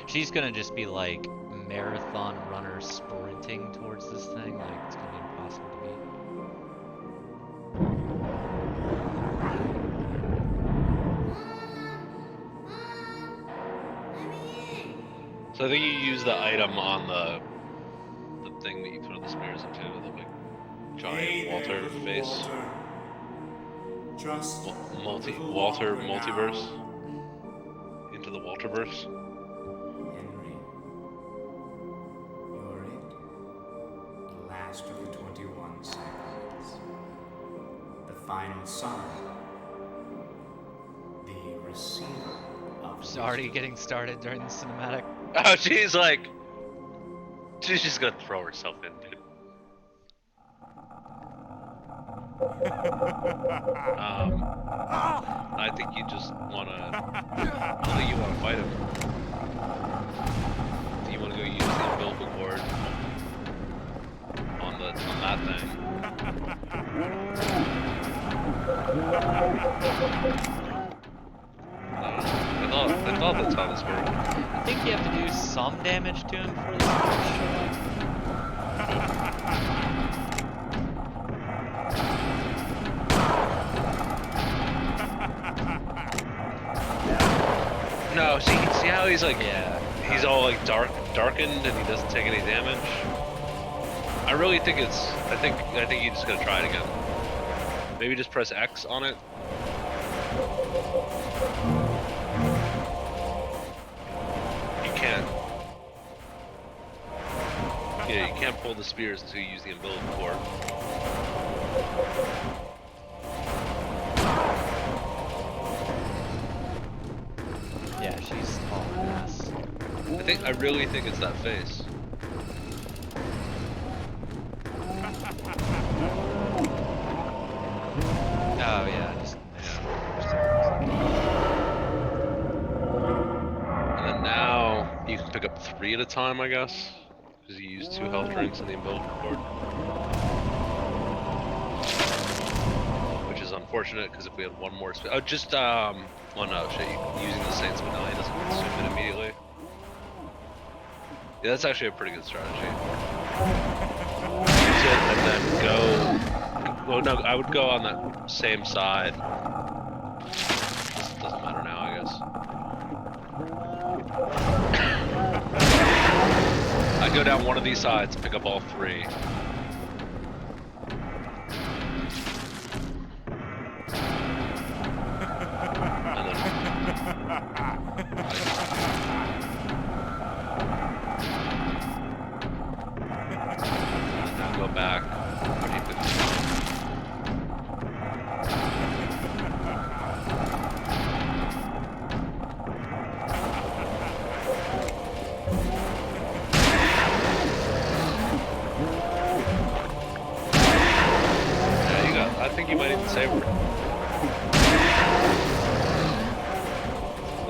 She's gonna just be like marathon runner sprinting towards this thing. Like it's gonna be impossible to beat. So I think you use the item on the thing that you throw the spears into, the like giant Hey there, Walter little face. Walter. Just little Walter Walter multiverse. now. Into the Walterverse. Henry, you're it. The last of the 21 sacraments. The final sign. The receiver of Just already wisdom. getting started during the cinematic. Oh, she's like, she's just gonna throw herself in, dude. I think you just wanna. I don't think you wanna fight him. You wanna go use the umbilical cord on that thing. I thought that's how this worked. I think you have to do some damage to him for this to show No, see how he's like, Yeah. he's all like darkened and he doesn't take any damage. I really think I think you just gotta try it again. Maybe just press X on it. You can't. Yeah, you can't pull the spears until you use the umbilical cord. Yeah, she's hauling ass. I really think it's that face. Oh yeah, just And then now you can pick up 3 at a time, I guess, because you use 2 health drinks in the umbilical cord. Which is unfortunate because if we had one more, oh, just oh no, shit, using the Saint's Medallion doesn't consume it immediately. Yeah, that's actually a pretty good strategy. Use it and then go. Well, no, I would go on that same side. This doesn't matter now, I guess. I'd go down one of these sides, pick up all 3. And then saber. Look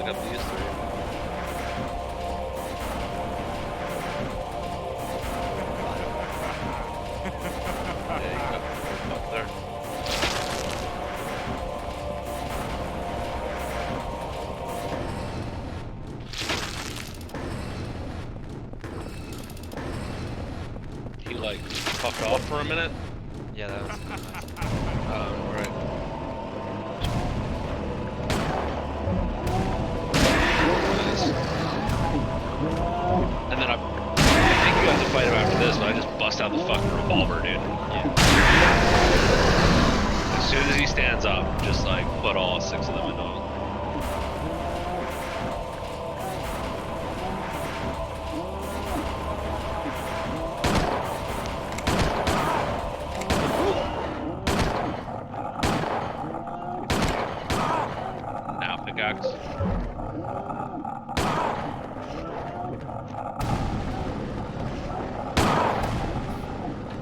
up these three. Yeah, you got up there. He like fucked off for a minute. Yeah, that was nice. Right. Nice. And then I think you have to fight him after this, but I just bust out the fucking revolver, dude. Yeah. As soon as he stands up, just like put all 6 of them into him. Now pickaxe.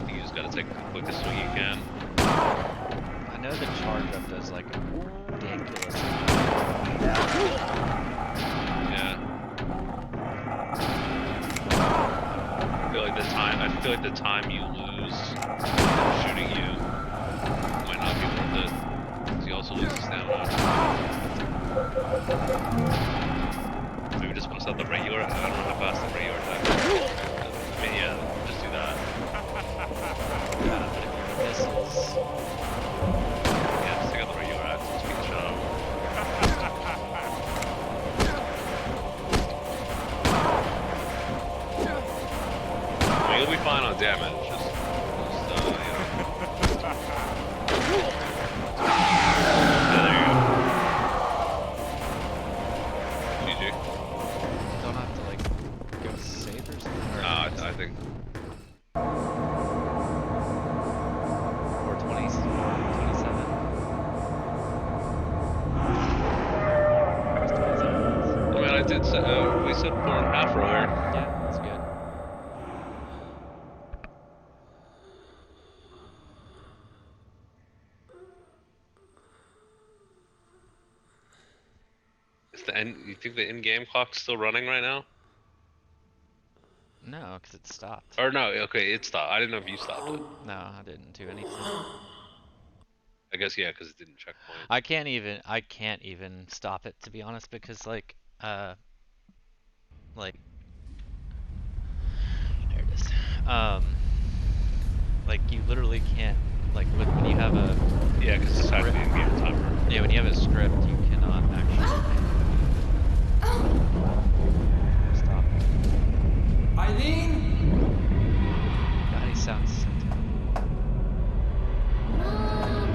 You just gotta take the quickest swing you can. I know the charge up does like ridiculous. Yeah. I feel like the time you lose shooting you might not be worth it. 'Cause you also lose stamina. Maybe just bust out the regular. I don't know how fast the regular attack is. I mean, yeah, just do that. But if he misses, Yeah, just take out the regular axe and speed the shit out of him. I mean, you'll be fine on damage. Just you know. Yeah, there you go. GG. don't have to like go save or something. Or No, I think. or 20, 27. It's 27 minutes. I mean, I did say, we said 4.5 earlier. Yeah, that's good. Is the end, you think the in-game clock's still running right now? No, because it stopped. Or no, okay, it stopped. I didn't know if you stopped it. No, I didn't do anything. I guess, yeah, because it didn't checkpoint. I can't even stop it, to be honest, because like there it is. Like you literally can't, like when you have a, Yeah, because it's actually in-game timer. yeah, when you have a script, you cannot actually stop it. Eileen? God, he sounds so Mom!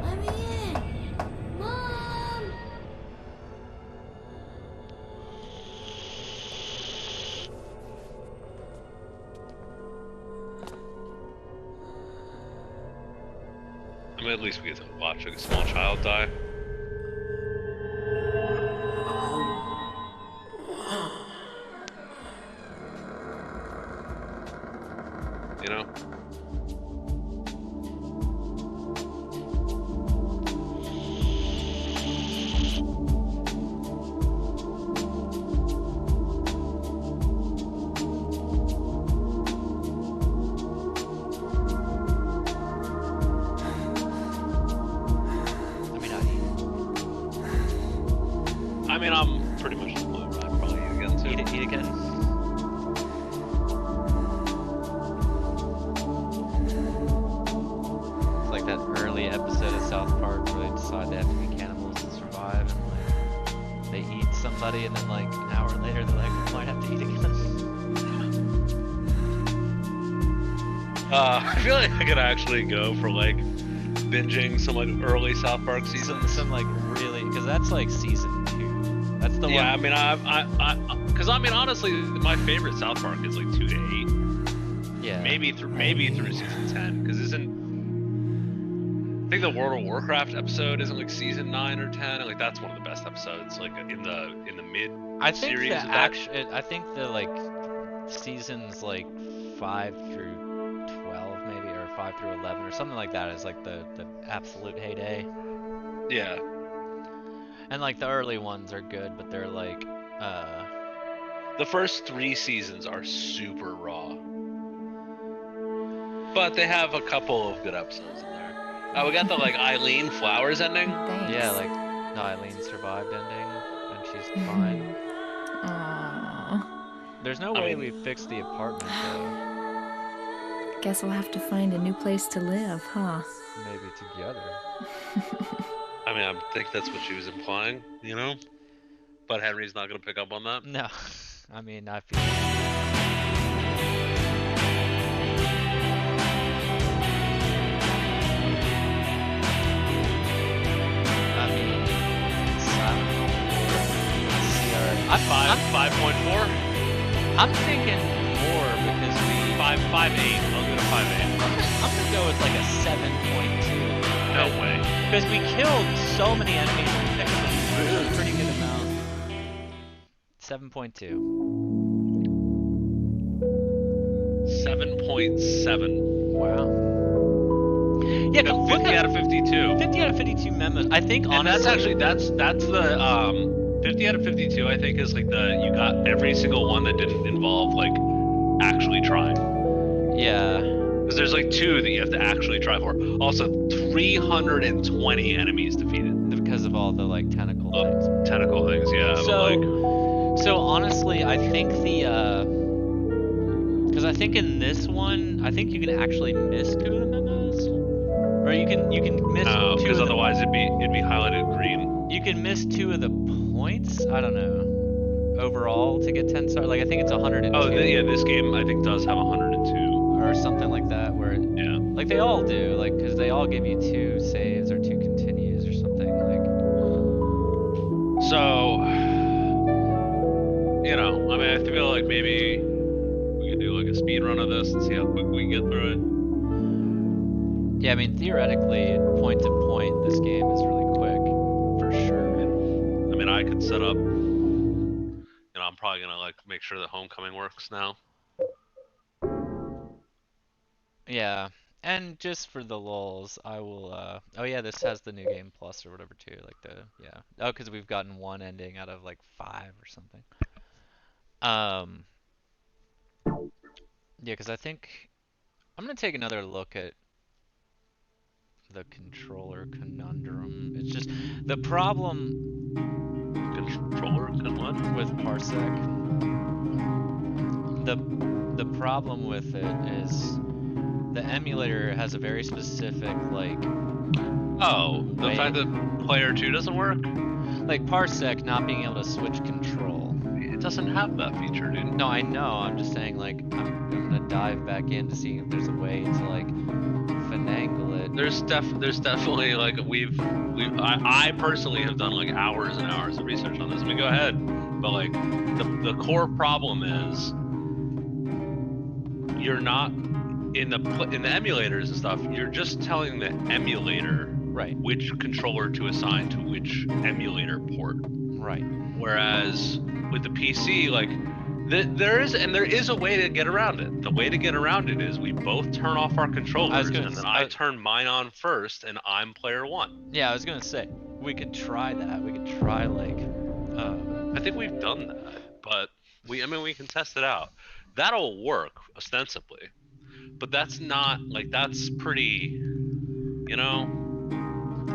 Let me in! Mom! I mean, at least we get to watch a small child die. You know? I mean, I'm pretty much the blue. I'd probably eat again too. eat again. It's like that early episode of South Park where they decide they have to be cannibals to survive, and like they eat somebody, and then like an hour later they're like, we might have to eat again. I feel like I could actually go for like binging some like early South Park seasons. Some like really, because that's like season 2. That's the Yeah, I one. mean, because I mean, honestly, my favorite South Park is like 2 to 8, Yeah. maybe through season 10. Because I think the World of Warcraft episode isn't like season 9 or 10, and like that's one of the best episodes, like in the mid I think series. the of that. I think the like seasons like 5 through 12 maybe, or 5 through 11 or something like that is like the absolute heyday. Yeah. And like the early ones are good, but they're like The first 3 seasons are super raw. But they have a couple of good episodes in there. We got the like Eileen Flowers ending. Thanks. yeah, like no, Eileen survived ending and she's fine. Aww. There's no I way mean- we fixed the apartment though. Guess we'll have to find a new place to live, huh? Maybe together. I mean, I think that's what she was implying, you know? But Henry's not going to pick up on that. No, I mean I feel. I mean, I'm 5.4. I'm thinking more because we. 5.8. I'll go to 5.8. I'm gonna go with like a 7.2. No way. Because we killed so many enemies and picked up a pretty good amount. 7.2. 7.7. Wow. Yeah, but look 50 at out of 52. 50 out of 52 memos. I think And honestly, that's the 50 out of 52. I think is like you got every single one that didn't involve like actually trying. yeah. Because there's like 2 that you have to actually try for. Also, 320 enemies defeated. Because of all the like tentacle things. Tentacle things, yeah. So- but like, So honestly, I think because I think in this one, I think you can actually miss 2 of the memos, or you can miss 2 because of otherwise it'd be highlighted green. you can miss 2 of the points. I don't know. Overall, to get 10 stars, like I think it's 102 Oh, yeah, this game I think does have 102. or something like that, where Yeah. like they all do, like because they all give you 2 saves or 2 continues or something like. So, you know, I mean, I feel like maybe we could do like a speed run of this and see how quick we can get through it. Yeah, I mean theoretically, point to point, this game is really quick, for sure. I mean, I could set up. You know, I'm probably gonna like make sure that Homecoming works now. Yeah, and just for the lulz, I will, oh yeah, this has the new game plus or whatever too, like yeah. Oh, because we've gotten 1 ending out of like 5 or something. Yeah, because I think, I'm gonna take another look at the controller conundrum. It's just, the problem Controller can what? with Parsec, the problem with it is, the emulator has a very specific, like, Oh, the Wait. fact that player 2 doesn't work? like Parsec not being able to switch control. It doesn't have that feature, dude. No, I know, I'm just saying, like, I'm gonna dive back in to see if there's a way to, like, finagle it. There's definitely like I personally have done like hours and hours of research on this. I mean, go ahead, but like the core problem is you're not in the emulators and stuff. You're just telling the emulator Right, which controller to assign to which emulator port. right. Whereas with the PC, like there is a way to get around it. The way to get around it is we both turn off our controllers, gonna and then s- I turn mine on first, and I'm player 1. Yeah, I was gonna say, we could try that. We could try, like, I think we've done that, but we can test it out. That'll work ostensibly, but that's not like that's pretty, you know.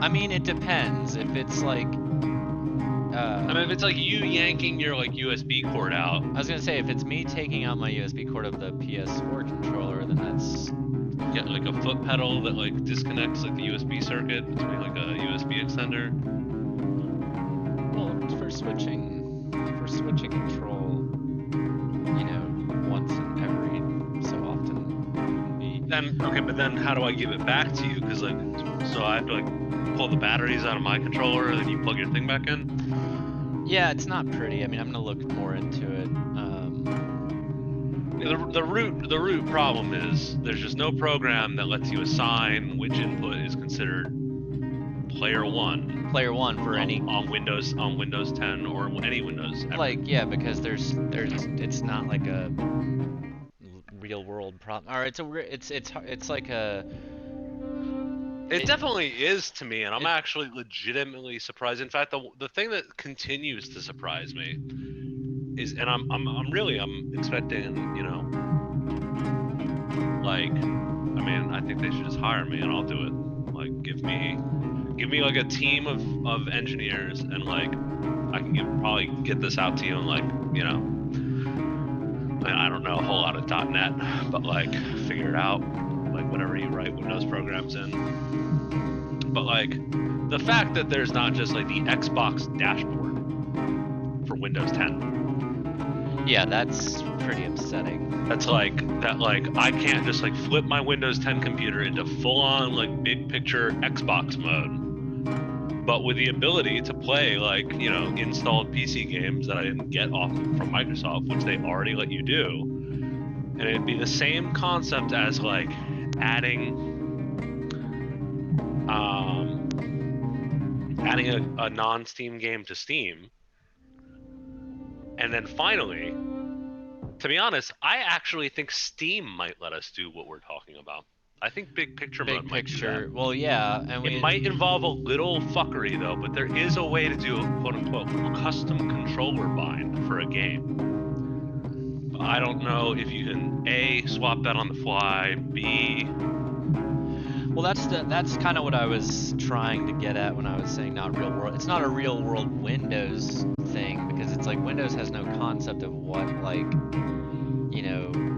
I mean, it depends. If it's like, I mean, if it's like you yanking your like USB cord out, I was gonna say, if it's me taking out my USB cord of the PS4 controller, then that's, get like a foot pedal that like disconnects like the USB circuit between like a USB extender. well, for switching control, you know, once in every so often would be. Then okay, but then how do I give it back to you? Because like, so I have to like pull the batteries out of my controller, and then you plug your thing back in. Yeah, it's not pretty. I mean, I'm gonna look more into it. The root problem is there's just no program that lets you assign which input is considered player 1 Player 1 for any, on Windows 10 or any Windows ever. like, yeah, because there's it's not like a real world problem, or it's like a. It definitely is to me, and I'm actually legitimately surprised. In fact, the thing that continues to surprise me is, and I'm expecting, you know, like, I mean, I think they should just hire me and I'll do it. Like, give me like a team of engineers, and like, I can probably get this out to you in like, you know, I don't know a whole lot of .NET, but like, figure it out. Like whatever you write Windows programs in. But like the fact that there's not just like the Xbox dashboard for Windows 10. Yeah, that's pretty upsetting. That's like I can't just like flip my Windows 10 computer into full on like big picture Xbox mode. But with the ability to play like, you know, installed PC games that I didn't get off from Microsoft, which they already let you do. And it'd be the same concept as like adding a non-Steam game to Steam. And then finally, to be honest, I actually think Steam might let us do what we're talking about. I think big picture mode might do that. Well, yeah, and It might involve a little fuckery though, but there is a way to do a quote unquote custom controller bind for a game. But I don't know if you can A, swap that on the fly, B. Well, that's kind of what I was trying to get at when I was saying not real world. It's not a real world Windows thing, because it's like Windows has no concept of what, like, you know,